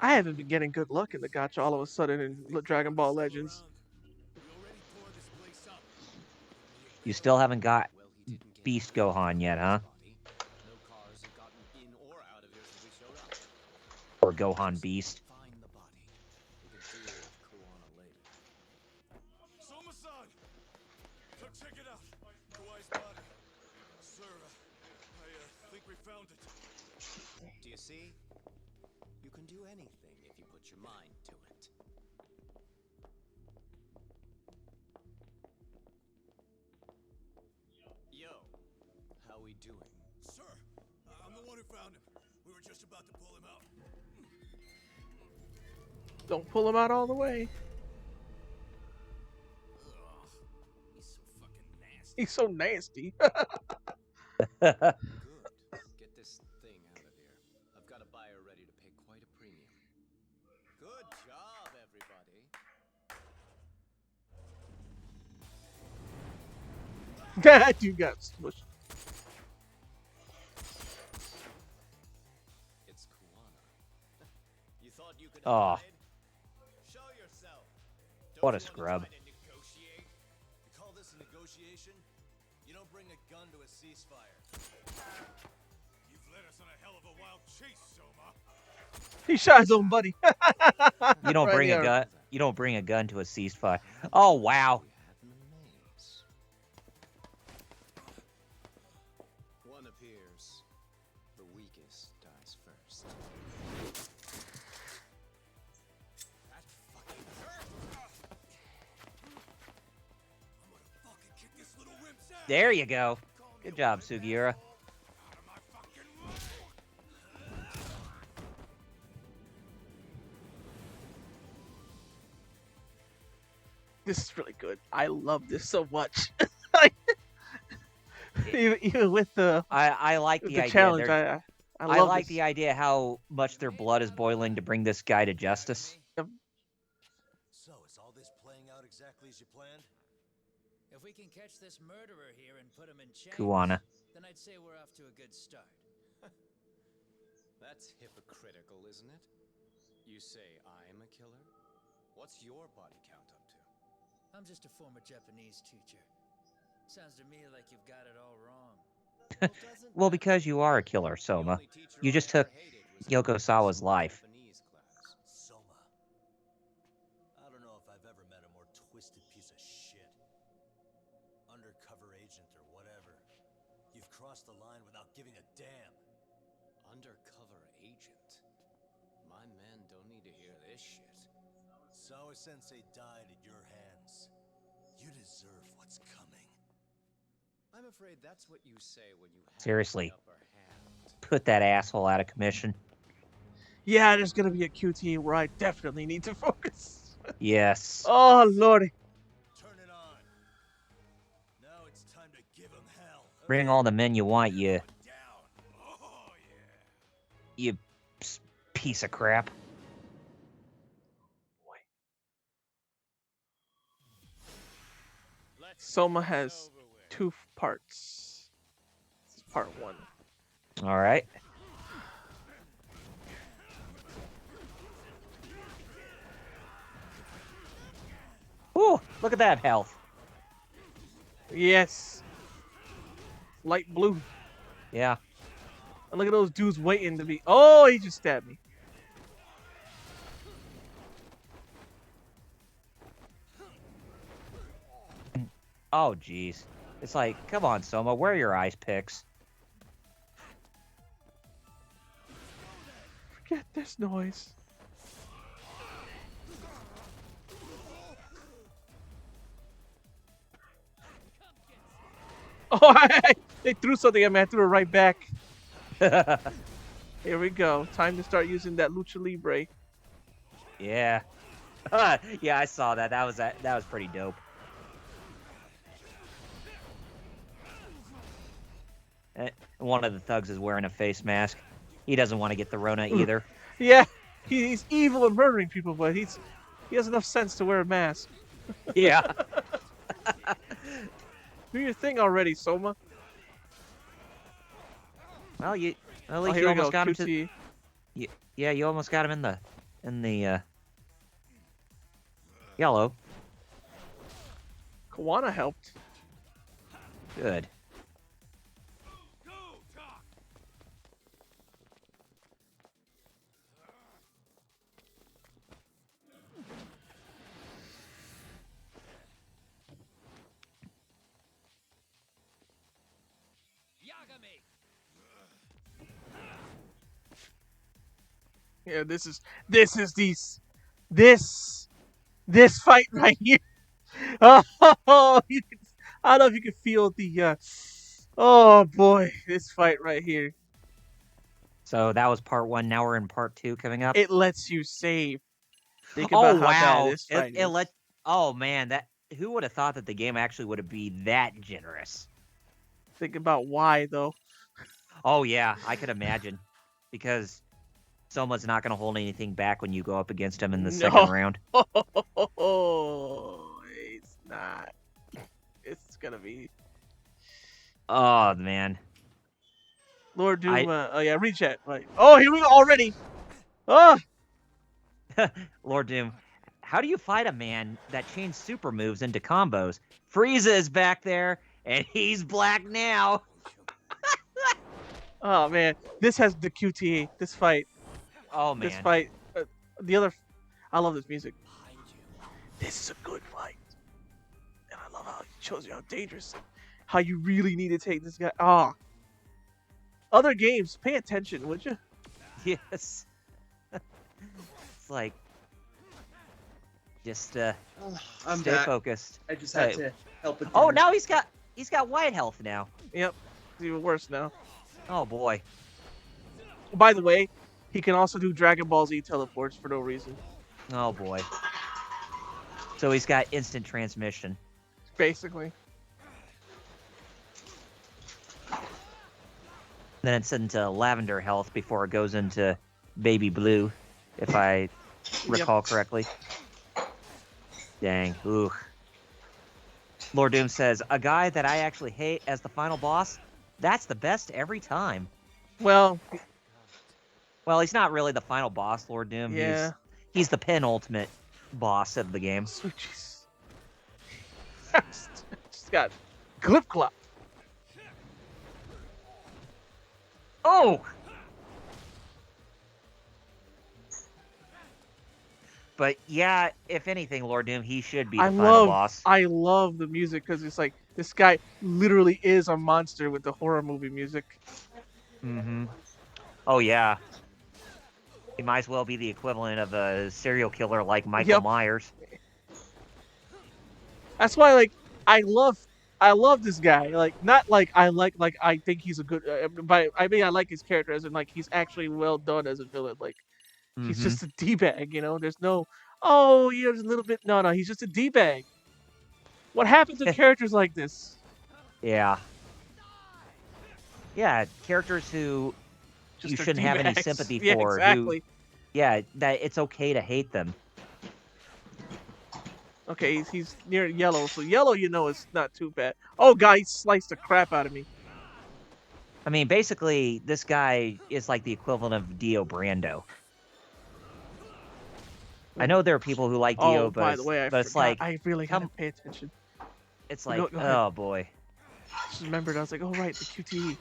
I haven't been getting good luck in the gacha all of a sudden in Dragon Ball Legends. You still haven't got Beast Gohan yet, huh? Or Gohan Beast. Soma-san! Come check it out. Kawai's body. Sir, I think we found it. Do you see? You can do anything if you put your mind to it. Yo, how we doing? Sir, I'm the one who found him. We were just about to pull him out. Don't pull him out all the way. He's so nasty. He's so nasty. Good. Get this thing out of here. I've got a buyer ready to pay quite a premium. Good job, everybody. That dude got smushed. It's Kuwana. You thought you could Oh. hide? Show yourself. What a scrub. Negotiate? You call this a negotiation? You don't bring a gun to a ceasefire. You've led us on a hell of a wild chase, Soma. He shot his own buddy. You don't Right bring there. a gun. You don't bring a gun to a ceasefire. Oh wow. One appears. The weakest dies first. That fucking hurt. I'm gonna fucking kick this little wimp's ass. There you go. Good job, Sugiura. This is really good. I love this so much. even with the I like with the the idea. challenge. They're- I I love like this. the idea how much their blood is boiling to bring this guy to justice. So, is all this playing out exactly as you planned? If we can catch this murderer here and put him in chains, Kuwana. then I'd say we're off to a good start. That's hypocritical, isn't it? You say I'm a killer? What's your body count up to? I'm just a former Japanese teacher. Sounds to me like you've got it all wrong. Well, because you are a killer, Soma. You just took Yoko Sawa's life. Japanese class. Soma. I don't know if I've ever met a more twisted piece of shit. Undercover agent or whatever. You've crossed the line without giving a damn. Undercover agent? My men don't need to hear this shit. Sawa-sensei died at your hands. You deserve what's coming. I'm afraid that's what you say when you have Seriously. the upper hand. Put that asshole out of commission. Yeah, there's gonna be a QT where I definitely need to focus. Yes. Oh lordy. Turn it on. Now it's time to give him hell. Bring all the men you want, you piece of crap. Soma has 2 parts. This is part 1. All right. Ooh, look at that health. Yes. Light blue. Yeah. And look at those dudes waiting to be. Oh, he just stabbed me. Oh, jeez. It's like, come on, Soma, where are your ice picks? Forget this noise. Oh, they threw something at me. I threw it right back. Here we go. Time to start using that Lucha Libre. Yeah. Yeah, I saw that. That was pretty dope. One of the thugs is wearing a face mask. He doesn't want to get the Rona either. Yeah, he's evil and murdering people, but he has enough sense to wear a mask. Yeah. Do your thing already, Soma. Well, at Oh, least here you we almost go. got him QT. to. Yeah, you almost got him in the yellow. Kawana helped. Good. Yeah, this fight right here. Oh, I don't know if you can feel the. Oh boy, this fight right here. So that was part 1. Now we're in part 2 coming up. It lets you save. Think Oh about how bad wow! this fight is. Oh man, who would have thought that the game actually would have been that generous? Think about why though. Oh yeah, I could imagine, because Soma's not going to hold anything back when you go up against him in the second round. Oh, it's not. It's gonna be. Oh man. Lord Doom. Oh yeah, reset. Right. Oh, here we go already. Oh. Lord Doom. How do you fight a man that chains super moves into combos? Frieza is back there, and he's black now. Oh man, this has the QTE. This fight. Oh man. This fight. I love this music. This is a good fight, and I love how it shows you how dangerous, how you really need to take this guy. Ah. Other games, pay attention, would you? Yes. It's like, just I'm stay back. focused. I just had to help with. Oh, now he's got white health now. Yep, it's even worse now. Oh boy. By the way, he can also do Dragon Ball Z teleports for no reason. Oh boy. So he's got instant transmission. Basically. Then it's into lavender health before it goes into baby blue, if I recall correctly. Dang. Ooh. Lord Doom says, a guy that I actually hate as the final boss, that's the best every time. Well, he's not really the final boss, Lord Doom. Yeah. He's the penultimate boss of the game. Sweet jeez. Just got Glip Clop. Oh! But yeah, if anything, Lord Doom, he should be I the final love boss. I love the music because it's like this guy literally is a monster with the horror movie music. Mm-hmm. Oh yeah. He might as well be the equivalent of a serial killer like Michael Yep. Myers. That's why I love this guy. Like not like I think he's a good. But I mean I like his character as in like he's actually well done as a villain. Like he's Mm-hmm. just a d-bag. There's no there's a little bit. No, he's just a d-bag. What happens to characters like this? Yeah. Yeah, characters who you Just a shouldn't have any d-bags. sympathy Yeah, for, exactly. that it's okay to hate them. Okay, he's near yellow, so yellow, is not too bad. Oh, God, he sliced the crap out of me. I mean, basically, this guy is like the equivalent of Dio Brando. I know there are people who like Dio, Oh, by the way, I but it's forgot. like, I really gotta pay attention. it's Go like, ahead. oh boy. Just remembered, I was like, oh, right, the QTE.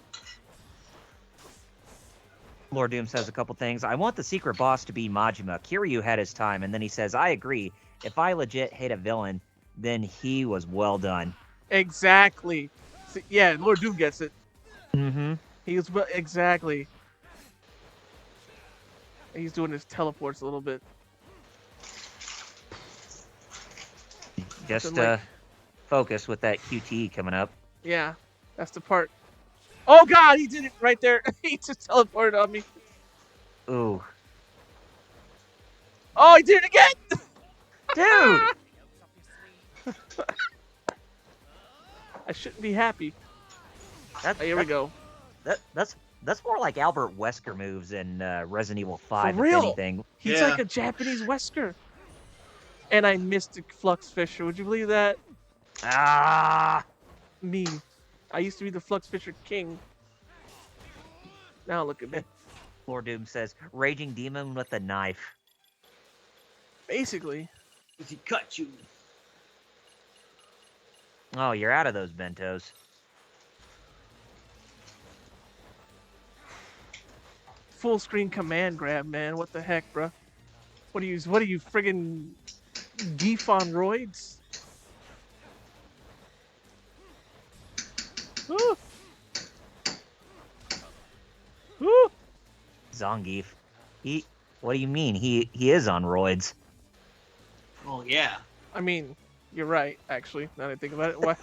Lord Doom says a couple things. I want the secret boss to be Majima. Kiryu had his time, and then he says, I agree. If I legit hate a villain, then he was well done. Exactly. See, yeah, Lord Doom gets it. Mm-hmm. He was exactly. He's doing his teleports a little bit. Just like, focus with that QT coming up. Yeah, that's the part. Oh God, he did it right there. He just teleported on me. Ooh. Oh, he did it again, dude. I shouldn't be happy. Here we go. That's more like Albert Wesker moves in Resident Evil 5, For real. if anything. He's like a Japanese Wesker. And I missed the Flux Fisher. Would you believe that? Ah, me. I used to be the Flux Fisher king. Now look at me. Lord Doom says, "Raging demon with a knife." Basically. Does he cut you? Oh, you're out of those bentos. Full screen command grab, man. What the heck, bruh? What are you friggin' geef on roids? Woo! Woo! Zangief. What do you mean? He is on roids. Oh yeah. I mean, you're right, actually, now that I think about it. What?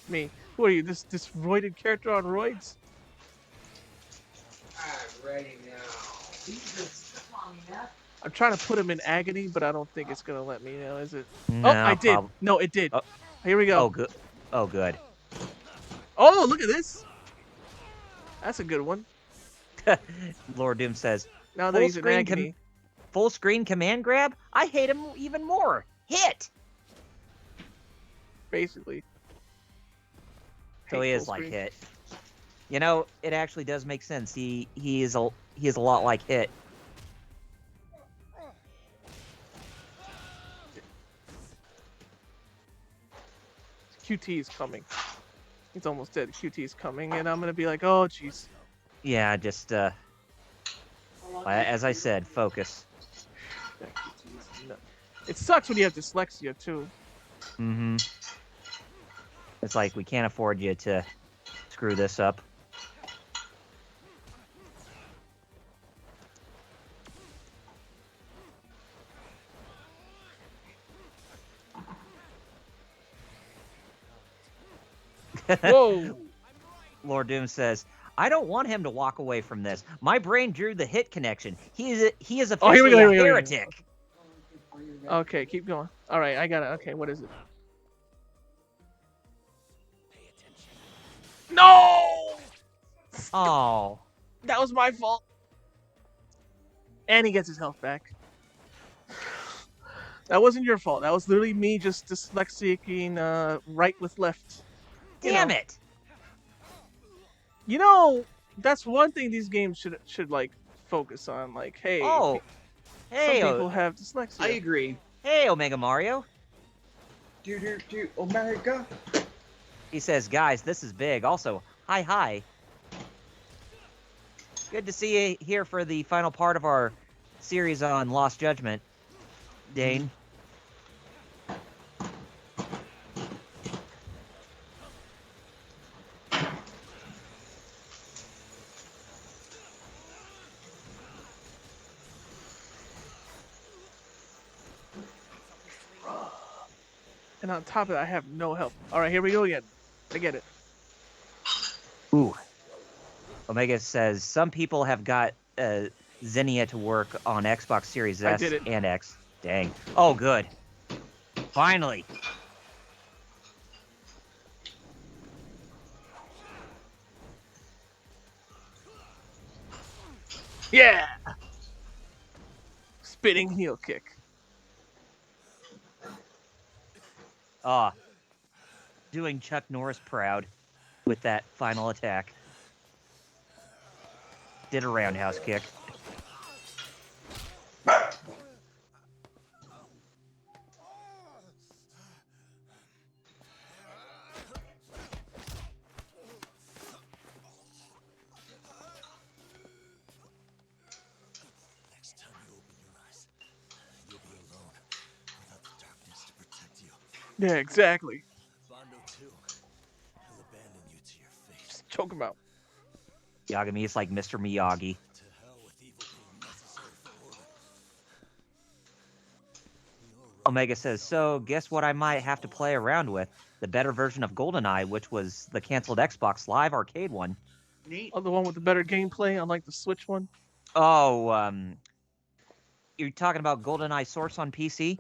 Me. Who are you? This roided character on roids? I'm ready now. Jesus, come on, man. I'm trying to put him in agony, but I don't think it's gonna let me now, is it? No, oh, I did. No, it did. Oh. Here we go. Oh, good. Oh, good. Oh, look at this. That's a good one. Lord Doom says, Now that he's in agony. Full screen command grab? I hate him even more. Hit! Basically. So he is like Hit. You know, it actually does make sense. He is a lot like Hit. QT is coming. He's almost dead. QT is coming, and I'm gonna be like, oh, jeez. Yeah, just as I said, focus. It sucks when you have dyslexia too. Mm-hmm. It's like we can't afford you to screw this up. Whoa! Lord Doom says, "I don't want him to walk away from this. My brain drew the Hit connection. He is officially a heretic." Okay, keep going. All right, I got it. Okay, what is it? Pay attention. No! Oh, that was my fault. And he gets his health back. That wasn't your fault. That was literally me just dyslexic right with left. Damn it! You know, that's one thing these games should like focus on. Like, hey, hey, some people have dyslexia. I agree. Hey, Omega Mario. Do Omega. He says, "Guys, this is big." Also, hi. Good to see you here for the final part of our series on Lost Judgment, Dane. And on top of that, I have no health. All right, here we go again. I get it. Ooh. Omega says some people have got Xenia to work on Xbox Series I S did it. and X. Dang. Oh, good. Finally. Yeah. Spinning heel kick. Ah. Doing Chuck Norris proud with that final attack. Did a roundhouse kick. Next time you open your eyes, you'll be alone without the darkness to protect you. Yeah, exactly. Bondo too. He'll abandon you to your fate. Just choke him out. Yagami is like Mr. Miyagi. To hell with evil being necessary for order. Omega says, so guess what I might have to play around with? The better version of GoldenEye, which was the canceled Xbox Live Arcade one. Neat. Oh, the one with the better gameplay, unlike the Switch one. Oh, you're talking about GoldenEye Source on PC?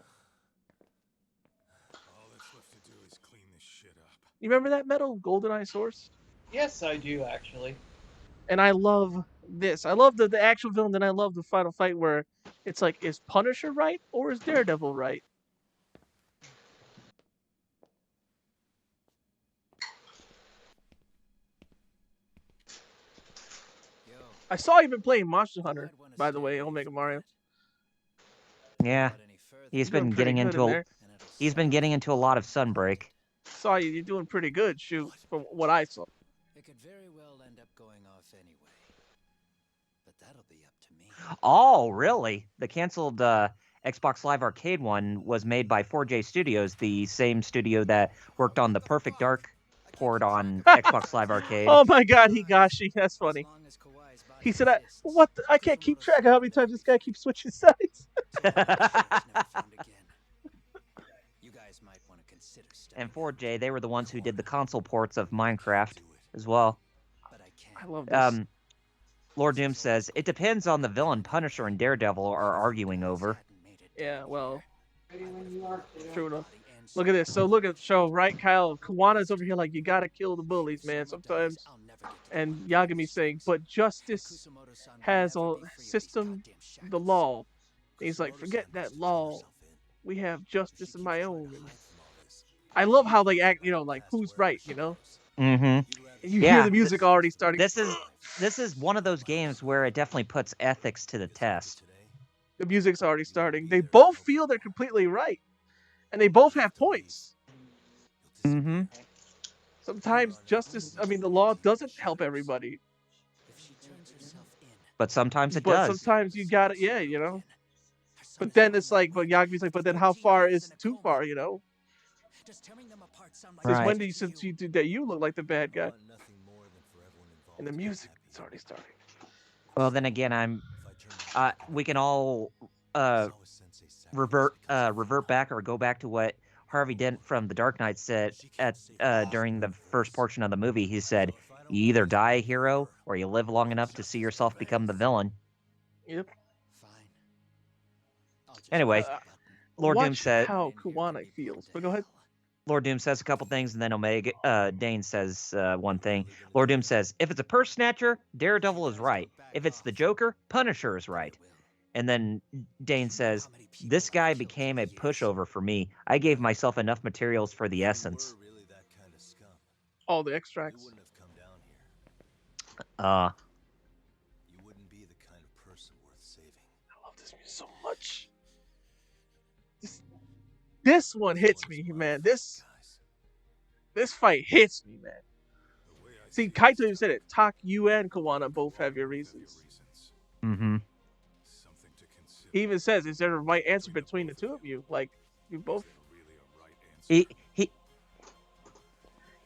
All that's left to do is clean this shit up. You remember that Metal GoldenEye Source? Yes, I do actually. And I love this. I love the actual villain, and I love the final fight where it's like, is Punisher right or is Daredevil right? I saw you've been playing Monster Hunter, by the way, Omega Mario. Yeah. He's You're doing been pretty getting good into in a there. he's been getting into a lot of Sunbreak. Saw you. You're doing pretty good, shoot, from what I saw. It could very well end up going off anyway. But that'll be up to me. Oh, really? The canceled Xbox Live Arcade one was made by 4J Studios, the same studio that worked on the Perfect Dark port on Xbox Live Arcade. Oh my God, Higashi, that's funny. He said, "What? I can't keep track of how many times this guy keeps switching sides." And 4J, they were the ones who did the console ports of Minecraft as well. I love this. Lord Doom says, it depends on the villain Punisher and Daredevil are arguing over. Yeah, well, true enough. Look at this. So look at the show, right, Kyle? Kawana's over here like, you gotta kill the bullies, man, sometimes. And Yagami saying, but justice has a system, the law. And he's like, forget that law. We have justice of my own. And I love how they act, you know, like, who's right, you know? Mm-hmm. You hear the music already starting. This is one of those games where it definitely puts ethics to the test. The music's already starting. They both feel they're completely right. And they both have points. Mm-hmm. Sometimes justice, I mean, the law doesn't help everybody. But sometimes it But does. sometimes you gotta, yeah, you know? But then it's like, but Yagami's like, but then how far is too far, you know? Since when did you, since you did that, you look like the bad guy? And the music, it's already starting. Well, then again, we can all revert back or go back to what Harvey Dent from The Dark Knight said during the first portion of the movie. He said, you either die a hero or you live long enough to see yourself become the villain. Yep. Anyway, Lord Doom Watch said how Kawana feels. But go ahead. Lord Doom says a couple things, and then Dane says one thing. Lord Doom says, if it's a purse snatcher, Daredevil is right. If it's the Joker, Punisher is right. And then Dane says, this guy became a pushover for me. I gave myself enough materials for the essence. All the extracts. You wouldn't be the kind of person worth saving. I love this music so much. This one hits me, man. This fight hits me, man. See, Kaito even said it. Tak, you and Kawana both have your reasons. Mm-hmm. Something to consider. He even says, "Is there a right answer between the two of you? Like, you both He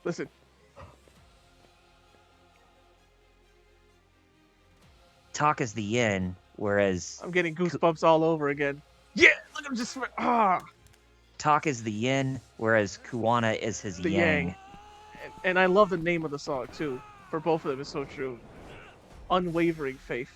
listen." talk is the yin, whereas I'm getting goosebumps all over again. Yeah, look, I'm just talk is the yin, whereas Kuwana is his the yang. yang. And I love the name of the song too. For both of them, it's so true. Unwavering faith.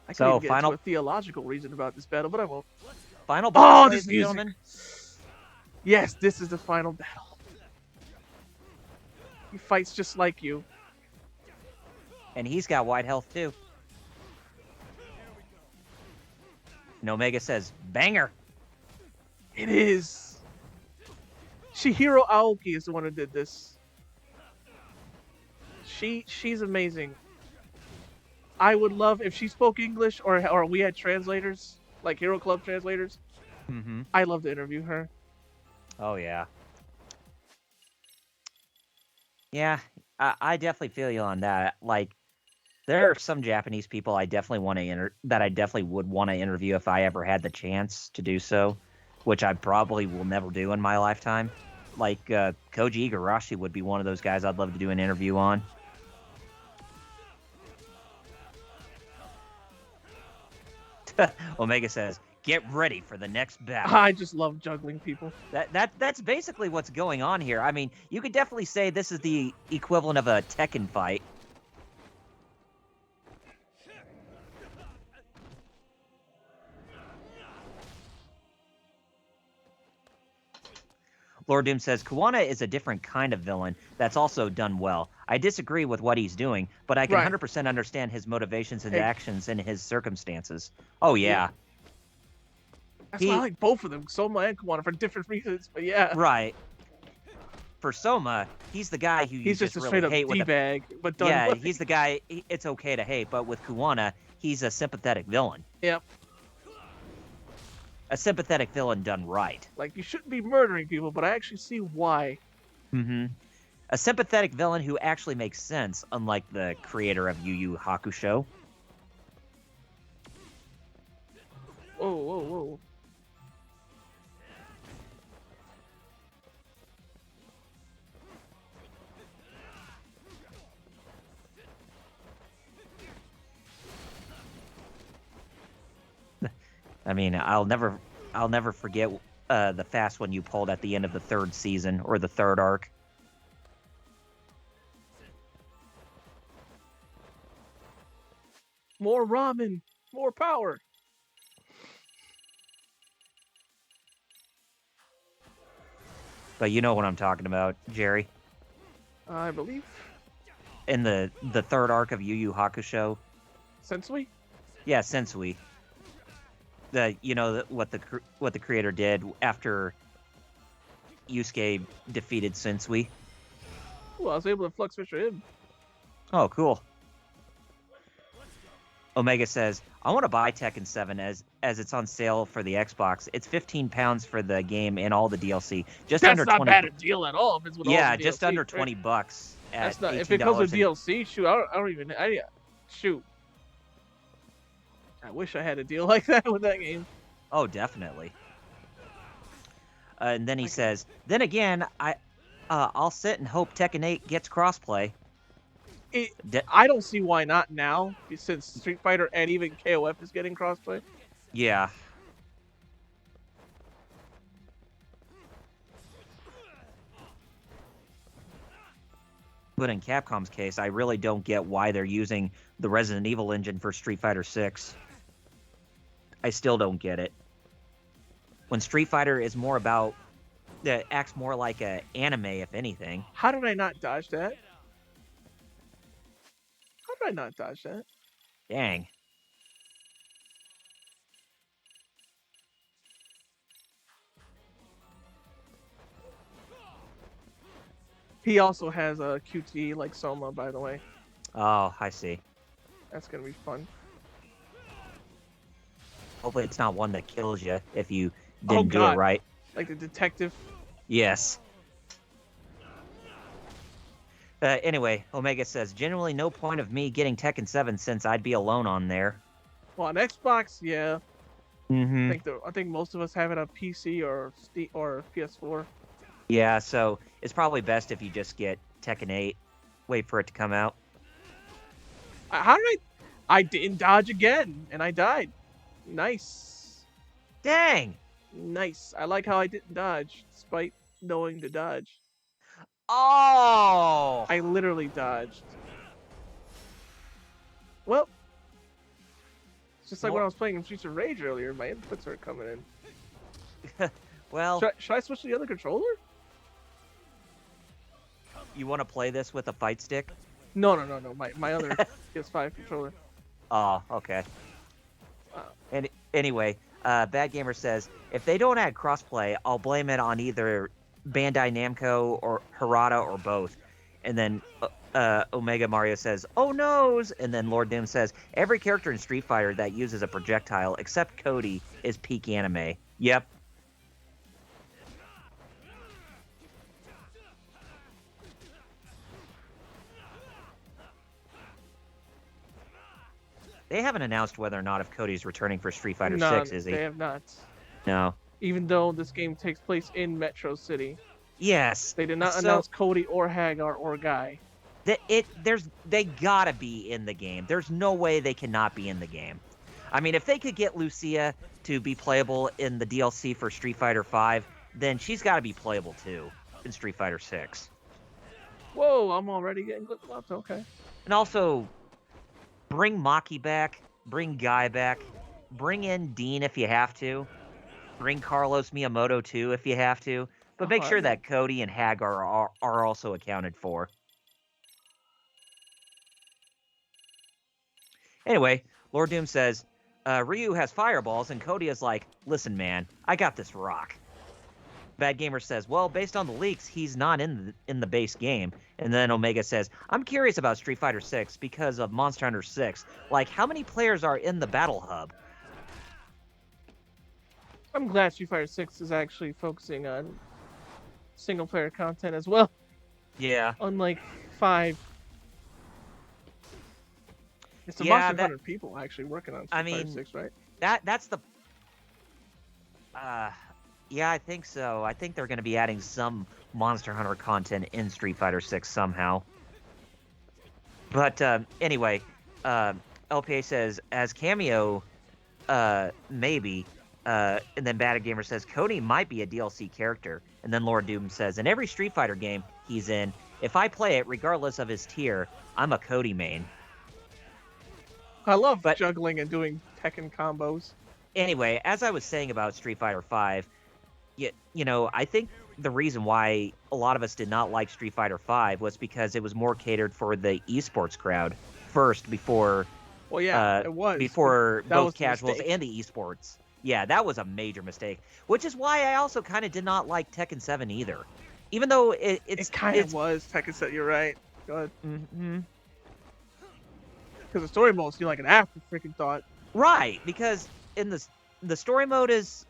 I could even get into a theological reason about this battle, but I won't. Final battle, ladies this and music. gentlemen. Yes, this is the final battle. He fights just like you. And he's got wide health too. And Omega says, banger. It is. Chihiro Aoki is the one who did this. She's amazing. I would love if she spoke English or we had translators, like Hero Club translators. Mm-hmm. I'd love to interview her. Oh, yeah. Yeah, I definitely feel you on that. Like, there are some Japanese people I definitely want to that I definitely would want to interview if I ever had the chance to do so, which I probably will never do in my lifetime. Like, Koji Igarashi would be one of those guys I'd love to do an interview on. Omega says, get ready for the next battle. I just love juggling people. That's basically what's going on here. I mean, you could definitely say this is the equivalent of a Tekken fight. Lord Doom says, Kuwana is a different kind of villain that's also done well. I disagree with what he's doing, but I can 100% understand his motivations and actions in his circumstances. Oh, yeah. That's why I like both of them, Soma and Kuwana, for different reasons, but yeah. Right. For Soma, he's the guy who he's just a straight up D-bag, but done yeah, well. he's the guy, it's okay to hate, but with Kuwana, he's a sympathetic villain. Yep. A sympathetic villain done right. Like, you shouldn't be murdering people, but I actually see why. Mm-hmm. A sympathetic villain who actually makes sense, unlike the creator of Yu Yu Hakusho. Whoa, whoa, whoa. I mean, I'll never forget the fast one you pulled at the end of the 3rd season or the 3rd arc. More ramen, more power. But you know what I'm talking about, Jerry. I believe. In the 3rd arc of Yu Yu Hakusho. Sensui? Yeah, Sensui. What the creator did after Yusuke defeated Sensui. Well, I was able to flux fisher him. Oh, cool. Omega says, I want to buy Tekken 7 as it's on sale for the Xbox. It's £15 for the game and all the DLC. That's under 20. That's not bad a deal at all. If it's with all the DLC, just under $20. That's not. If it comes with DLC, shoot, I don't even. Shoot. I wish I had a deal like that with that game. Oh, definitely. And then he says, then again, I'll sit and hope Tekken 8 gets crossplay. I don't see why not now, since Street Fighter and even KOF is getting crossplay. Yeah. But in Capcom's case, I really don't get why they're using the Resident Evil engine for Street Fighter 6. I still don't get it. When Street Fighter is more about, acts more like an anime, if anything. How did I not dodge that? How did I not dodge that? Dang. He also has a QTE like Soma, by the way. Oh, I see. That's gonna be fun. Hopefully it's not one that kills you if you didn't do it right. Like the detective? Yes. Anyway, Omega says, genuinely no point of me getting Tekken 7 since I'd be alone on there. Well, on Xbox, yeah. Mm-hmm. I think most of us have it on PC or PS4. Yeah, so it's probably best if you just get Tekken 8. Wait for it to come out. How did I didn't dodge again, and I died. Nice. Dang! Nice. I like how I didn't dodge, despite knowing to dodge. Oh! I literally dodged. Well, it's just like when I was playing in Streets of Rage earlier, my inputs are coming in. Well... Should I switch to the other controller? You want to play this with a fight stick? No. My other PS5 controller. Oh, okay. And anyway, Bad Gamer says, if they don't add crossplay, I'll blame it on either Bandai Namco or Harada or both. And then Omega Mario says, oh noes! And then Lord Doom says, every character in Street Fighter that uses a projectile except Cody is peak anime. Yep. They haven't announced whether or not if Cody's returning for Street Fighter 6, is he? They have not. No. Even though this game takes place in Metro City. Yes. They did not announce Cody or Hagar or Guy. They gotta be in the game. There's no way they cannot be in the game. I mean, if they could get Lucia to be playable in the DLC for Street Fighter 5, then she's got to be playable too in Street Fighter 6. Whoa, I'm already getting clipped. Okay. And also, bring Maki back, bring Guy back, bring in Dean if you have to, bring Carlos Miyamoto too if you have to, but make sure that Cody and Hagar are also accounted for. Anyway, Lord Doom says, Ryu has fireballs, and Cody is like, listen, man, I got this rock. Bad Gamer says, well, based on the leaks, he's not in the base game. And then Omega says, I'm curious about Street Fighter 6 because of Monster Hunter 6. Like, how many players are in the Battle Hub? I'm glad Street Fighter 6 is actually focusing on single-player content as well. Yeah. Unlike 5. It's a bunch of 100 people actually working on Street Fighter 6, right? That's the... yeah, I think so. I think they're going to be adding some Monster Hunter content in Street Fighter 6 somehow. But anyway, LPA says, as cameo, maybe. And then Bad Gamer says, Cody might be a DLC character. And then Lord Doom says, in every Street Fighter game he's in, if I play it, regardless of his tier, I'm a Cody main. I love juggling and doing Tekken combos. Anyway, as I was saying about Street Fighter 5, you know, I think the reason why a lot of us did not like Street Fighter 5 was because it was more catered for the esports crowd first before... Well, yeah, it was. Before both casuals and the esports. Yeah, that was a major mistake. Which is why I also kind of did not like Tekken 7 either. Even though it kind of was Tekken 7, you're right. Go ahead. Mm-hmm. Because the story mode seemed like an after freaking thought. Right, because in the story mode is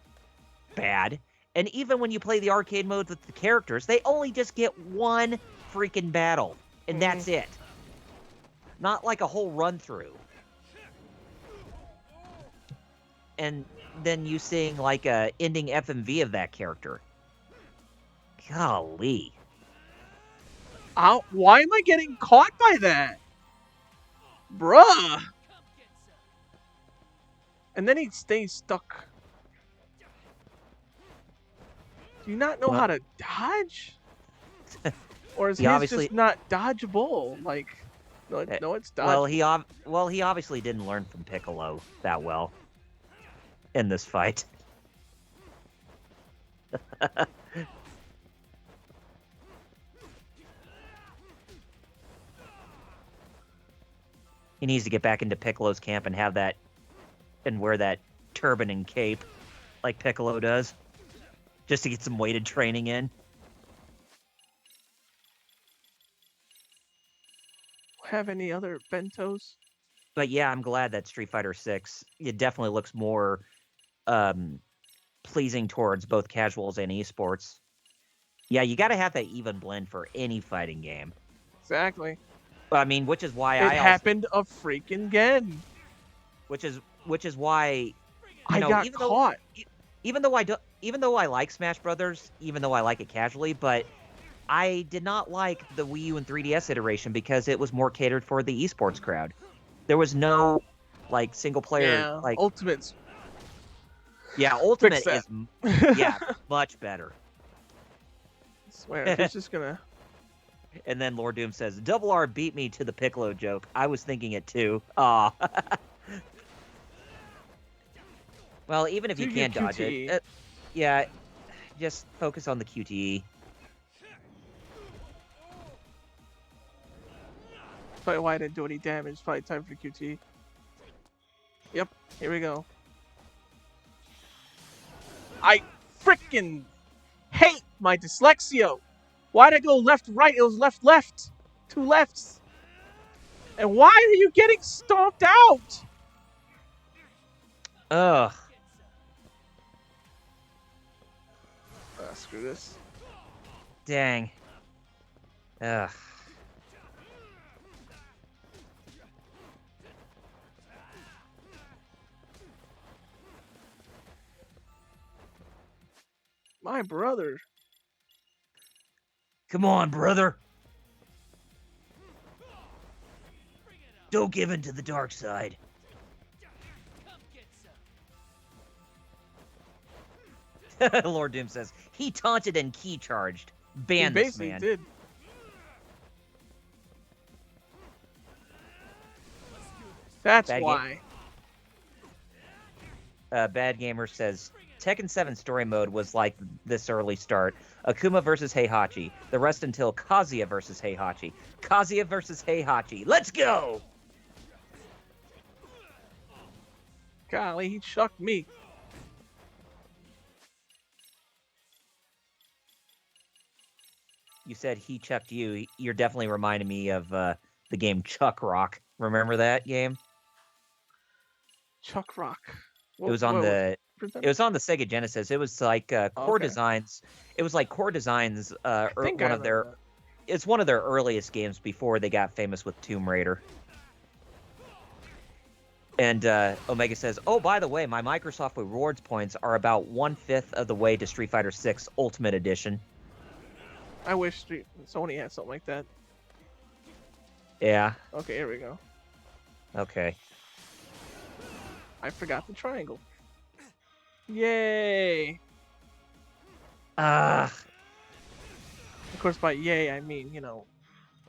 bad, and even when you play the arcade mode with the characters, they only just get one freaking battle, and that's it. Not like a whole run through. And then you seeing like a ending FMV of that character. Golly. Why am I getting caught by that? Bruh. And then he stays stuck. Do you not know how to dodge? Or is his just not dodgeable? Like, no, it's dodgeable. Well, he obviously didn't learn from Piccolo that well in this fight. He needs to get back into Piccolo's camp and have that, and wear that turban and cape like Piccolo does, just to get some weighted training in. Have any other bentos? But yeah, I'm glad that Street Fighter 6, it definitely looks more pleasing towards both casuals and esports. Yeah, you got to have that even blend for any fighting game. Exactly. I mean, which is why It happened a freaking again. Which is why I got caught. even though I like Smash Brothers, even though I like it casually, but I did not like the Wii U and 3DS iteration because it was more catered for the esports crowd. There was no like single player like Ultimates. Yeah, Ultimate is much better. I swear, if it's just gonna. And then Lord Doom says, "Double R beat me to the Piccolo joke. I was thinking it too." Aw. Well, even if you can't dodge it, yeah, just focus on the QTE. Probably why I didn't do any damage. Probably time for QT. Yep, here we go. I freaking hate my dyslexia. Why'd I go left, right? It was left, left. 2 lefts. And why are you getting stomped out? Ugh. Screw this. Dang. Ugh. My brother. Come on, brother. Don't give in to the dark side. Lord Doom says, he taunted and key charged. Ban this man. He basically did. That's why. Bad Gamer says, Tekken 7 story mode was like this early start. Akuma versus Heihachi. The rest until Kazuya versus Heihachi. Kazuya versus Heihachi. Let's go! Golly, he chucked me. You said he chucked you. You're definitely reminding me of the game Chuck Rock. Remember that game? Chuck Rock. It was on the Sega Genesis. It was like Core Designs. It was like Core Designs. It's one of their earliest games before they got famous with Tomb Raider. And Omega says, "Oh, by the way, my Microsoft rewards points are about 1/5 of the way to Street Fighter 6 Ultimate Edition." I wish Sony had something like that. Yeah. Okay, here we go. Okay. I forgot the triangle. Yay! Of course, by yay, I mean,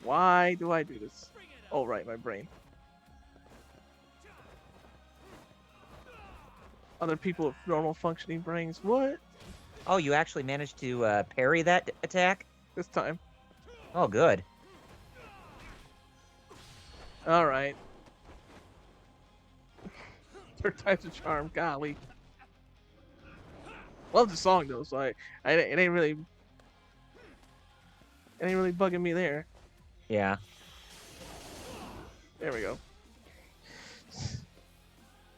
why do I do this? Oh, right, my brain. Other people with normal functioning brains. What? Oh, you actually managed to parry that attack? This time. Oh, good. All right. Third time's a charm. Golly. Love the song though, so it ain't really bugging me there. Yeah. There we go.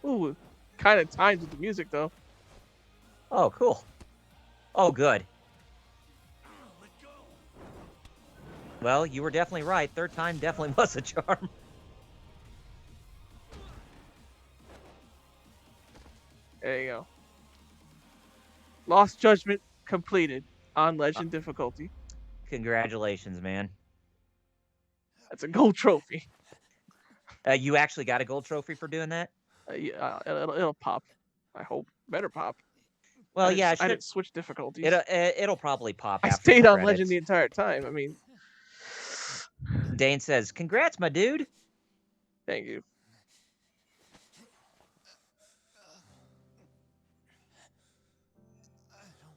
Ooh, kind of times with the music though. Oh, cool. Oh, good. Well, you were definitely right. Third time definitely was a charm. There you go. Lost Judgment completed on Legend difficulty. Congratulations, man. That's a gold trophy. You actually got a gold trophy for doing that? Yeah, it'll pop. I hope. Better pop. Well, I didn't switch difficulties. It'll probably pop. I after stayed the on credits. Legend the entire time. I mean, Dane says, "Congrats, my dude." Thank you.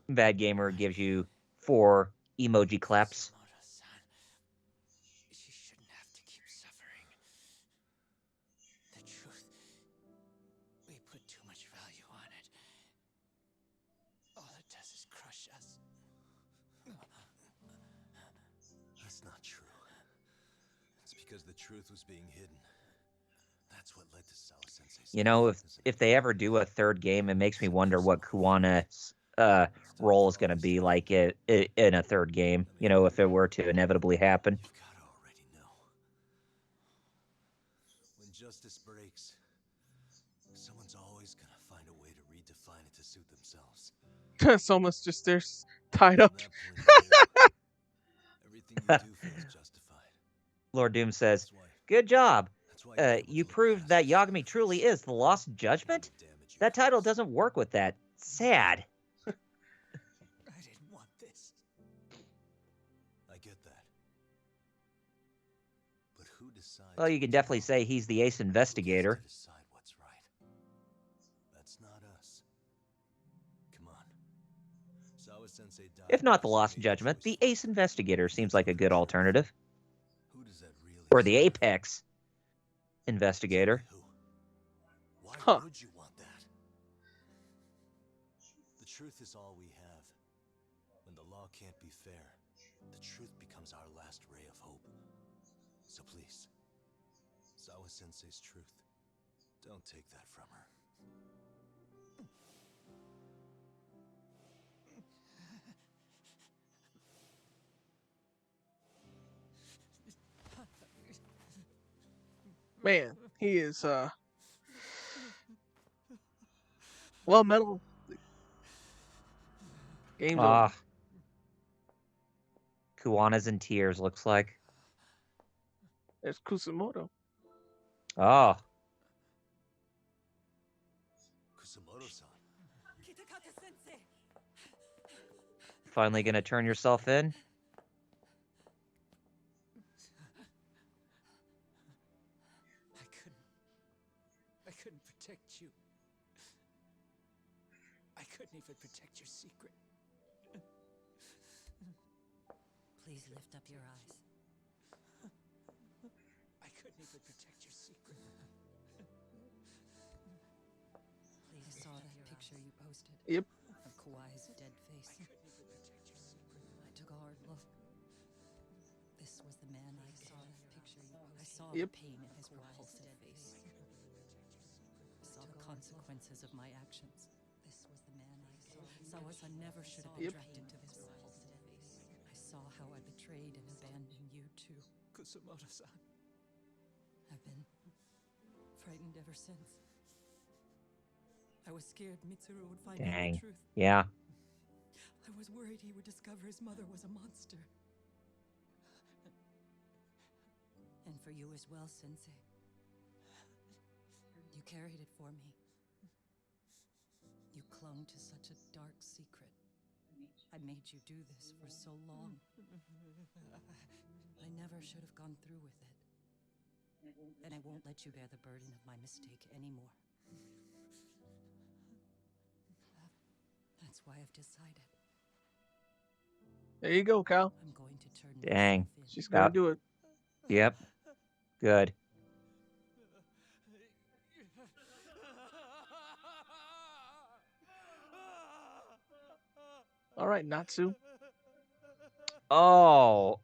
Bad Gamer gives you 4 emoji claps. She shouldn't have to keep suffering. The truth, we put too much value on it. All it does is crush us. That's not true. It's because the truth was being hidden. That's what led to Sawa Sensei's. You know, if they ever do a third game, it makes me wonder what Kuwana's role is going to be like in a third game. You know, if it were to inevitably happen. You gotta already justice breaks, someone's always gonna find a way to redefine it to suit themselves. Soma's just there tied up. Everything you do feels justified. Lord Doom says, "Good job. You proved that Yagami truly is the Lost Judgment? That title doesn't work with that. Sad." I didn't want this. I get that. But who decides? Well, you can definitely say he's the ace investigator. decide what's right? That's not us. Come on. Sawa-sensei died. If not the Lost Judgment, the ace investigator seems like a good alternative. Who does that really Or the apex investigator. Why would you want that? The truth is all we have. When the law can't be fair, the truth becomes our last ray of hope. So please, Sawa-sensei's truth, don't take that from her. Man, he is well, metal. Game's over. Kuwana's in tears, looks like. There's Kusumoto. Oh. Kusumoto-san. Finally gonna turn yourself in? I couldn't protect you. I couldn't even protect your secret. Please lift up your eyes. I couldn't even protect your secret. Please I saw that picture you posted. Yep. Of Kawai's dead face. I couldn't even protect your secret. I took a hard look. This was the man I saw that picture you posted. I saw Yep. the pain in his repulsive face. I saw the consequences of my actions. This was the man I saw. Sawa-san never should have been dragged into this repulsive face. I saw how I betrayed and abandoned you too. Kusumoto-san. I've been frightened ever since. I was scared Mitsuru would find out Dang. the truth. Yeah. I was worried he would discover his mother was a monster. And for you as well, Sensei. You carried it for me. You clung to such a dark secret. I made you do this for so long. I never should have gone through with it. And I won't let you bear the burden of my mistake anymore. That's why I've decided. There you go, Cal. I'm going to turn Dang. myself in. She's gonna do it. Yep. Good. All right, Natsu. Oh,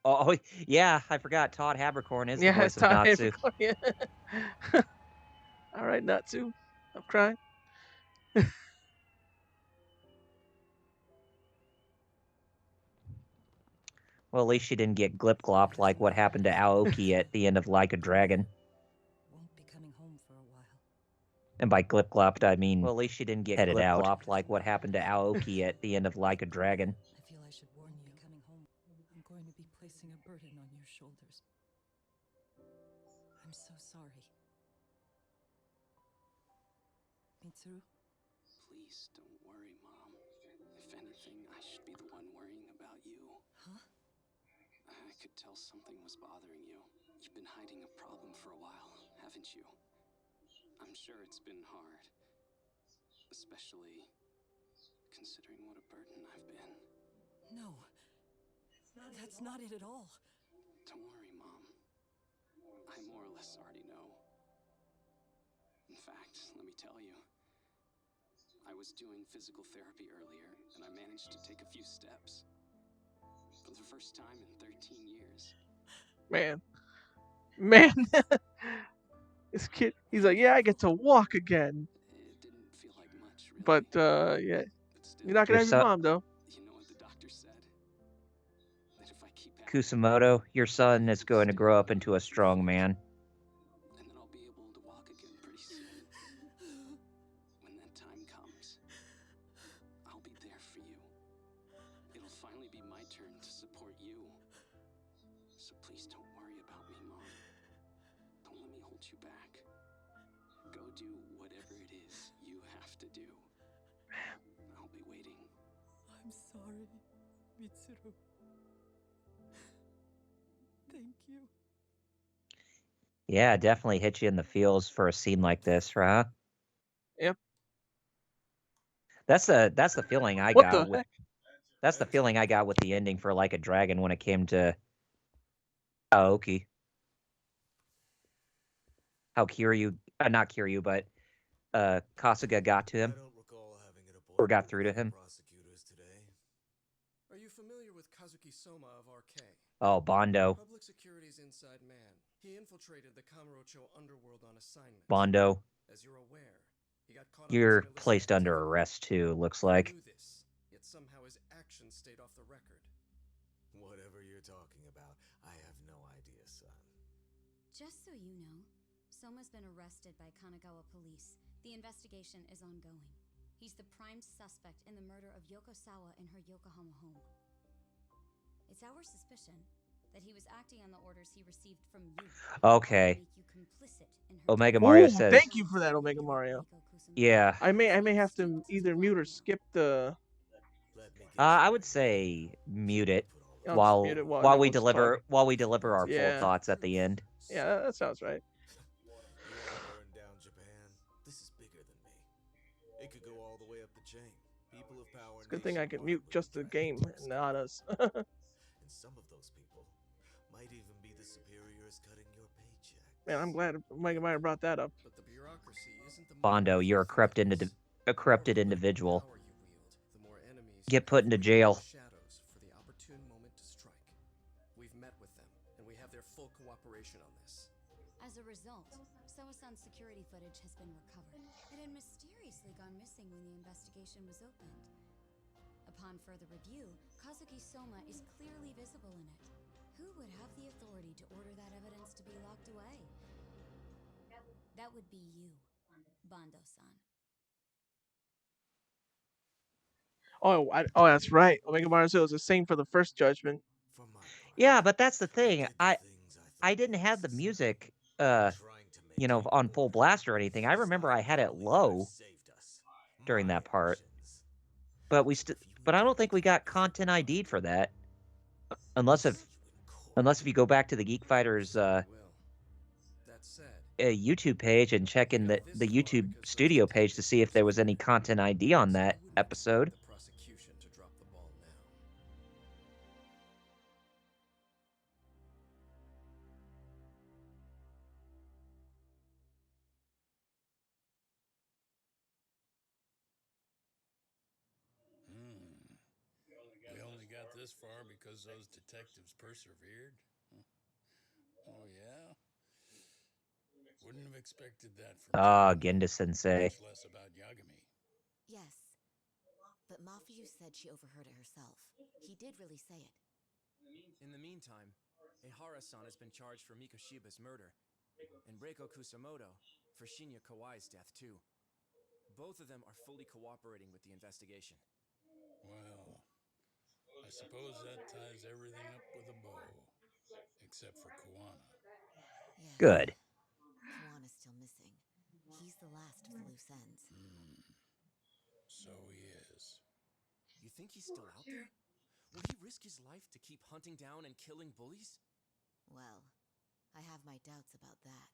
yeah, I forgot. Todd Habercorn is the voice it's of Todd Natsu. Habercorn, yeah. All right, Natsu. I'm crying. Well, at least she didn't get glip-glopped like what happened to Aoki at the end of Like a Dragon. Won't be coming home for a while. And by glip-glopped, I mean, well, at least she didn't get headed out like what happened to Aoki at the end of Like a Dragon. I feel I should warn you. Coming home, I'm going to be placing a burden on your shoulders. I'm so sorry. Mitsuru? Please don't worry, Mom. If anything, I should be the one worrying about you. Huh? I could tell something was bothering you. You've been hiding a problem for a while, haven't you? I'm sure it's been hard. Especially considering what a burden I've been. No. That's not it at all. Don't worry, Mom. I more or less already know. In fact, let me tell you. I was doing physical therapy earlier, and I managed to take a few steps. For the first time in 13 years. Man. This kid, he's like, yeah, I get to walk again. It didn't feel like much, really. But, yeah. You're not gonna have your mom, though. You know what the doctor said? That if I keep Kusumoto, your son is going to grow up into a strong man. and then I'll be able to walk So please don't worry about me, Mom. Don't let me hold you back. Go do whatever it is you have to do. I'll be waiting. I'm sorry, Mitsuru. Thank you. Yeah, definitely hit you in the feels for a scene like this, right? Yep. That's the feeling I What the got with heck? that's the feeling I got with the ending for Like a Dragon when it came to Aoki. How Kiryu, not Kiryu, but Kasuga got to him I don't recall having an or got appointment through to with the him. prosecutors today. Are you familiar with Kazuki Soma of RK? Oh, Bondo. Public security's inside man. He infiltrated the Kamurocho underworld on assignment. Bondo, As you're aware, he got caught up in you're some illicit placed under activity. arrest too, looks He like. knew this, yet somehow his actions stayed off the record. Whatever you're talking about, I have no idea, son. Just so you know, Soma's been arrested by Kanagawa police. The investigation is ongoing. He's the prime suspect in the murder of Yoko Sawa in her Yokohama home. It's our suspicion that he was acting on the orders he received from you. Okay. Make you complicit in her Omega death. Mario Oh, says, thank you for that, Omega Mario. yeah. I may have to either mute or skip the. I would say mute it I'll just mute it while we everyone's deliver talking. our full Yeah. thoughts at the end. Yeah, that sounds right. You want to burn down Japan? This is bigger than me. It could go all the way up the chain. People of power. It's a good thing I can mute just the game and not us. And some of those people might even be the superiors cutting your paycheck. Man, I'm glad Omega Mario brought that up. But the bureaucracy isn't the Bondo, you're a corrupted individual. Get put into jail. shadows for the opportune moment to strike. We've met with them, and we have their full cooperation on this. As a result, Sawa-san's security footage has been recovered. It had mysteriously gone missing when the investigation was opened. Upon further review, Kazuki Soma is clearly visible in it. Who would have the authority to order that evidence to be locked away? That would be you, Bondo-san. Oh, that's right. Omega Mario said it was the same for the first judgment. Yeah, but that's the thing. I didn't have the music on full blast or anything. I remember I had it low during that part. But I don't think we got content ID'd for that. Unless if you go back to the Geek Fighters YouTube page and check in the YouTube studio page to see if there was any content ID on that episode. We only got this far because those detectives persevered? Oh, yeah? Wouldn't have expected that from Genda Sensei. much less about Yagami. Yes. But Mafuyu said she overheard it herself. He did really say it. In the meantime, Ehara-san has been charged for Mikoshiba's murder, and Reiko Kusamoto for Shinya Kawai's death, too. Both of them are fully cooperating with the investigation. Well, I suppose that ties everything up with a bow. Except for Kuwana. Yes. Good. Kuwana's still missing. He's the last of the loose ends. So he is. You think he's still out there? Will he risk his life to keep hunting down and killing bullies? Well, I have my doubts about that.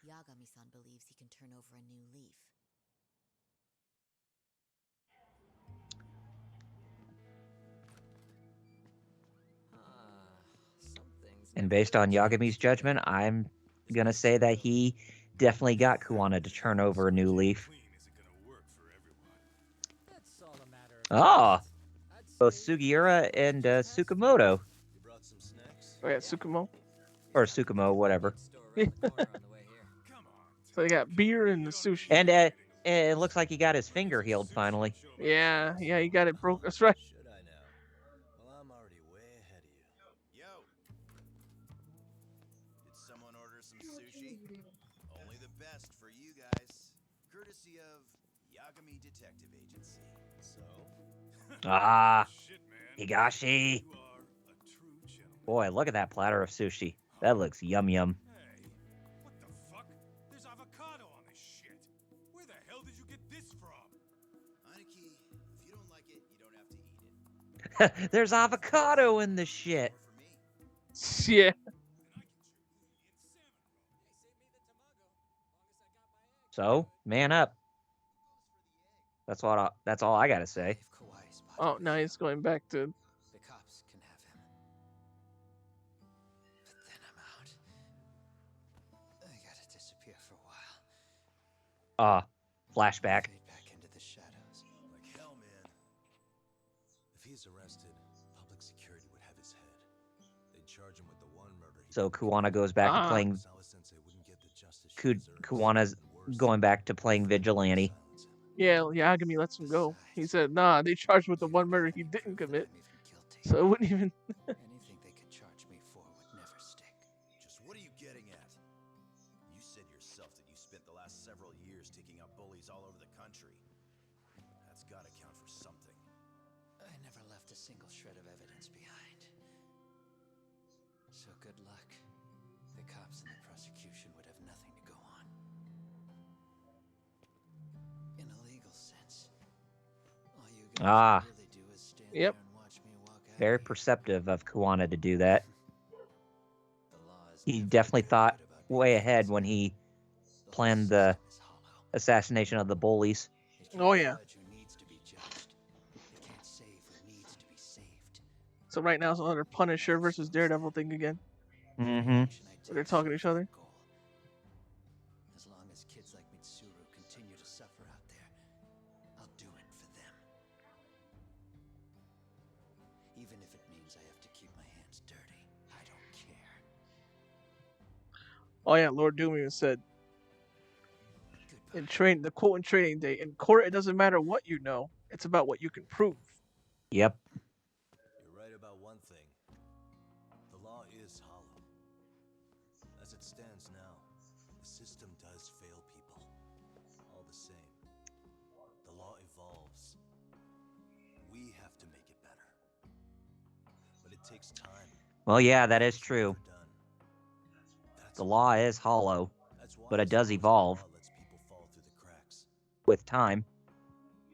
Yagami-san believes he can turn over a new leaf. And based on Yagami's judgment, I'm going to say that he definitely got Kuwana to turn over a new leaf. Ah, both Sugiura and Tsukamoto. Oh yeah, Tsukumo. Or Tsukumo, whatever. So they got beer and the sushi. And it looks like he got his finger healed finally. Yeah, he got it broke. That's right. Should I now? Well, I'm already way ahead of you. Yo! Did someone order some sushi? Only the best for you guys. Courtesy of Yagami Detective Agency. So? Ah, Higashi. You are Boy, look at that platter of sushi. That looks yum yum. Hey, what the fuck? There's avocado on this shit. Where the hell did you get this from? Aniki, if you don't like it, you don't have to eat it. There's avocado in the shit. Yeah. So, man up. That's all I gotta say. Oh, now he's going back to. The cops can have him. But then I'm out. I gotta disappear for a while. Flashback. Fade back into the shadows. Like hell, man. If he's arrested, public security would have his head. They'd charge him with the one murder. So Kuwana goes back to playing. Kuwana's going back to playing vigilante. Yeah, Yagami lets him go. He said, "Nah, they charged with the one murder he didn't commit." So it wouldn't even. Anything they could charge me for would never stick. Just what are you getting at? You said yourself that you spent the last several years taking out bullies all over the country. That's gotta count for something. I never left a single shred of evidence behind. So good luck. The cops and the prosecution would have nothing to go on. In a legal sense, all you guys really do is stand there and watch me walk out. Very perceptive of Kuwana to do that. He definitely thought way ahead when he planned the assassination of the bullies. Oh yeah. So right now it's another Punisher versus Daredevil thing again. Mm-hmm. Where they're talking to each other. As long as kids like Mitsuru continue to suffer out there, I'll do it for them. Even if it means I have to keep my hands dirty, I don't care. Oh yeah, Lord Doom even said in the quote in Training Day, in court it doesn't matter what you know, it's about what you can prove. Yep. You're right about one thing. The law is hollow. As it stands now, the system does fail people. All the same, the law evolves. We have to make it better. But it takes time. Well, yeah, that is true. The law is hollow, but it does evolve with time.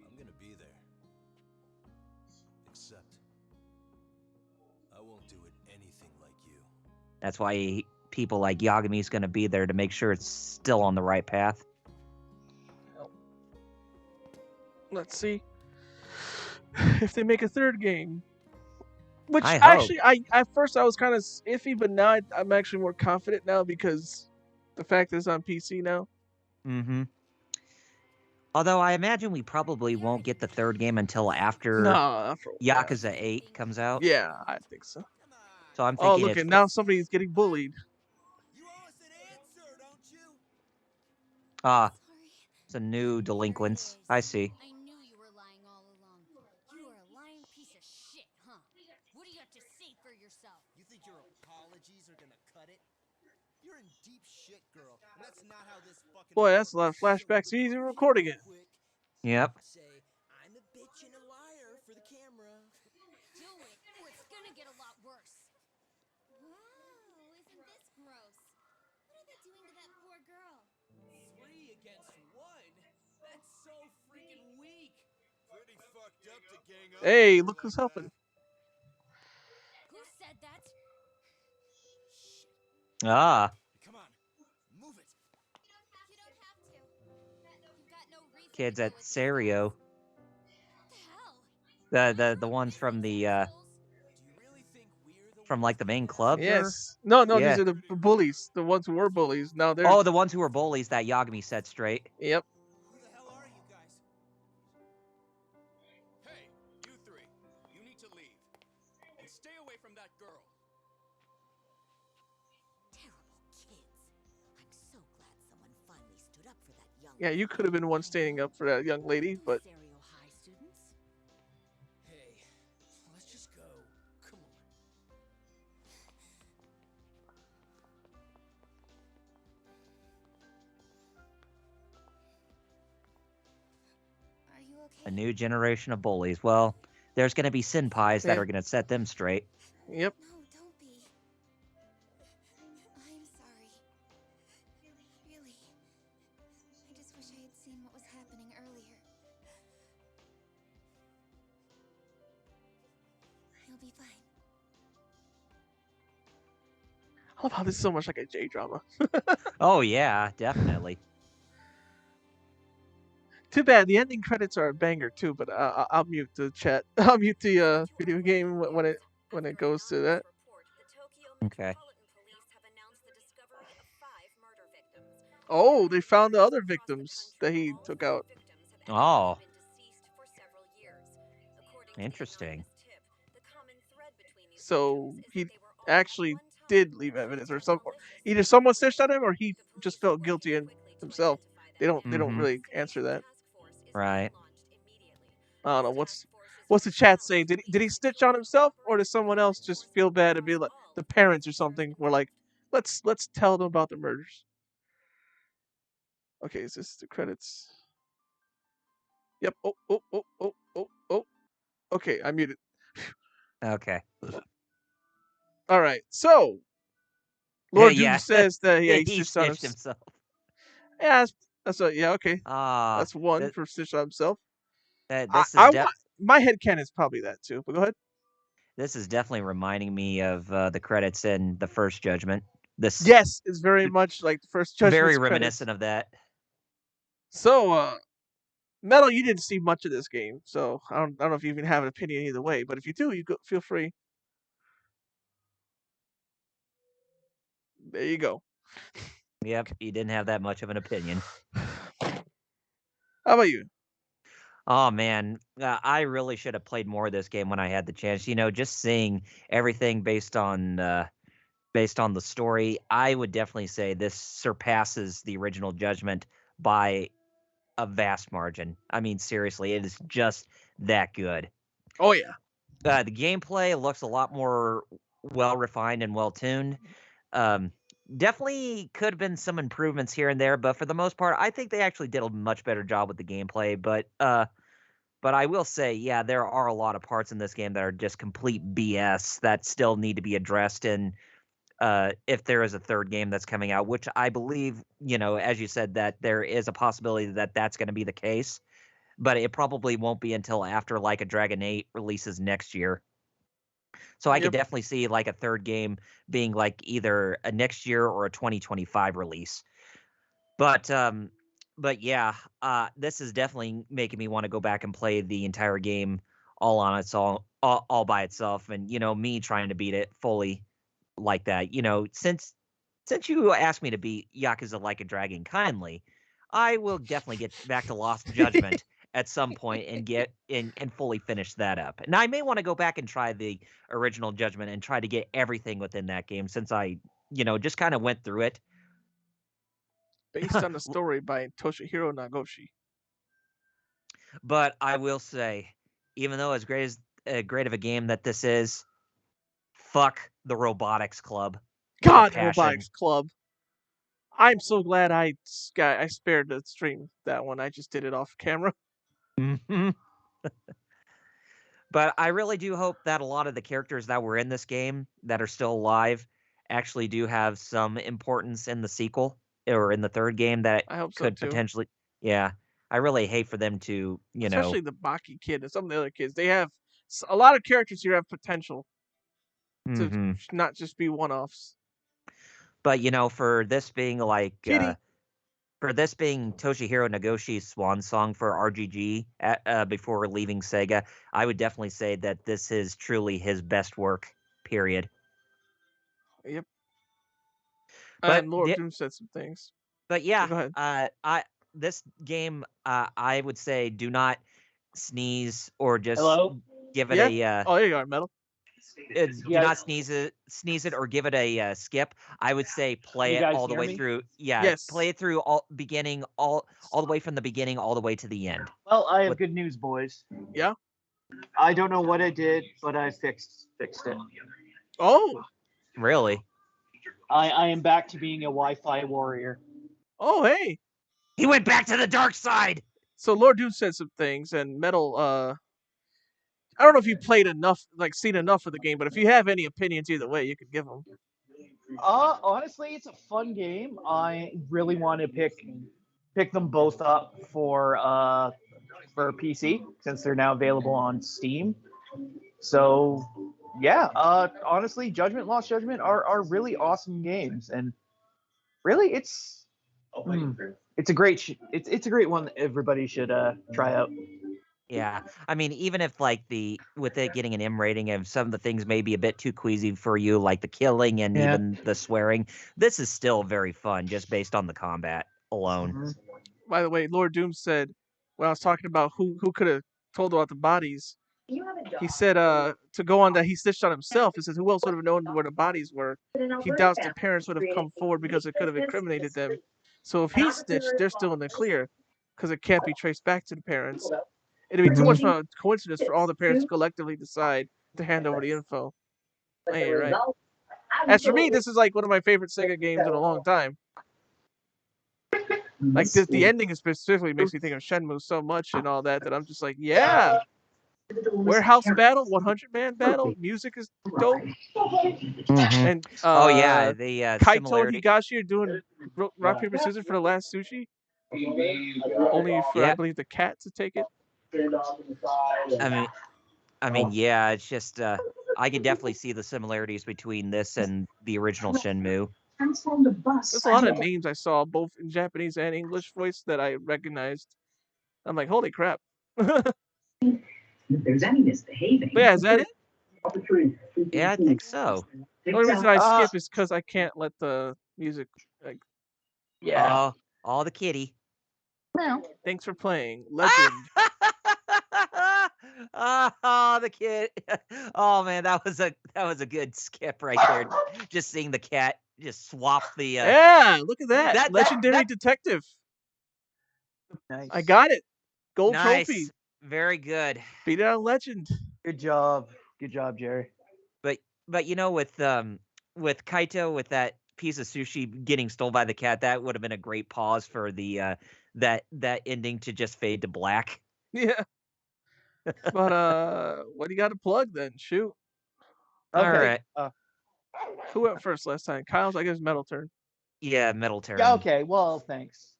I'm gonna be there. Except, I won't do it anything like you. That's why people like Yagami's going to be there to make sure it's still on the right path. Let's see if they make a third game. Which I actually, at first I was kind of iffy, but now I'm actually more confident now because the fact that it's on PC now. Mm-hmm. Although I imagine we probably won't get the third game until after Yakuza 8 comes out. Yeah, I think so. So I'm thinking look, and now somebody's getting bullied. It's a new delinquents. I see. I knew you were lying all along. You are a lying piece of shit, huh? What do you have to say for yourself? You think your apologies are gonna cut it? You're in deep shit, girl, and that's not how this fucking. Boy, that's a lot of flashbacks. He's even recording it. Yep. Say, I'm a bitch and a liar for the camera. Do it, or it's gonna get a lot worse. Wow, isn't this gross? What are they doing to that poor girl? 3 against 1? That's so freaking weak. Pretty fucked up to gang up. Hey, look who's helping. Who said that? Come on, move it. You don't have to. You've got no reason. Kids at Serio. The ones from the from like the main club. Yes. No, yeah. These are the bullies. The ones who were bullies. Now they're the ones who were bullies that Yagami set straight. Yep. Who the hell are you guys? Hey, you 3. You need to leave. And stay away from that girl. Terrible kids. I'm so glad someone finally stood up for that young. Yeah, you could have been one standing up for that young lady, but Serio High students. Hey, let's just go. Come on. Are you okay? A new generation of bullies. Well, there's going to be senpais that are going to set them straight. Yep. No, don't be. I love how this is so much like a J drama. Oh yeah, definitely. Too bad the ending credits are a banger too, but I'll mute the chat. I'll mute the video game when it goes to that. Okay. Oh, they found the other victims that he took out. Oh. Interesting. So he actually did leave evidence, or either someone snitched on him, or he just felt guilty himself. They don't Mm-hmm. really answer that. Right. I don't know what's the chat saying. Did he snitch on himself, or did someone else just feel bad and be like the parents or something? Were like, let's tell them about the murders. Okay, is this the credits? Yep. Oh. Okay, I muted. Okay. All right. So Lord Doom Yeah. says that he He snitched on snitched himself. himself. Yeah, yeah. Okay, Ah, that's one that, for snitch on himself. this is I want my headcanon is probably that too. But go ahead. this is definitely reminding me of the credits in the first Judgment. This Yes, it's very much like the first very Judgment's credits. reminiscent of that. So, Metal, you didn't see much of this game, so I don't know if you even have an opinion either way. But if you do, feel free. There you go. Yep, he didn't have that much of an opinion. How about you? Oh man, I really should have played more of this game when I had the chance. You know, just seeing everything based on the story, I would definitely say this surpasses the original Judgment by a vast margin. I mean, seriously, it is just that good. Oh yeah. The gameplay looks a lot more well refined and well tuned. Um, Definitely could have been some improvements here and there, but for the most part, I think they actually did a much better job with the gameplay. But I will say, yeah, there are a lot of parts in this game that are just complete BS that still need to be addressed. And if there is a third game that's coming out, which I believe, you know, as you said, that there is a possibility that that's going to be the case, but it probably won't be until after like a Dragon 8 releases next year. So I could Yep. definitely see like a third game being like either a next year or a 2025 release. But but yeah, this is definitely making me want to go back and play the entire game all on its all by itself, and you know me trying to beat it fully like that. You know, since you asked me to beat Yakuza Like a Dragon kindly, I will definitely get back to Lost Judgment at some point and get and fully finish that up. And I may want to go back and try the original Judgment and try to get everything within that game since I, you know, just kind of went through it. Based on the story by Toshihiro Nagoshi. But I will say, even though as great of a game that this is, fuck the Robotics Club with a God, the passion. Robotics Club. I'm so glad I spared the stream that one. I just did it off camera. Mm-hmm. But I really do hope that a lot of the characters that were in this game that are still alive actually do have some importance in the sequel or in the third game that I hope so could too. potentially. Yeah, I really hate for them to, you Especially know. the Baki kid and some of the other kids. They have a lot of characters here have potential to Mm-hmm. not just be one-offs. But you know, for this being like. Kitty. For this being Toshihiro Nagoshi's swan song for RGG before leaving Sega, I would definitely say that this is truly his best work, period. Yep. But And Lord Doom said some things. But yeah, Go ahead. This game, I would say, do not sneeze or just Hello? give it Yeah. a. Oh, there you are, Metal. Do not sneeze it, or give it a skip. I would say play You it guys all the hear way me? through. Yeah, Yes. play it through all the way from the beginning all the way to the end. Well, I have good news, boys. Yeah. I don't know what I did, but I fixed it. Oh. Really? I am back to being a Wi-Fi warrior. Oh, hey. He went back to the dark side. So Lord Doom said some things, and Metal. I don't know if you played enough, like seen enough of the game, but if you have any opinions either way, you could give them. Honestly, it's a fun game. I really want to pick them both up for PC since they're now available on Steam. So yeah, honestly, Judgment, Lost Judgment are really awesome games, and really, it's a great it's a great one that everybody should try out. Yeah, I mean, even if like with it getting an M rating, and some of the things may be a bit too queasy for you, like the killing and Yeah. even the swearing, this is still very fun just based on the combat alone. Mm-hmm. By the way, Lord Doom said when I was talking about who could have told about the bodies, he said to go on that he snitched on himself. He says who else would have known where the bodies were? He doubts the parents would have come forward because it could have incriminated them. So if he snitched, they're still in the clear because it can't be traced back to the parents. It'd be too much of a coincidence for all the parents to collectively decide to hand over the info. I ain't right. As for me, this is like one of my favorite Sega games in a long time. Like this, the ending specifically makes me think of Shenmue so much and all that I'm just like, yeah. Warehouse battle, 100-man battle, music is dope, Mm-hmm. and Oh yeah, the Kaito similarity. Higashi are doing rock paper scissors for the last sushi. Only for I Yeah, believe the cat to take it. I mean, yeah, it's just I can definitely see the similarities between this and the original Shenmue. There's a lot of names I saw both in Japanese and English voice that I recognized. I'm like, holy crap. But yeah, is that it? Yeah, I think so. The only reason I skip is because I can't let the music like. Yeah. All the kitty. Thanks for playing Legend. Oh, the kid. Oh man, that was a good skip right there. Just seeing the cat just swap the Yeah, look at that. Legendary detective. Nice. I got it. Gold nice. trophy. Very good. Beat it on Legend. Good job, Jerry. But you know, with Kaito with that piece of sushi getting stolen by the cat, that would have been a great pause for the that ending to just fade to black. Yeah. But what do you got to plug then? Shoot. All Okay. right. Who went first last time? Kyle's, I guess, Metal Turn. Yeah, Metal Turn. Yeah, okay. Well, thanks.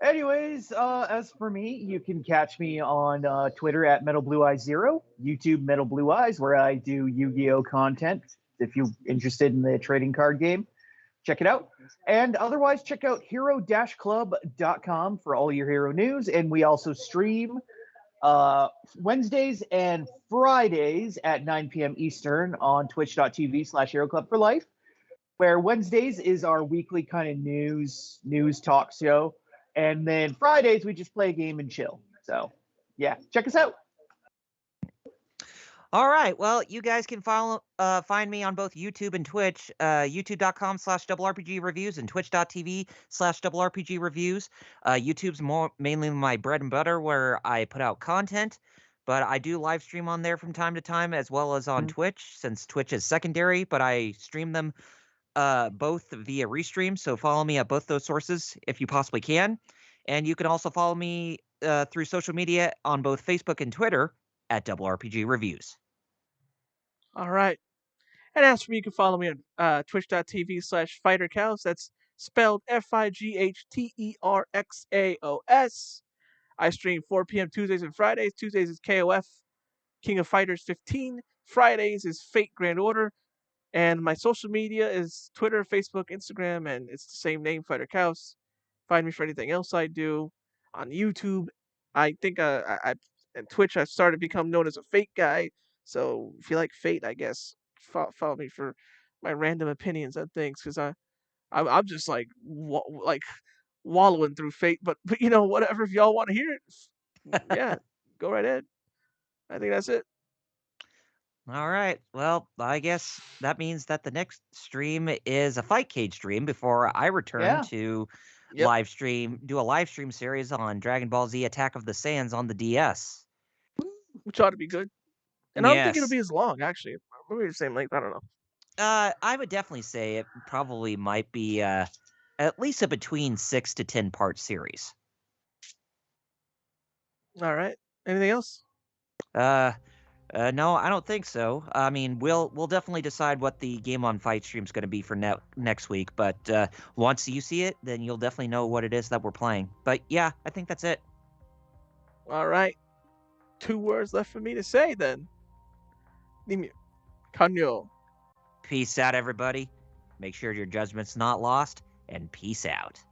Anyways, as for me, you can catch me on Twitter at MetalBlueEye0, YouTube Metal Blue Eyes, where I do Yu-Gi-Oh content. If you're interested in the trading card game, check it out. And otherwise, check out hero-club.com for all your hero news. And we also stream Wednesdays and Fridays at 9 p.m. Eastern on twitch.tv/Hero Club for Life, where Wednesdays is our weekly kind of news talk show. And then Fridays, we just play a game and chill. So, yeah, check us out. All right. Well, you guys can find me on both YouTube and Twitch, youtube.com/RPG reviews and twitch.tv/RPG reviews. YouTube's mainly my bread and butter where I put out content, but I do live stream on there from time to time as well as on Twitch, since Twitch is secondary, but I stream them both via Restream. So follow me at both those sources if you possibly can. And you can also follow me through social media on both Facebook and Twitter at RPG Reviews. All right. And as for me, you can follow me on twitch.tv/fightercows. That's spelled FIGHTERXAOS. I stream 4 p.m. Tuesdays and Fridays. Tuesdays is KOF, King of Fighters 15. Fridays is Fate Grand Order. And my social media is Twitter, Facebook, Instagram, and it's the same name, Fighter Cows. Find me for anything else I do. On YouTube, I think I and Twitch, I've started to become known as a Fate guy. So if you like Fate, I guess follow me for my random opinions on things, because I'm just like wallowing through Fate. But you know, whatever. If y'all want to hear it, yeah, go right ahead. I think that's it. All right. Well, I guess that means that the next stream is a Fight Cage stream before I return to do a live stream series on Dragon Ball Z Attack of the Saiyans on the DS. Which ought to be good. And I don't think it'll be as long, actually. Maybe the same length. I don't know. I would definitely say it probably might be at least a between 6 to 10 part series. All right. Anything else? No, I don't think so. I mean, we'll definitely decide what the Game on Fight stream is going to be for next week. But once you see it, then you'll definitely know what it is that we're playing. But yeah, I think that's it. All right. 2 words left for me to say then. 님이 간요. Peace out, everybody. Make sure your judgment's not lost, and peace out.